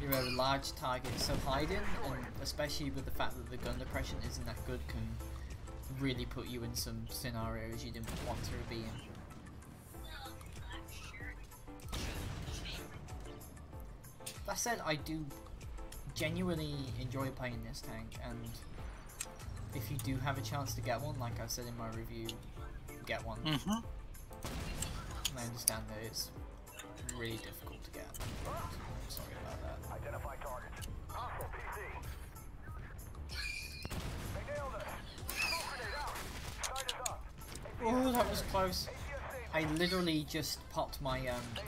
Speaker 1: you're a large target, so hiding, and especially with the fact that the gun depression isn't that good, can really put you in some scenarios you didn't want to be in. That said, I do genuinely enjoy playing this tank, and if you do have a chance to get one, like I said in my review, get one.
Speaker 2: Mm-hmm.
Speaker 1: And I understand that it's really difficult to get. I'm sorry about that.
Speaker 3: Identify targets. Hostile PC. They nailed us. Smoke grenade out. Sight is up.
Speaker 1: Oh, that was close. I literally just popped my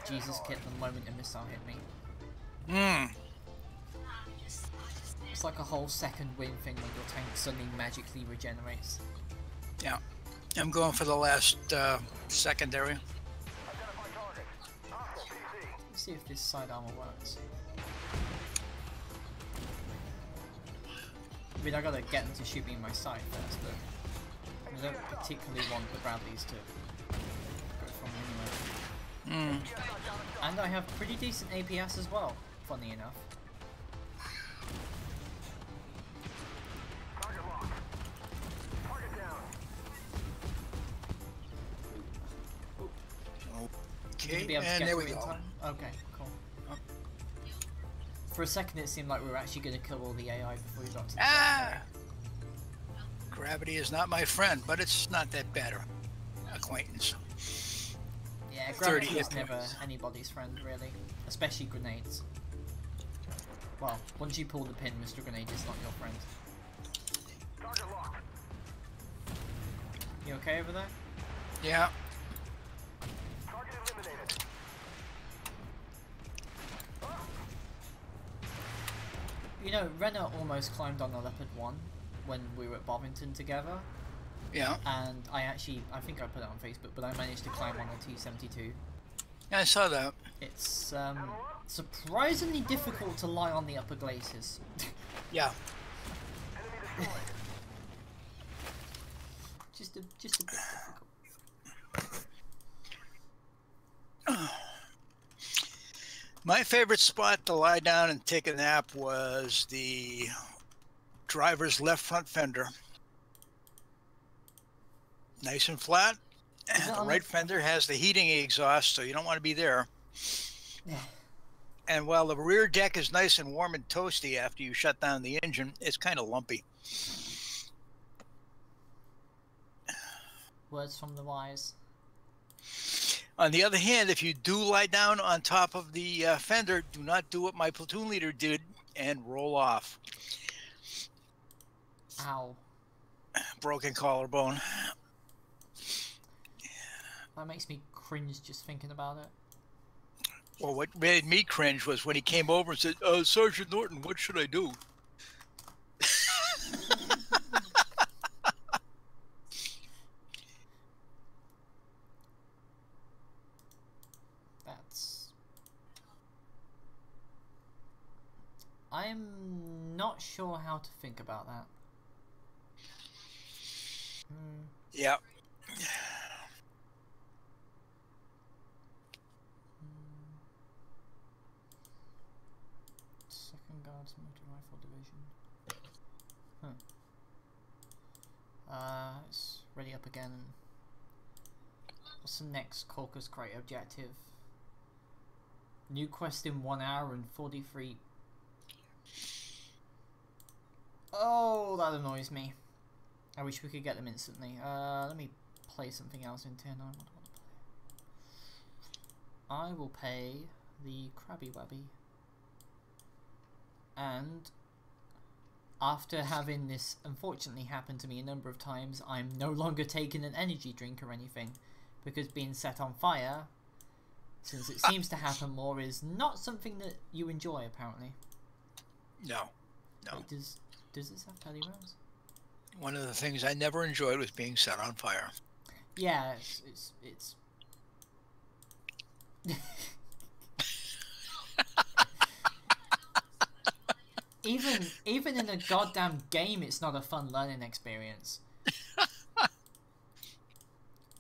Speaker 1: Jesus kit the moment a missile hit me. It's like a whole second win thing when your tank suddenly magically regenerates.
Speaker 2: Yeah. I'm going for the last secondary.
Speaker 3: Identify target. Hostile PC.
Speaker 1: Let's see if this side armor works. I mean, I gotta get them to shoot me in my sight first, but I don't particularly want the Bradleys to go from anywhere. And I have pretty decent APS as well, funny enough.
Speaker 3: Target locked. Target down.
Speaker 1: You gonna
Speaker 2: Okay,
Speaker 1: be able to
Speaker 2: and
Speaker 1: get
Speaker 2: there
Speaker 1: to
Speaker 2: we
Speaker 1: me in
Speaker 2: go.
Speaker 1: time? Okay, cool. For a second it seemed like we were actually gonna kill all the AI before we got to the
Speaker 2: Ah! Gravity is not my friend, but it's not that bad an acquaintance.
Speaker 1: Yeah,
Speaker 2: 30
Speaker 1: gravity
Speaker 2: hit
Speaker 1: is never
Speaker 2: points.
Speaker 1: anybody's friend, really. Especially grenades. Well, once you pull the pin, Mr. Grenade is not your friend.
Speaker 3: Target locked.
Speaker 1: You okay over there?
Speaker 2: Yeah.
Speaker 3: Target eliminated.
Speaker 1: You know, Renner almost climbed on a Leopard 1 when we were at Bovington together.
Speaker 2: Yeah.
Speaker 1: And I think I put it on Facebook, but I managed to climb on a T-72.
Speaker 2: Yeah, I saw that.
Speaker 1: It's surprisingly difficult to lie on the upper glaciers.
Speaker 2: Yeah.
Speaker 3: Enemy destroyed.
Speaker 1: just a bit difficult.
Speaker 2: My favorite spot to lie down and take a nap was the driver's left front fender. Nice and flat.
Speaker 1: Is that
Speaker 2: The
Speaker 1: on
Speaker 2: right
Speaker 1: the-
Speaker 2: fender has the heating exhaust, so you don't want to be there.
Speaker 1: Yeah.
Speaker 2: And while the rear deck is nice and warm and toasty after you shut down the engine, it's kind of lumpy.
Speaker 1: Words from the wise.
Speaker 2: On the other hand, if you do lie down on top of the fender, do not do what my platoon leader did and roll off.
Speaker 1: Ow.
Speaker 2: Broken collarbone.
Speaker 1: That makes me cringe just thinking about it.
Speaker 2: Well, what made me cringe was when he came over and said, Sergeant Norton, what should I do?
Speaker 1: I'm not sure how to think about that.
Speaker 2: Yeah.
Speaker 1: Second Guards Motor Rifle Division. It's ready up again. What's the next Caucus Crate objective? New quest in 1 hour and 43. Oh, that annoys me. I wish we could get them instantly. Let me play something else in tier 9. What do I want to play? I will pay the Krabby Wabby. And after having this unfortunately happen to me a number of times, I'm no longer taking an energy drink or anything, because being set on fire, since it seems to happen more, is not something that you enjoy apparently.
Speaker 2: No. No.
Speaker 1: Wait, does this have tally rounds?
Speaker 2: One of the things I never enjoyed was being set on fire.
Speaker 1: Yeah, it's even in a goddamn game, it's not a fun learning experience.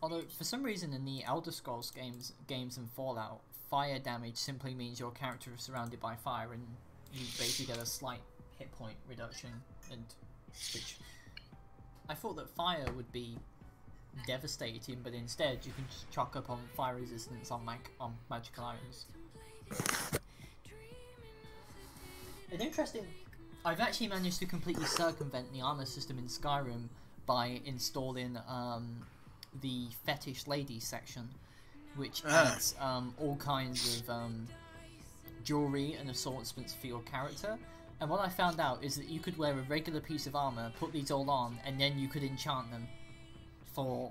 Speaker 1: Although for some reason in the Elder Scrolls games and Fallout, fire damage simply means your character is surrounded by fire and you basically get a slight hit point reduction, and which I thought that fire would be devastating, but instead you can just chalk up on fire resistance on magical items. It's interesting. I've actually managed to completely circumvent the armor system in Skyrim by installing the fetish ladies section, which adds all kinds of jewelry and assortments for your character. And what I found out is that you could wear a regular piece of armor, put these all on, and then you could enchant them for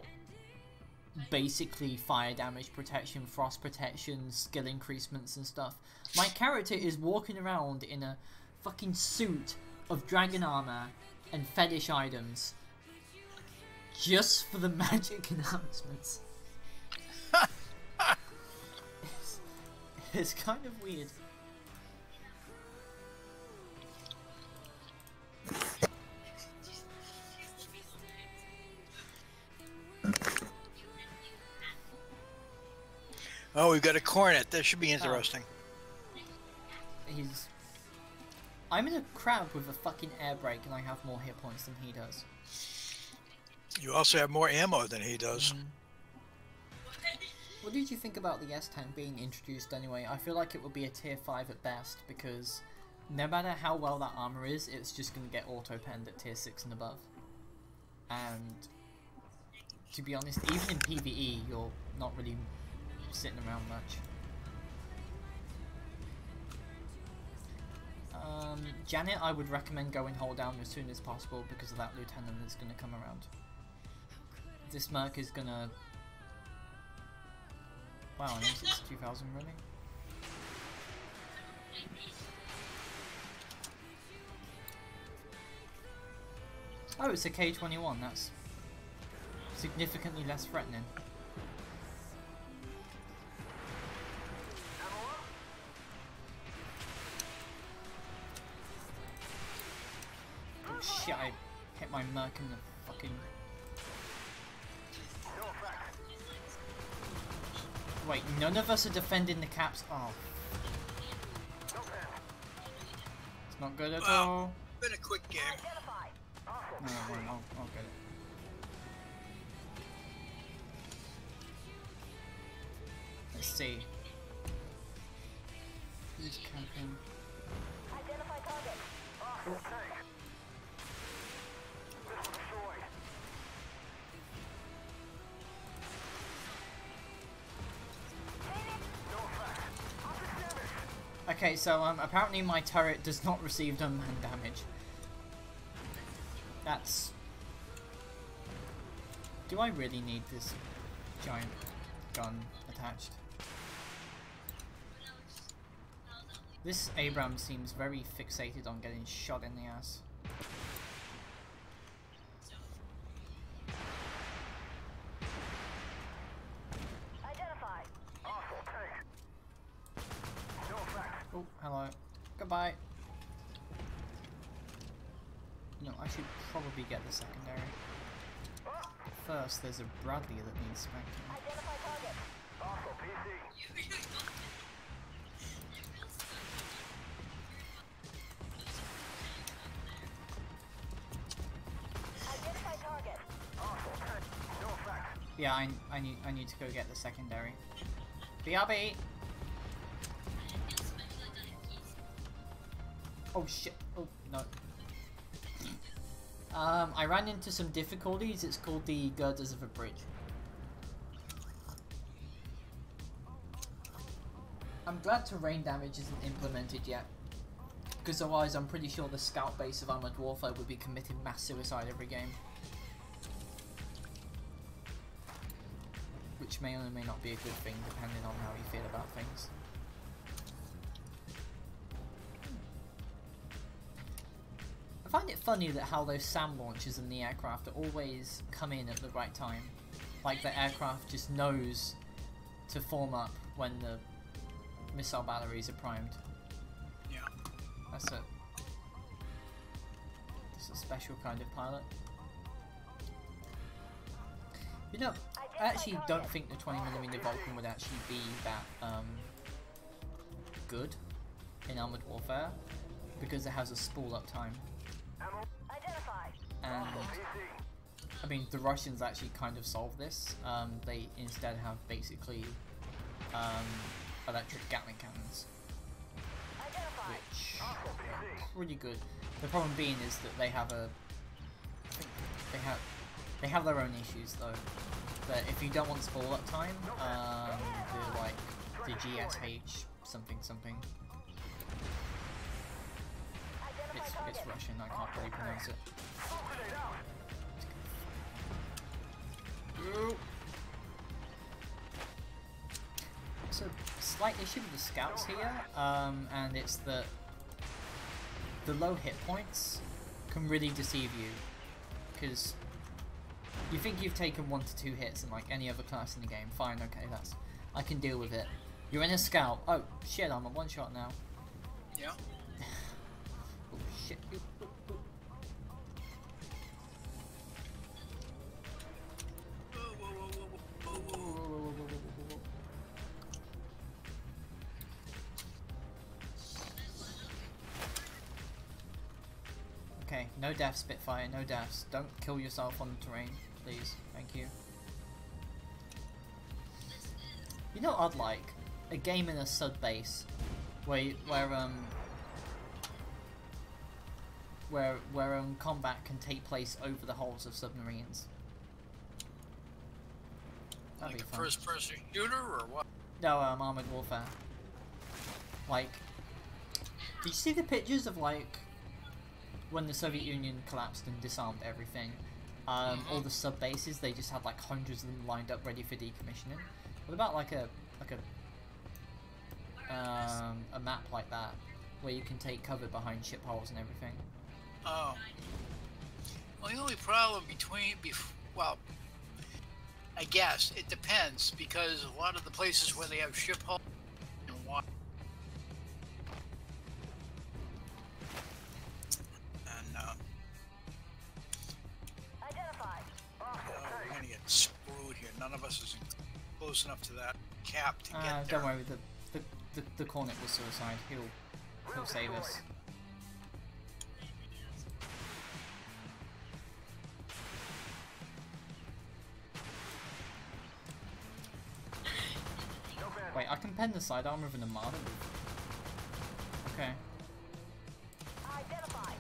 Speaker 1: basically fire damage protection, frost protection, skill increasements and stuff. My character is walking around in a fucking suit of dragon armor and fetish items just for the magic enhancements. It's kind of weird.
Speaker 2: Oh, we've got a cornet. That should be interesting.
Speaker 1: I'm in a crab with a fucking air brake and I have more hit points than he does.
Speaker 2: You also have more ammo than he does.
Speaker 1: What did you think about the S-Tank being introduced anyway? I feel like it would be a tier 5 at best, because no matter how well that armor is, it's just going to get auto-penned at tier 6 and above. And to be honest, even in PvE, you're not really sitting around much. Janet, I would recommend going hold down as soon as possible because of that lieutenant that's going to come around. This Merc is going to... Wow, an M62,000 really? Oh, it's a K21, that's significantly less threatening. Oh shit, I hit my Merc in the fucking... Wait, none of us are defending the caps. Oh. It's not good at all.
Speaker 2: Been a quick game.
Speaker 1: No, I'll get it. Let's see. Who's camping?
Speaker 4: Identify target.
Speaker 1: Okay, so apparently my turret does not receive unmanned damage. That's... Do I really need this giant gun attached? This Abram seems very fixated on getting shot in the ass.
Speaker 3: Identified. Hostile tank. No effect.
Speaker 1: Oh, hello. Goodbye. No, I should probably get the secondary. First, there's a Bradley that needs spanking.
Speaker 4: Identify target.
Speaker 3: Hostile PC.
Speaker 4: Identify target.
Speaker 3: Hostile tank. No effect.
Speaker 1: Yeah, I need to go get the secondary. BRB! Oh shit. Oh, no. I ran into some difficulties. It's called the girders of a bridge. I'm glad terrain damage isn't implemented yet, because otherwise I'm pretty sure the scout base of Armored Warfare would be committing mass suicide every game. Which may or may not be a good thing, depending on how you feel about things. I find it funny that how those SAM launchers in the aircraft are always come in at the right time. Like the aircraft just knows to form up when the missile batteries are primed.
Speaker 2: Yeah.
Speaker 1: That's a special kind of pilot. You know, I actually don't think the 20mm Vulcan would actually be that good in Armored Warfare, because it has a spool up time.
Speaker 4: Identify.
Speaker 1: And I mean, the Russians actually kind of solved this. They instead have basically electric Gatling cannons,
Speaker 4: Identify.
Speaker 1: which are pretty good. The problem being is that they have I think they have their own issues though. But if you don't want spool up time, the GSH something. It's Russian, I can't really pronounce it. It's a slight issue with the scouts here, and it's that the low hit points can really deceive you, because you think you've taken 1 to 2 hits in like any other class in the game. Fine, okay, I can deal with it. You're in a scout. Oh shit, I'm a one shot now.
Speaker 2: Yeah.
Speaker 1: Oh shit. Okay, no deaths, Spitfire, no deaths. Don't kill yourself on the terrain, please. Thank you. You know what I'd like? A game in a sub base where combat can take place over the hulls of submarines. That'd
Speaker 2: Like
Speaker 1: be
Speaker 2: a
Speaker 1: fun.
Speaker 2: first-person shooter or what?
Speaker 1: No, Armored Warfare. Like, did you see the pictures of like when the Soviet Union collapsed and disarmed everything? All the sub bases, they just had like hundreds of them lined up ready for decommissioning. What about like a map like that where you can take cover behind ship holes and everything?
Speaker 2: Oh. Well, the only problem well, I guess it depends, because a lot of the places where they have ship holes and water. And
Speaker 4: Identified.
Speaker 2: we're gonna get screwed here. None of us is close enough to that cap to get there.
Speaker 1: Don't worry, the Cornet was suicide. He'll save us. Wait, I can pen the side armor of an Armada. Okay.
Speaker 4: Identified.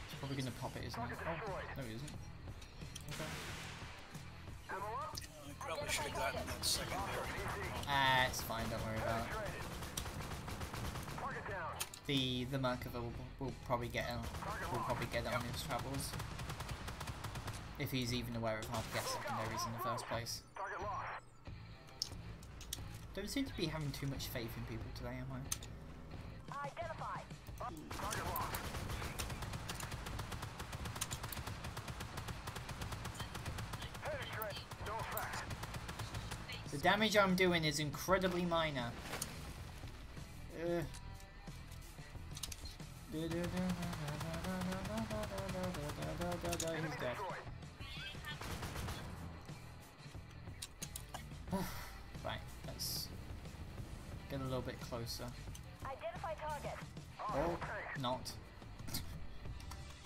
Speaker 1: He's probably gonna pop it, isn't he? Oh, no he isn't. Okay.
Speaker 2: We probably should have gotten that secondary.
Speaker 1: Ah, it's fine, don't worry about it. The Merkava will probably get it on his travels. If he's even aware of how to get secondaries in the first place. Don't seem to be having too much faith in people today, am I?
Speaker 4: Identify.
Speaker 3: Target locked. Penetrate. No effect.
Speaker 1: The damage I'm doing is incredibly minor. He's dead. Right, let's get a little bit closer.
Speaker 4: Identify target.
Speaker 1: Or not.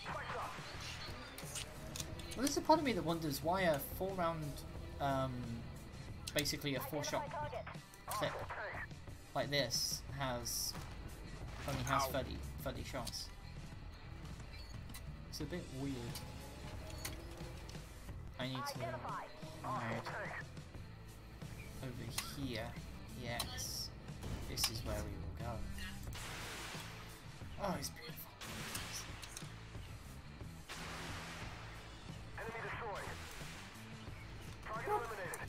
Speaker 1: Well, there's a part of me that wonders why a 4-round, basically a 4-shot clip like this only has 30 shots. It's a bit weird. I need to hide over here. Yes, this is where we will go. Oh, it's beautiful.
Speaker 3: Enemy destroyed. Target eliminated.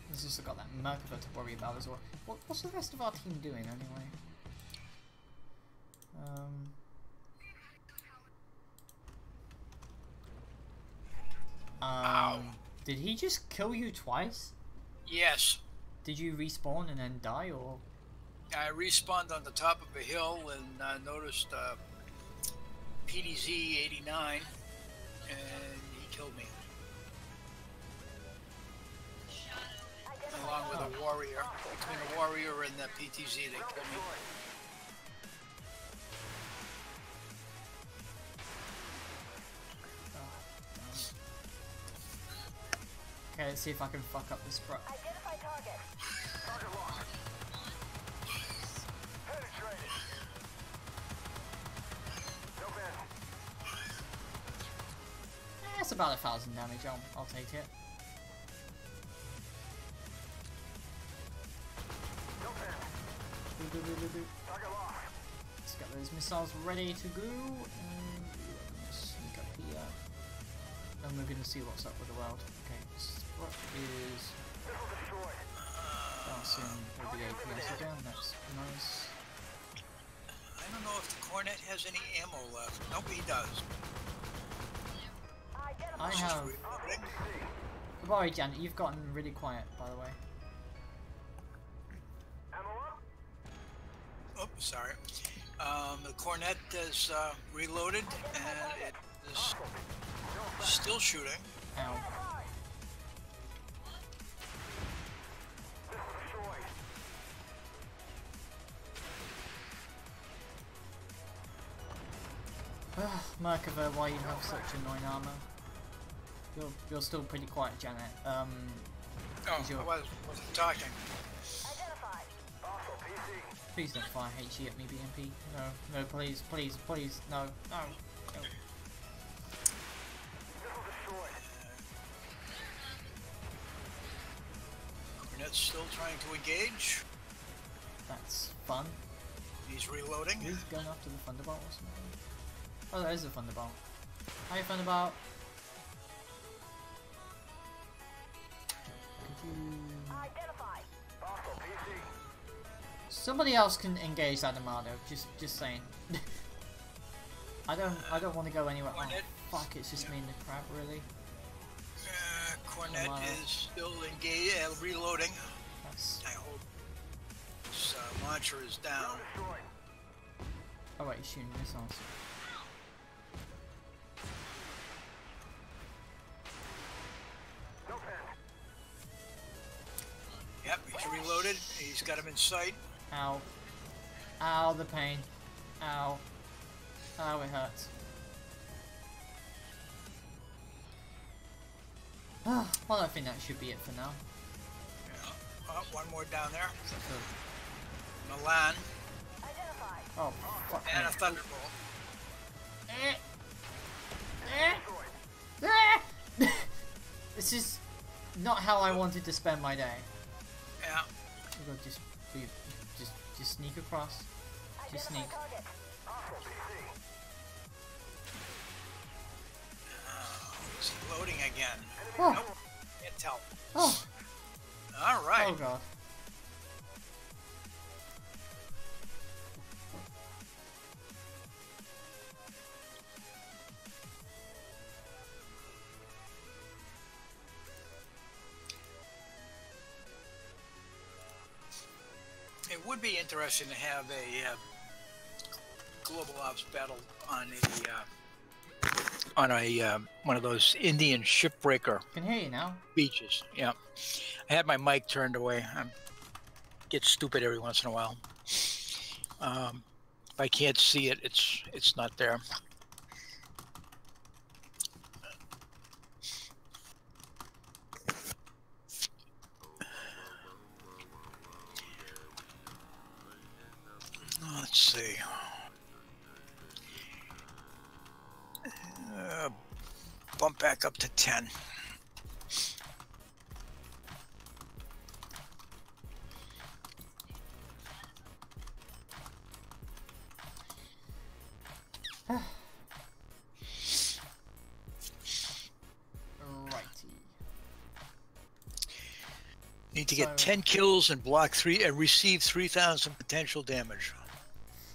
Speaker 1: There's also got that Merkava to worry about as well. What's the rest of our team doing anyway? Did he just kill you twice?
Speaker 2: Yes.
Speaker 1: Did you respawn and then die, or?
Speaker 2: I respawned on the top of a hill and noticed PDZ 89, and he killed me. Along with a warrior. Between a warrior and the PTZ, they killed me.
Speaker 1: Okay, let's see if I can fuck up this bro.
Speaker 4: Identify target.
Speaker 3: Target locked. Penetrated. No bad.
Speaker 1: That's about 1,000 damage. I'll take it.
Speaker 3: No bad. Target locked.
Speaker 1: Let's get those missiles ready to go. And we're gonna sneak up here. And we're gonna see what's up with the world. Okay, what is
Speaker 3: Missile destroyed.
Speaker 1: bouncing over the APS again? That's nice.
Speaker 2: I don't know if the Cornet has any ammo left. Nope, he does.
Speaker 1: I have. Sorry, Janet, you've gotten really quiet, by the way.
Speaker 3: Ammo up.
Speaker 2: Oh, sorry. The Cornet is reloaded and it is still shooting.
Speaker 1: Ow.
Speaker 3: Missile destroyed.
Speaker 1: Merkava, why you have such annoying armor? You're still pretty quiet, Janet.
Speaker 2: Oh,
Speaker 1: your-
Speaker 2: I wasn't talking.
Speaker 4: Identify.
Speaker 3: Also PC.
Speaker 1: Please don't fire HE at me, BMP. No, please, no.
Speaker 3: Missile destroyed.
Speaker 2: Cornet's still trying to engage.
Speaker 1: That's fun.
Speaker 2: He's reloading.
Speaker 1: He's going after the Thunderbolt or something. Oh, there is a Thunderbolt. Hi, Thunderbolt. Could you...
Speaker 4: Identify.
Speaker 3: Also PC.
Speaker 1: Somebody else can engage that Armado. Just saying. I don't want to go anywhere. Oh, fuck! It's just me and the crab, really.
Speaker 2: Cornet is still engaged, reloading.
Speaker 1: That's...
Speaker 2: I hope his launcher is down.
Speaker 3: Destroyed.
Speaker 1: Oh wait, he's shooting missiles.
Speaker 3: No pen.
Speaker 2: Yep, he's reloaded. He's got him in sight.
Speaker 1: Ow. Ow, the pain. Ow. Ow, it hurts. Well, I think that should be it for now.
Speaker 2: Yeah. Oh, one more down there.
Speaker 1: Except for...
Speaker 2: Milan
Speaker 4: Identify.
Speaker 1: Oh, fuck
Speaker 2: and a
Speaker 1: me.
Speaker 2: Thunderbolt.
Speaker 1: This is not how I wanted to spend my day.
Speaker 2: Yeah.
Speaker 1: We'll just sneak across. Just sneak.
Speaker 4: Identify target.
Speaker 3: Also PC.
Speaker 2: He's loading again.
Speaker 1: Oh,
Speaker 2: Nope. Can't tell.
Speaker 1: oh.
Speaker 2: All right.
Speaker 1: Oh god.
Speaker 2: It would be interesting to have a global ops battle on a one of those Indian shipbreaker
Speaker 1: Can hear you now.
Speaker 2: beaches. Yeah, I had my mic turned away. I get stupid every once in a while. If I can't see it, it's not there. Let's see. Bump back up to 10. Need to get 10 kills and block 3 and receive 3,000 potential damage.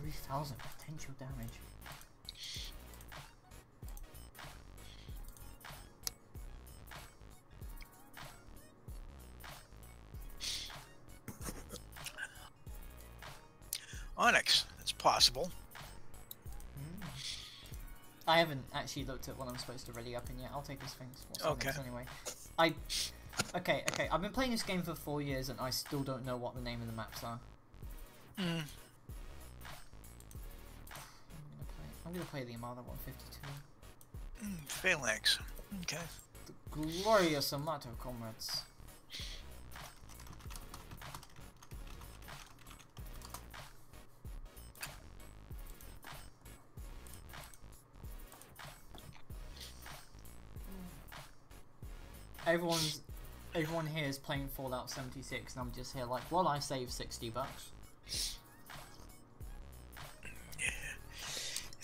Speaker 1: 3,000 potential damage.
Speaker 2: Onyx, that's possible.
Speaker 1: I haven't actually looked at what I'm supposed to ready up in yet. I'll take this thing.
Speaker 2: Okay.
Speaker 1: Anyway, okay. I've been playing this game for 4 years and I still don't know what the name of the maps are. I'm gonna play the Armada 152.
Speaker 2: Phalanx. Okay.
Speaker 1: The glorious Amato comrades. Everyone here is playing Fallout 76 and I'm just here like, well, I saved $60.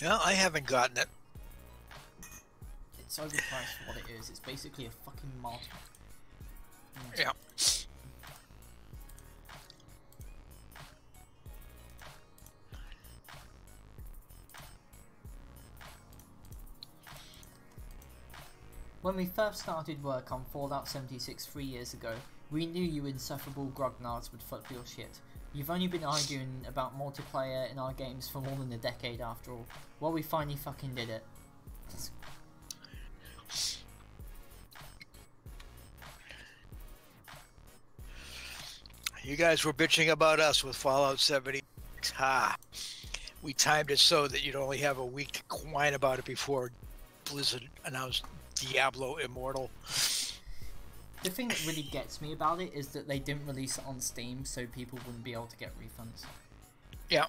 Speaker 2: Yeah, I haven't gotten it.
Speaker 1: It's overpriced for what it is. It's basically a fucking mod.
Speaker 2: Yeah.
Speaker 1: When we first started work on Fallout 76 3 years ago, we knew you insufferable grognards would fuck your shit. You've only been arguing about multiplayer in our games for more than a decade after all. Well, we finally fucking did it.
Speaker 2: You guys were bitching about us with Fallout 76. Ha! We timed it so that you'd only have a week to whine about it before Blizzard announced Diablo Immortal.
Speaker 1: The thing that really gets me about it is that they didn't release it on Steam so people wouldn't be able to get refunds.
Speaker 2: Yeah.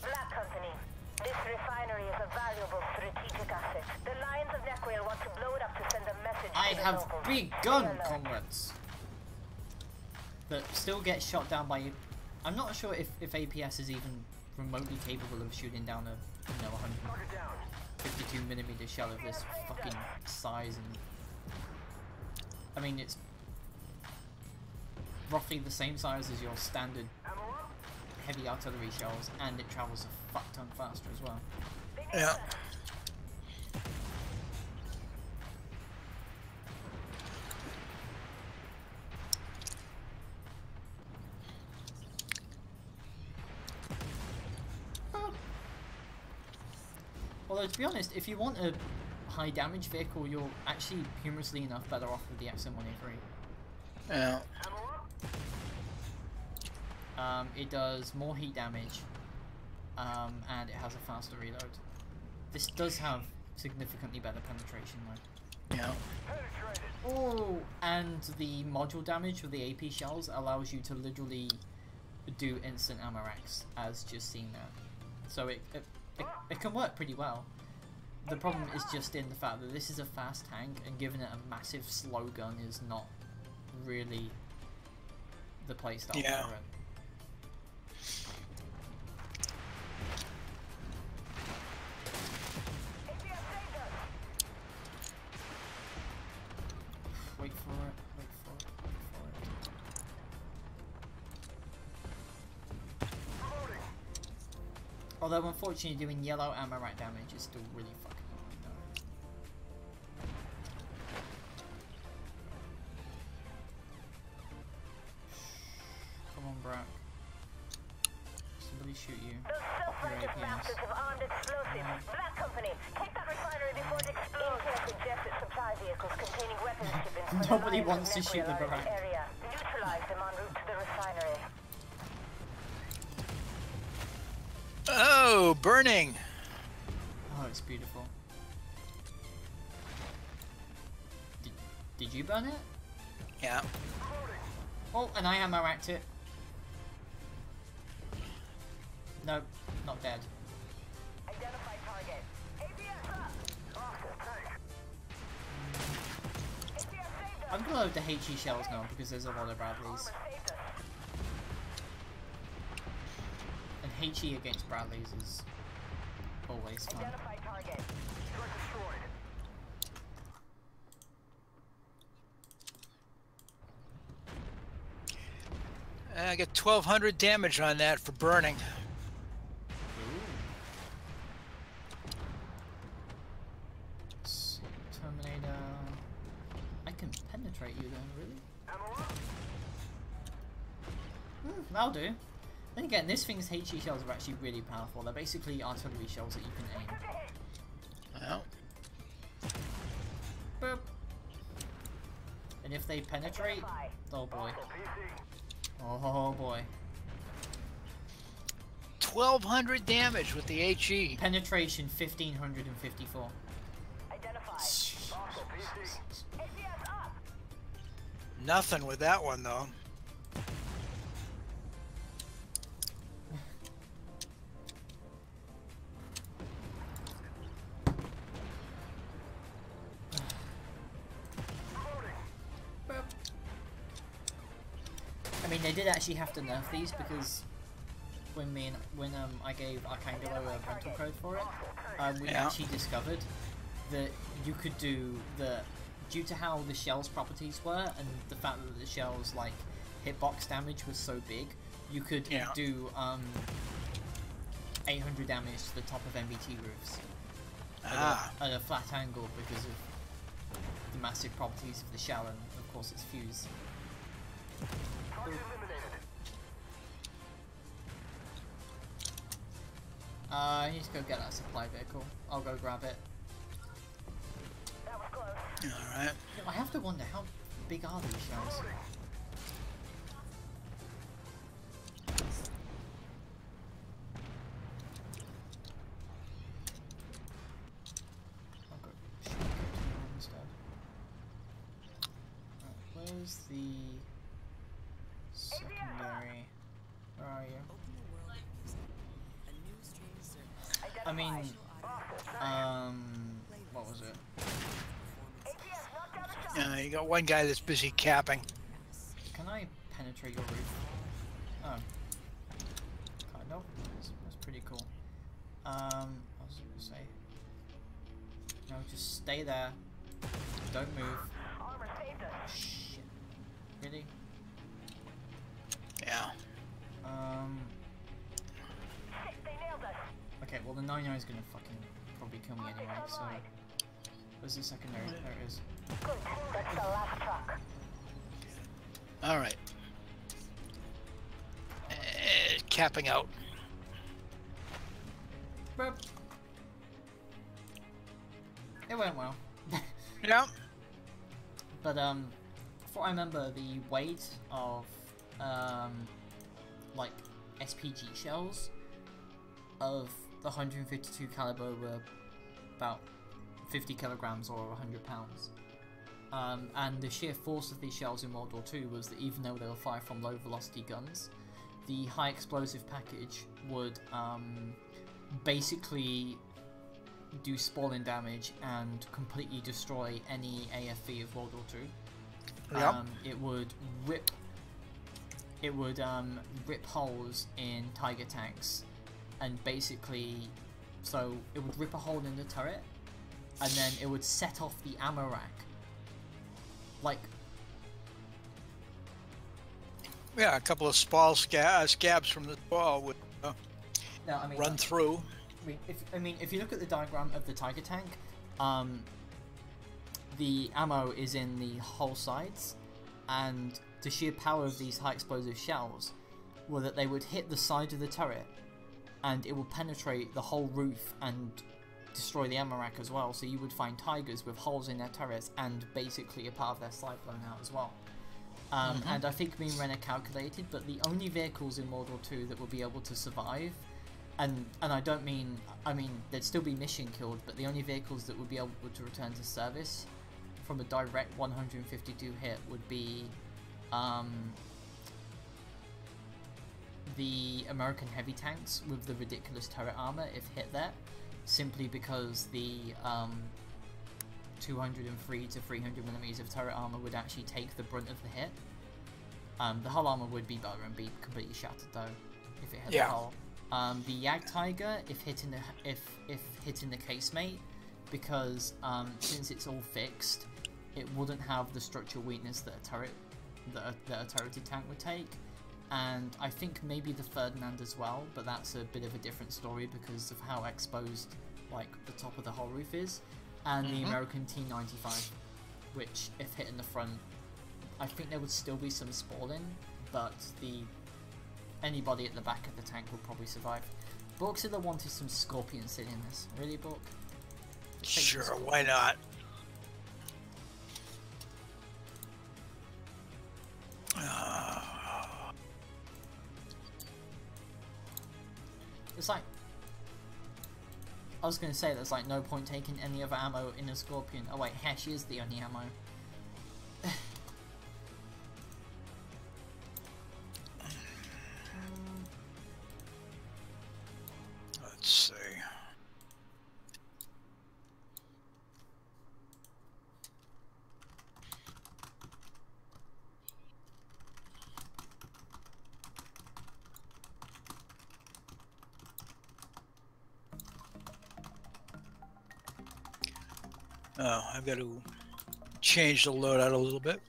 Speaker 4: Black Company, this refinery is a valuable strategic asset. The Lions of Nequil want to blow it up to send a message
Speaker 1: I
Speaker 4: to the
Speaker 1: have
Speaker 4: locals.
Speaker 1: begun, comrades! But still get shot down by... I'm not sure if APS is even remotely capable of shooting down a, 152mm shell of this fucking size, and I mean it's roughly the same size as your standard heavy artillery shells, and it travels a fuck ton faster as well.
Speaker 2: Yeah.
Speaker 1: Although, to be honest, if you want a high damage vehicle, you're actually humorously enough better off with the XM1A3.
Speaker 2: Yeah.
Speaker 1: It does more heat damage, and it has a faster reload. This does have significantly better penetration though.
Speaker 2: Yeah.
Speaker 1: Oh, and the module damage with the AP shells allows you to literally do instant ammo racks, as just seen there. So it can work pretty well. The problem is just in the fact that this is a fast tank, and giving it a massive slow gun is not really the playstyle
Speaker 2: Yeah.
Speaker 1: for it. Although unfortunately doing yellow ammo rack damage is still really fucking annoying though. Come on, Brock. Somebody shoot you.
Speaker 4: Those self-righteous bastards have armed explosives. Black Company, take that refinery before it explodes. Intel suggests it supply vehicles containing weapons shipments.
Speaker 1: Nobody wants to shoot the Barak.
Speaker 4: Area. Neutralize them en route to the refinery.
Speaker 2: Oh, burning!
Speaker 1: Oh, it's beautiful. Did you burn it?
Speaker 2: Yeah.
Speaker 1: Oh, and I ammo racked it. No, not dead.
Speaker 4: Identify target. ABS up! Awesome, thanks. ABS saved us!
Speaker 1: I'm gonna load the HE shells now because there's a lot of Bradleys.
Speaker 4: Armor saved us.
Speaker 1: And HE against Bradleys is always fun.
Speaker 4: Identify target.
Speaker 3: Threat destroyed.
Speaker 2: I got 1,200 damage on that for burning.
Speaker 1: Terminator. I can penetrate you then, really?
Speaker 3: Ammo up.
Speaker 1: That'll do. Then again, this thing's HE shells are actually really powerful. They're basically artillery shells that you can aim.
Speaker 2: Well,
Speaker 1: Boop. And if they penetrate, oh boy. Oh boy.
Speaker 2: 1,200 damage with the HE.
Speaker 1: Penetration 1554.
Speaker 4: Identify. ABS up!
Speaker 2: Nothing with that one though.
Speaker 1: I mean, they did actually have to nerf these because when I gave Arcangelo a rental code for it, we actually discovered that you could do due to how the shell's properties were and the fact that the shell's like hitbox damage was so big, you could do 800 damage to the top of MBT roofs at a flat angle because of the massive properties of the shell and of course its fuse.
Speaker 3: Target eliminated.
Speaker 1: I need to go get that supply vehicle. I'll go grab it.
Speaker 4: That was close.
Speaker 2: Alright.
Speaker 1: I have to wonder how big are these shells? I'll go shoot it instead. Right, where's the secondary? Where are you? I mean, what was it?
Speaker 2: You got one guy that's busy capping.
Speaker 1: Can I penetrate your roof? Oh. Kind of. That's pretty cool. I was gonna say. No, just stay there. Don't move.
Speaker 4: Armor saved us.
Speaker 1: Shit. Really?
Speaker 2: Yeah.
Speaker 4: Shit, they nailed us.
Speaker 1: Okay, well the 99 is gonna fucking probably kill me anyway, so... Where's the secondary? There it is.
Speaker 4: Good. That's the last truck.
Speaker 2: Alright. Capping out.
Speaker 1: Boop. It went well.
Speaker 2: Yeah.
Speaker 1: But from what I remember, the weight of like SPG shells of the 152 caliber were about 50 kilograms or 100 pounds. And the sheer force of these shells in World War II was that even though they were fired from low velocity guns, the high explosive package would basically do spalling damage and completely destroy any AFV of World War II.
Speaker 2: Yep.
Speaker 1: It would rip holes in Tiger tanks, and basically, so it would rip a hole in the turret, and then it would set off the ammo rack. Like,
Speaker 2: Yeah, a couple of spall scabs from the spall would
Speaker 1: No, I mean,
Speaker 2: run through.
Speaker 1: if you look at the diagram of the Tiger tank, the ammo is in the hull sides, and the sheer power of these high explosive shells were that they would hit the side of the turret, and it will penetrate the whole roof and destroy the ammo rack as well. So you would find Tigers with holes in their turrets and basically a part of their slide blown out as well. And I think me and Renner calculated, but the only vehicles in World War II that will be able to survive, and I don't mean, they'd still be mission killed, but the only vehicles that would be able to return to service from a direct 152 hit would be the American heavy tanks with the ridiculous turret armor if hit there, simply because the 203 to 300 millimeters of turret armor would actually take the brunt of the hit. The hull armor would be better and be completely shattered though if it hit the hull. The Yag Tiger, if hit in the casemate, because since it's all fixed, it wouldn't have the structural weakness that a turreted tank would take. And I think maybe the Ferdinand as well, but that's a bit of a different story because of how exposed like the top of the hull roof is. And the American T-95, which if hit in the front, I think there would still be some spalling, but anybody at the back of the tank will probably survive. Borkzilla wanted some Scorpions in this. Really, Bork?
Speaker 2: Sure, why not?
Speaker 1: It's like, I was going to say there's like no point taking any other ammo in a Scorpion. Oh wait, Hesh is the only ammo.
Speaker 2: Let's see. Oh, I've got to change the loadout a little bit.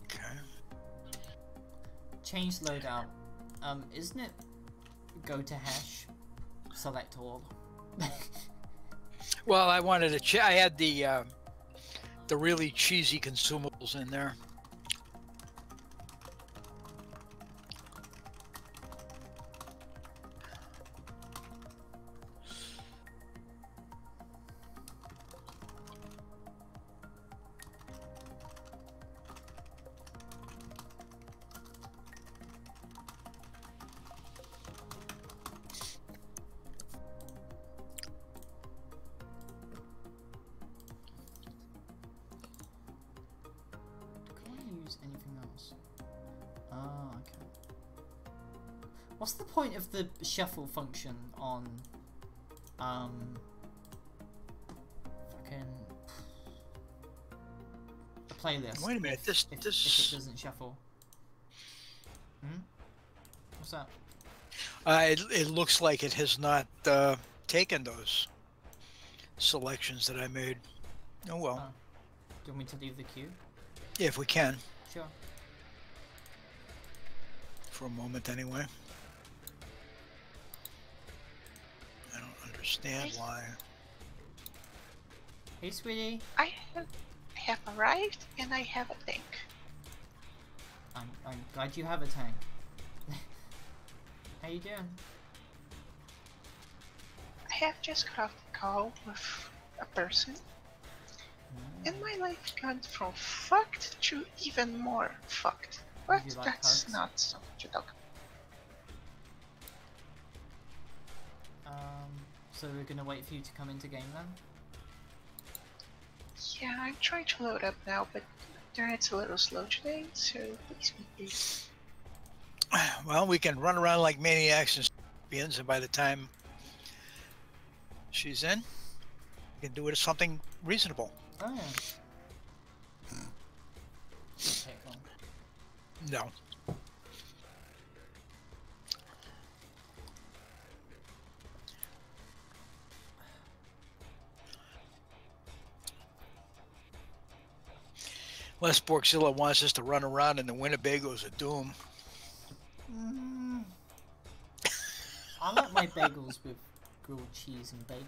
Speaker 2: Okay.
Speaker 1: Change loadout. Isn't it go to Hesh, select all?
Speaker 2: Well, I wanted to I had the really cheesy consumables in there.
Speaker 1: Anything else? Oh, okay. What's the point of the shuffle function on fucking a playlist?
Speaker 2: Wait a minute,
Speaker 1: if it doesn't shuffle. What's that?
Speaker 2: It looks like it has not taken those selections that I made. Oh well.
Speaker 1: Oh. Do you want me to leave the queue?
Speaker 2: Yeah, if we can.
Speaker 1: Sure.
Speaker 2: For a moment, anyway. I don't understand why.
Speaker 1: Hey, sweetie.
Speaker 8: I have arrived and I have a tank.
Speaker 1: I'm glad you have a tank. How you doing?
Speaker 8: I have just got off the call with a person. And my life gone from fucked to even more fucked. But
Speaker 1: you like
Speaker 8: that's
Speaker 1: hugs?
Speaker 8: not something to talk about.
Speaker 1: So we're gonna wait for you to come into game then?
Speaker 8: Yeah, I'm trying to load up now, but internet's a little slow today, so please.
Speaker 2: Well, we can run around like maniacs and champions, and by the time she's in, we can do it as something reasonable.
Speaker 1: Oh yeah. Doesn't take long.
Speaker 2: No. Unless Borgzilla wants us to run around in the Winnebagos of Doom.
Speaker 1: I like my bagels with grilled cheese and bacon.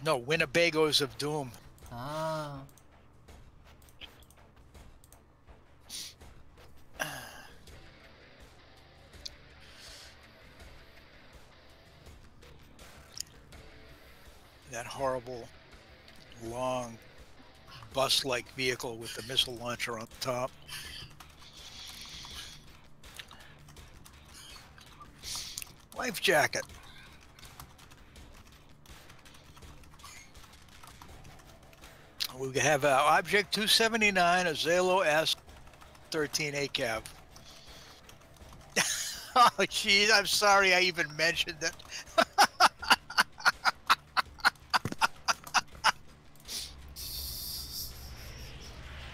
Speaker 2: No, Winnebagos of Doom.
Speaker 1: Ah.
Speaker 2: That horrible, long, bus-like vehicle with the missile launcher on the top. Life jacket. We have Object 279, a Zalo S13 ACAV. Oh, jeez, I'm sorry I even mentioned it.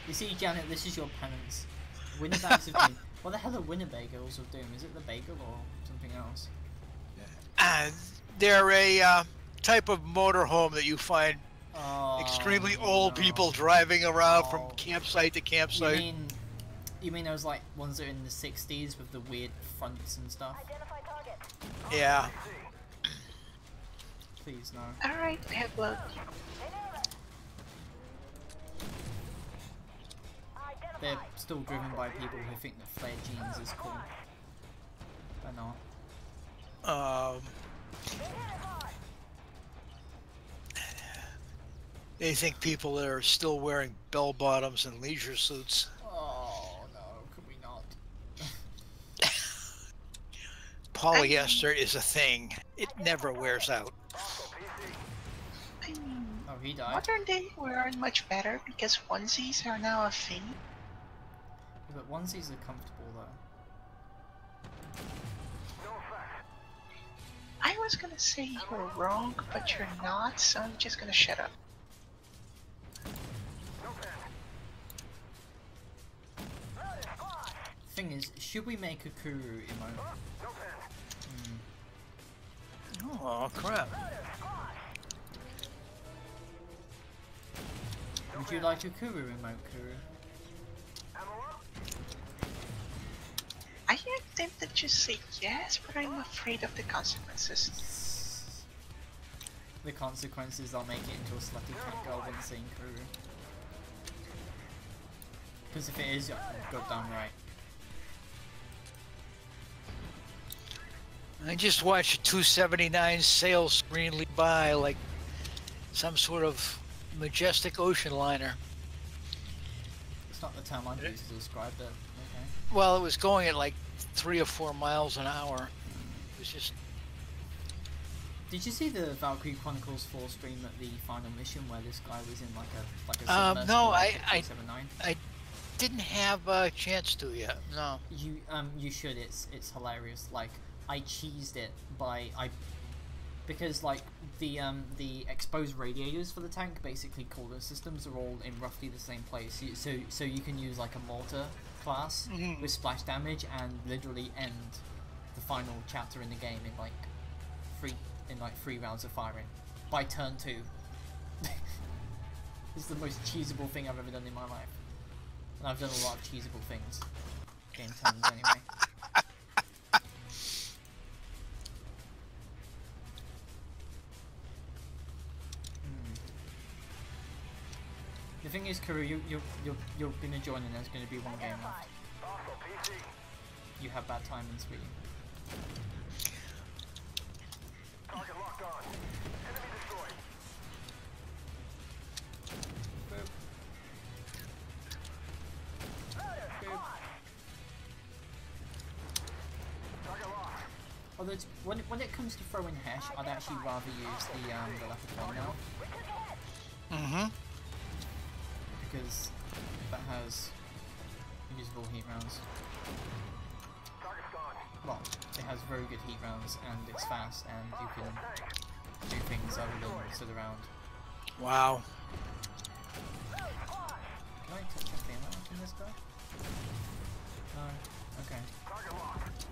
Speaker 1: You see, Janet, this is your penance. Winnebags of Doom. What the hell are Winnebagos of Doom? Is it the bagel or something else?
Speaker 2: They're a type of motorhome that you find extremely old people driving around from campsite to campsite.
Speaker 1: You mean those like ones that are in the 60s with the weird fronts and stuff?
Speaker 4: Identify target.
Speaker 2: Yeah.
Speaker 1: Please no.
Speaker 8: Alright, we have WoT.
Speaker 1: They're still driven by people who think that flared jeans is cool. They're not.
Speaker 2: They think people that are still wearing bell bottoms and leisure suits.
Speaker 1: Oh no, could we not?
Speaker 2: Polyester is a thing. It never wears out.
Speaker 8: I mean,
Speaker 1: Oh, he died.
Speaker 8: modern day we aren't much better because onesies are now a thing.
Speaker 1: Yeah, but onesies are comfortable though.
Speaker 8: I was gonna say you were wrong, but you're not, so I'm just gonna shut up.
Speaker 1: Thing is, should we make a Kuru emote?
Speaker 2: Oh crap.
Speaker 1: Would you like a Kuru emote, Kuru?
Speaker 8: I am tempted to say yes, but I'm afraid of the consequences.
Speaker 1: The consequences I'll make it into a slutty cat girl when saying Kuru. Because if it is, you're goddamn right.
Speaker 2: I just watched a 279 sail screen leap by like some sort of majestic ocean liner.
Speaker 1: It's not the term I'd use to describe it. Okay.
Speaker 2: Well, it was going at like 3 or 4 miles an hour. It was just...
Speaker 1: Did you see the Valkyrie Chronicles 4 stream at the final mission where this guy was in like a
Speaker 2: no,
Speaker 1: submersible
Speaker 2: I didn't have a chance to yet. No.
Speaker 1: You should. It's hilarious. Like I cheesed it because like the exposed radiators for the tank, basically cooler systems, are all in roughly the same place. So you can use like a mortar class with splash damage and literally end the final chapter in the game in like 3 rounds of firing by turn 2. It's the most cheesable thing I've ever done in my life, and I've done a lot of cheesable things. Game terms, anyway. The thing is, Kuru, you're gonna join and there's gonna be one game left. You have bad timing, sweetie.
Speaker 3: Target locked on. Enemy destroyed.
Speaker 1: Boop. Boop.
Speaker 3: Target locked.
Speaker 1: Although it's, when it comes to throwing Hesh, I'd actually rather use the Leopard 1 now. Because that has usable heat rounds.
Speaker 3: Target's gone.
Speaker 1: Well, it has very good heat rounds and it's fast and you can do things other than sit around.
Speaker 2: Wow.
Speaker 1: Can I touch a ammo in this guy? No. Okay.
Speaker 3: Target locked.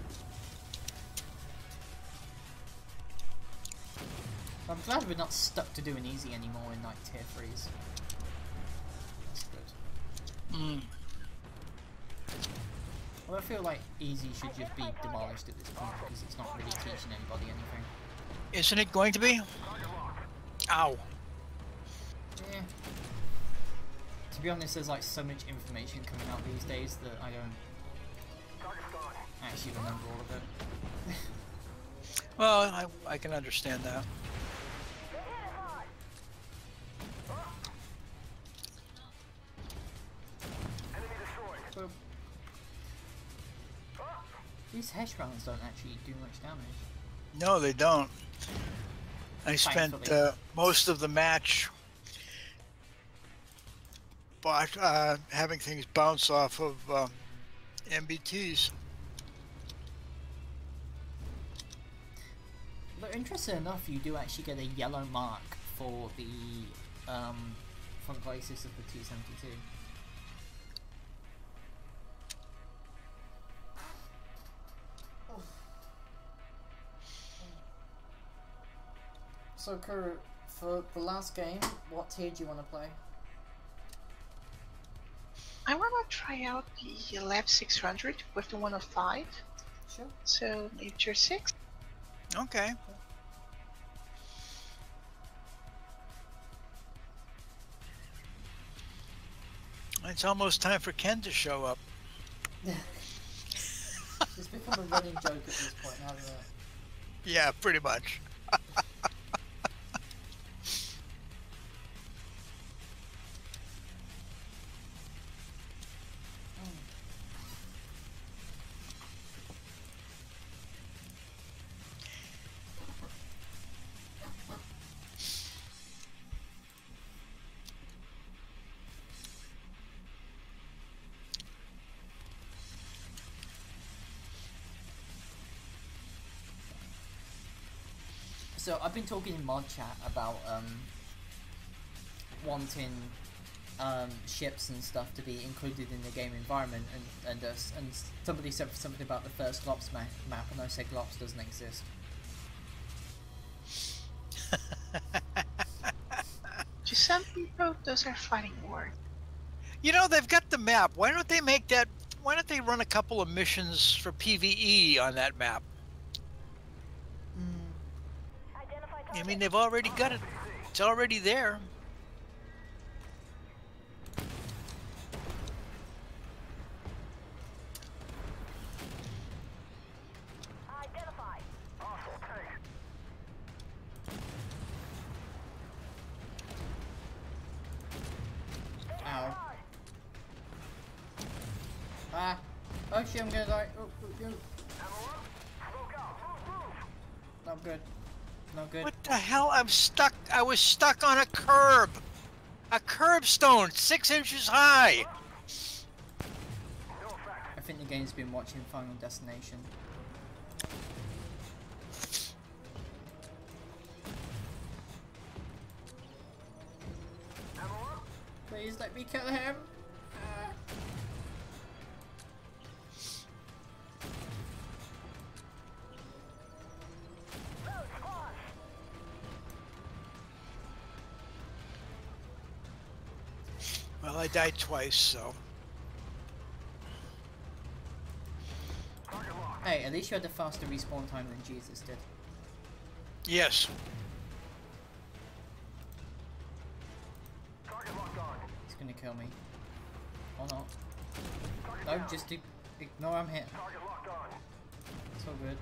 Speaker 1: I'm glad we're not stuck to doing easy anymore in like tier 3s. That's good.
Speaker 2: Mm.
Speaker 1: Well, I feel like easy should just be demolished at this point because it's not really teaching anybody anything.
Speaker 2: Isn't it going to be? Ow.
Speaker 1: Yeah. To be honest, there's like so much information coming out these days that I don't actually remember all of it.
Speaker 2: Well, I can understand that.
Speaker 1: But these hesh rounds don't actually do much damage.
Speaker 2: No, they don't. I spent
Speaker 1: Thankfully.
Speaker 2: most of the match having things bounce off of MBTs.
Speaker 1: But interesting enough, you do actually get a yellow mark for the front glacis of the 272. So, Kuru, for the last game, what tier do you want to play?
Speaker 8: I want to try out the Lab 600 with the 105.
Speaker 1: Sure.
Speaker 8: So maybe tier 6.
Speaker 2: Okay. It's almost time for Ken to show up.
Speaker 1: It's become a running joke at this point, hasn't it?
Speaker 2: Yeah, pretty much.
Speaker 1: So I've been talking in mod chat about wanting ships and stuff to be included in the game environment, and somebody said something about the first Glops map, and I said Glops doesn't exist.
Speaker 8: To some people, those are fighting words.
Speaker 2: You know, they've got the map. Why don't they make that? Why don't they run a couple of missions for PvE on that map? I mean, they've already got it. It's already there.
Speaker 3: Identify. Hostile tank.
Speaker 1: Ow. Ah. Oh shit, I'm gonna die. Oh, not good. Not good.
Speaker 2: What the hell? I'm stuck. I was stuck on a curb. A curbstone, 6 inches high.
Speaker 1: I think the game's been watching Final Destination. Please let me kill him.
Speaker 2: Well, I died twice, so.
Speaker 1: Hey, at least you had a faster respawn time than Jesus did.
Speaker 2: Yes.
Speaker 1: He's gonna kill me. Or not. No, just ignore I'm hit. It's all good.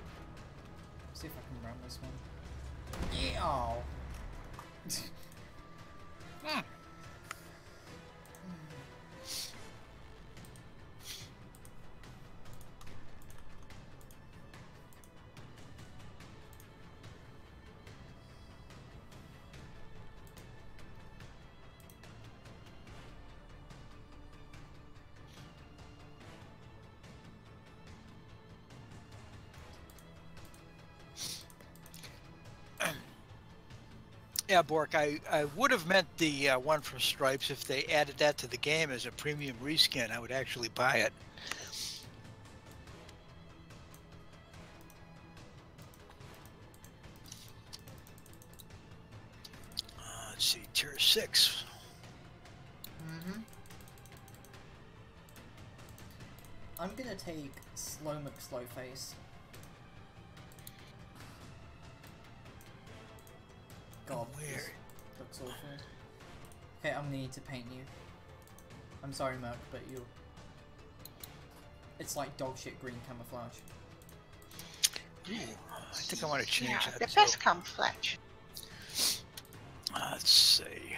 Speaker 1: See if I can run this one. Yeah. Oh.
Speaker 2: Yeah, Bork, I would have meant the one from Stripes. If they added that to the game as a premium reskin, I would actually buy it. Let's see, tier 6.
Speaker 1: Mm-hmm. I'm gonna take Slow McSlowface. God,
Speaker 2: Weird.
Speaker 1: this looks awful. Okay, I'm gonna need to paint you. I'm sorry, Merc, but you. It's like dog shit green camouflage.
Speaker 2: Ooh, I think I want to change
Speaker 8: Yeah,
Speaker 2: that.
Speaker 8: the
Speaker 2: too.
Speaker 8: best camouflage.
Speaker 2: Let's see.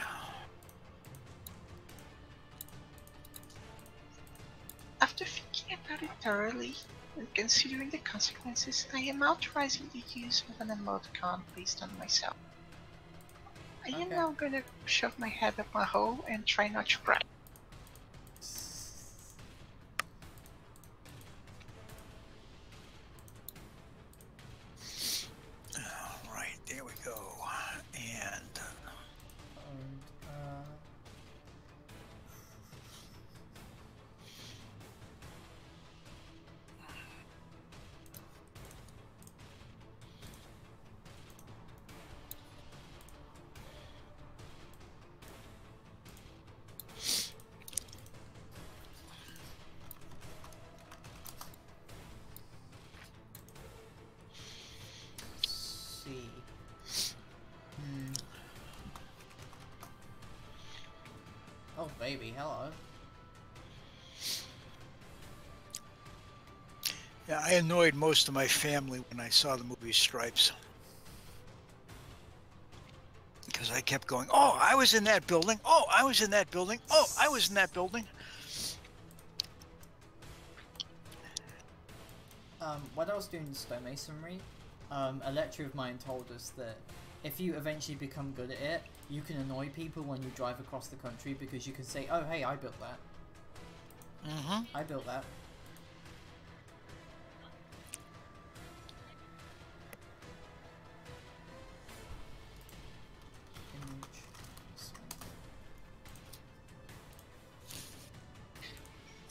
Speaker 8: After thinking about it thoroughly and considering the consequences, I am authorizing the use of an emoticon based on myself. I am
Speaker 1: Okay.
Speaker 8: now gonna shove my head up my hole and try not to cry.
Speaker 2: Right, there we go. And
Speaker 1: see. Oh baby, hello.
Speaker 2: yeah, I annoyed most of my family when I saw the movie Stripes. Because I kept going, oh, I was in that building. Oh, I was in that building. Oh, I was in that building.
Speaker 1: When I was doing stonemasonry, a lecturer of mine told us that if you eventually become good at it, you can annoy people when you drive across the country because you can say, oh hey, I built that.
Speaker 2: Mm-hmm.
Speaker 1: I built that.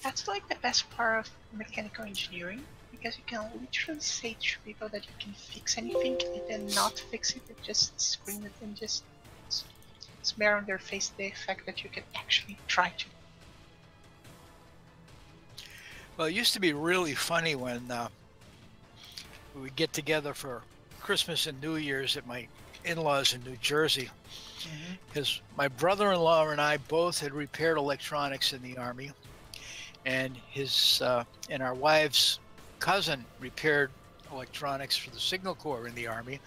Speaker 8: That's like the best part of mechanical engineering, because you can literally say to people that you can fix anything and then not fix it and just scream it and just smear on their face the fact that you can actually try to.
Speaker 2: Well, it used to be really funny when we would get together for Christmas and New Year's at my in-laws in New Jersey, because my brother-in-law and I both had repaired electronics in the Army, and his and our wife's cousin repaired electronics for the Signal Corps in the Army.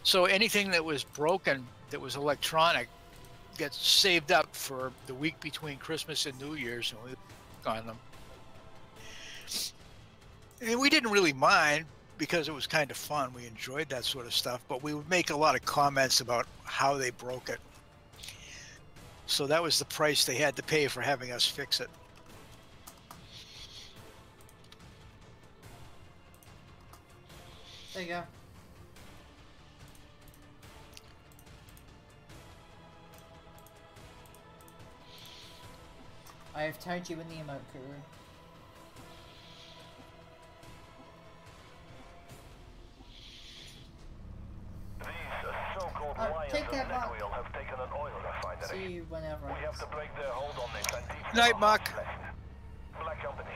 Speaker 2: So anything that was broken that was electronic gets saved up for the week between Christmas and New Year's, and we work on them. And we didn't really mind because it was kind of fun. We enjoyed that sort of stuff, but we would make a lot of comments about how they broke it. So that was the price they had to pay for having us fix it.
Speaker 1: There you go. I have tagged you in the emote crew.
Speaker 3: These so-called lions
Speaker 1: take
Speaker 3: of
Speaker 1: that back.
Speaker 3: Neckweal have taken an oil refinery.
Speaker 1: See you whenever.
Speaker 3: We have to break their hold on this and teach them
Speaker 2: Night,
Speaker 3: a
Speaker 2: Mark.
Speaker 3: lesson. Black Company,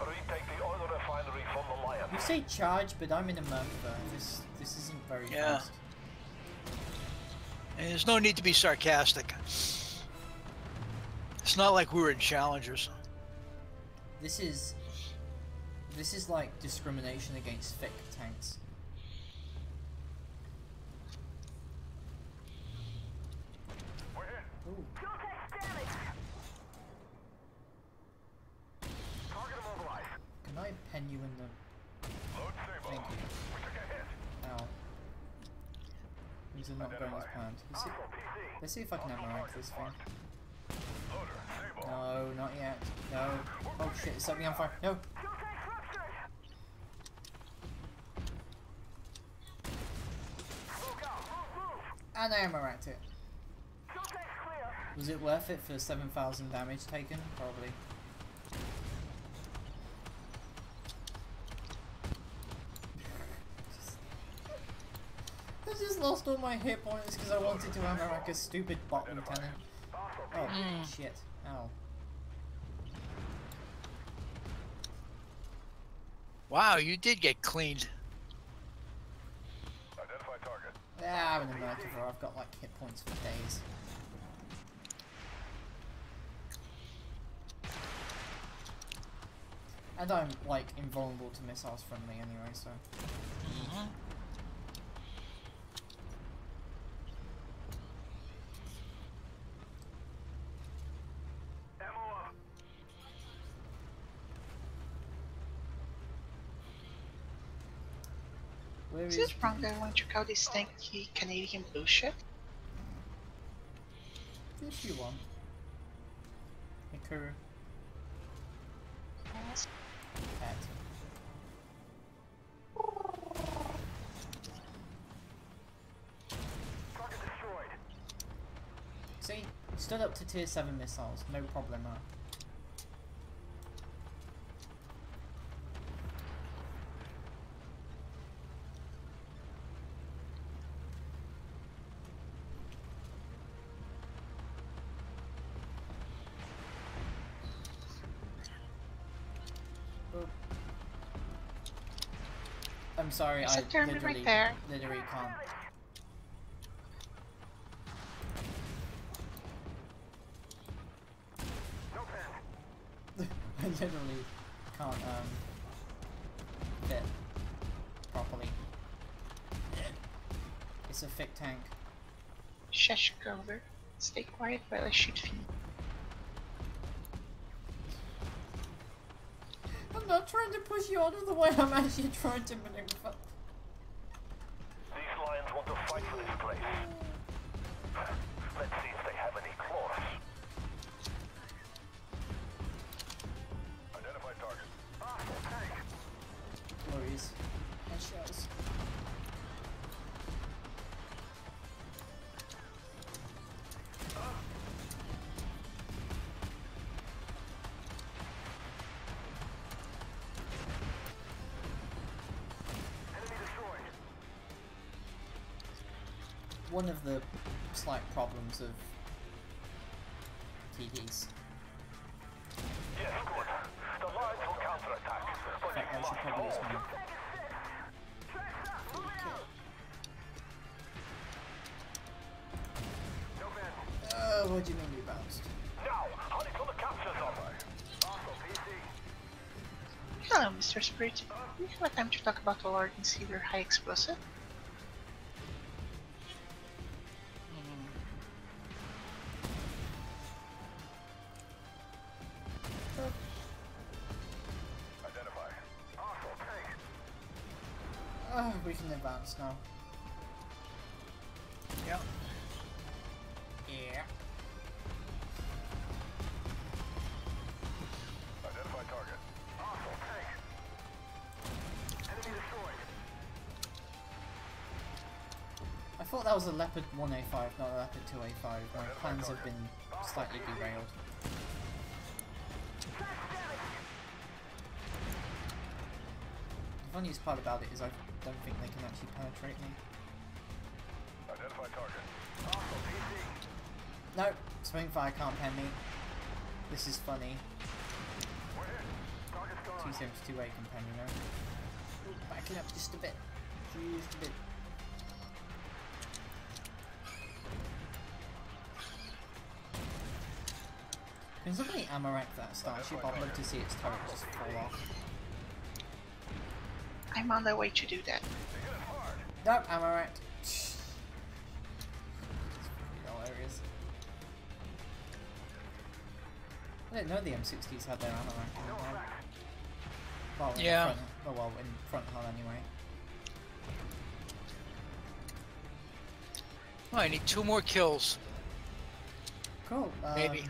Speaker 3: retake the oil refinery from the Lions.
Speaker 1: You say charge, but I'm in a Merkava. This isn't very
Speaker 2: Yeah.
Speaker 1: fast.
Speaker 2: And there's no need to be sarcastic. It's not like we were in Challengers.
Speaker 1: This is like discrimination against thick tanks.
Speaker 3: We're in.
Speaker 1: Ooh.
Speaker 3: Target immobilized.
Speaker 1: Can I pen you in the...
Speaker 3: Load Sable.
Speaker 1: Thank you.
Speaker 3: We took a hit.
Speaker 1: Ow. Things are not going as planned. Let's see if I can amaranth this thing.
Speaker 3: Loader, Sable.
Speaker 1: No, not yet. No. Oh shit, it's set me on fire. No! And I amaranth it. Was it worth it for 7,000 damage taken? Probably. I just lost all my hit points because I wanted to amaranth a stupid bot lieutenant. Oh shit. Ow.
Speaker 2: Wow, you did get cleaned.
Speaker 3: Identify target.
Speaker 1: Yeah, I'm in America, bro. I've got like hit points for days. And I'm like invulnerable to missiles from me anyway, so.
Speaker 3: Ammo up.
Speaker 1: Where
Speaker 8: Is it wrong that I want to call this tank the Canadian blue ship?
Speaker 1: Yes, you want. Hikaru.
Speaker 8: Yes.
Speaker 1: Pet.
Speaker 3: Target destroyed.
Speaker 1: See, stood up to tier 7 missiles, no problem. I'm sorry,
Speaker 8: There's
Speaker 1: I
Speaker 8: a German
Speaker 1: literally
Speaker 8: right there.
Speaker 1: can't.
Speaker 3: No pen.
Speaker 1: I literally can't fit properly. It's a thick tank.
Speaker 8: Shush, Grover. Stay quiet while I shoot feet.
Speaker 1: I'm not trying to push you out of the way, I'm actually trying to maneuver.
Speaker 3: These lions want to fight for this place. Let's see if they have any claws. Identify target. Hostile tank.
Speaker 1: Lorries and shells.
Speaker 3: Enemy destroyed.
Speaker 1: One of the slight problems of TDs.
Speaker 3: Yes, good. The lions will counterattack. But
Speaker 1: Fact, I should probably use mine.
Speaker 3: No pen.
Speaker 1: What do you mean you bounced?
Speaker 3: Now, hunt until the capture zone. Hostile PC.
Speaker 8: Hello, Mr. Spirit. Do you have time to talk about a large consider high explosive?
Speaker 3: Identify. Hostile tank.
Speaker 1: We can advance now.
Speaker 2: Yeah.
Speaker 1: Yeah.
Speaker 3: Identify target. Hostile tank. Enemy destroyed.
Speaker 1: I thought that was a Leopard 1A5, not a Leopard 2A5. My plans have been slightly derailed. The funniest part about it is I don't think they can actually penetrate me.
Speaker 3: Identify target. Hostile PC.
Speaker 1: No, Spitfire can't pen me. This is funny.
Speaker 3: We're hit. Target's gone.
Speaker 1: T-72A can pen, you know. Ooh, backing up just a bit. Just a bit. Can somebody ammo rack that starship? I'd love to see its turret just fall off.
Speaker 8: I'm on the way to do that.
Speaker 3: They hit us hard.
Speaker 1: Nope, ammo racked. It's pretty hilarious. I didn't know the M60s had their ammo rack in
Speaker 3: No
Speaker 1: there.
Speaker 3: effect.
Speaker 1: Well, in
Speaker 2: Yeah.
Speaker 1: front, oh well, in front hull anyway.
Speaker 2: Oh, I need 2 more kills.
Speaker 1: Cool.
Speaker 2: Maybe.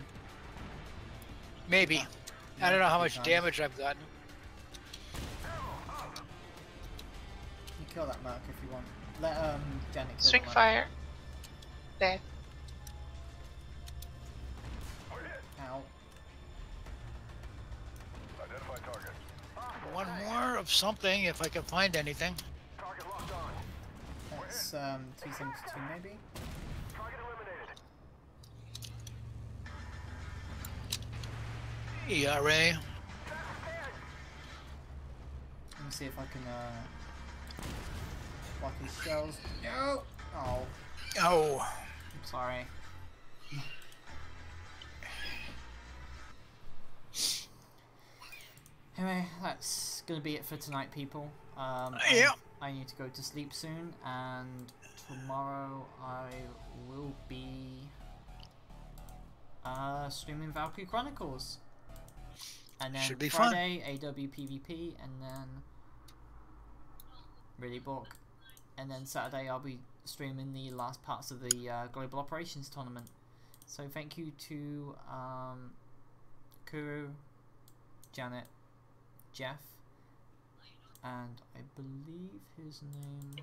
Speaker 2: Maybe. I don't know how much
Speaker 1: Nice.
Speaker 2: damage I've gotten.
Speaker 1: You kill that Merc if you want. Let Janet kill the
Speaker 8: Swing
Speaker 1: Merc.
Speaker 8: fire. Dead.
Speaker 3: We're hit.
Speaker 1: Ow.
Speaker 3: Identify target. Hostile
Speaker 2: One
Speaker 3: tank.
Speaker 2: more of something if I can find anything.
Speaker 3: Target locked on.
Speaker 1: That's T-72 maybe?
Speaker 3: Target eliminated.
Speaker 2: ERA.
Speaker 1: me see if I can block his shells. No! Oh.
Speaker 2: Oh.
Speaker 1: I'm sorry. Anyway, that's gonna be it for tonight, people.
Speaker 2: Yeah.
Speaker 1: I need to go to sleep soon, and tomorrow I will be streaming Valkyrie Chronicles. And then
Speaker 2: Should be
Speaker 1: Friday, AW PvP, and then really Bork. And then Saturday I'll be streaming the last parts of the Global Operations Tournament. So thank you to Kuru, Janet, Jeff, and I believe his name...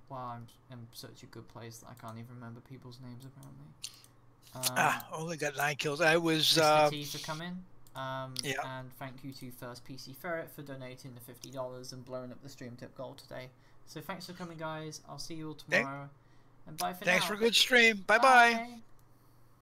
Speaker 1: Wow, I'm in such a good place that I can't even remember people's names apparently.
Speaker 2: Only got 9 kills. I was...
Speaker 1: Mr. T for coming.
Speaker 2: Yeah.
Speaker 1: And thank you to First PC Ferret for donating the $50 and blowing up the stream tip goal today. So thanks for coming, guys. I'll see you all tomorrow. And bye for now.
Speaker 2: Thanks for a good stream. Bye-bye.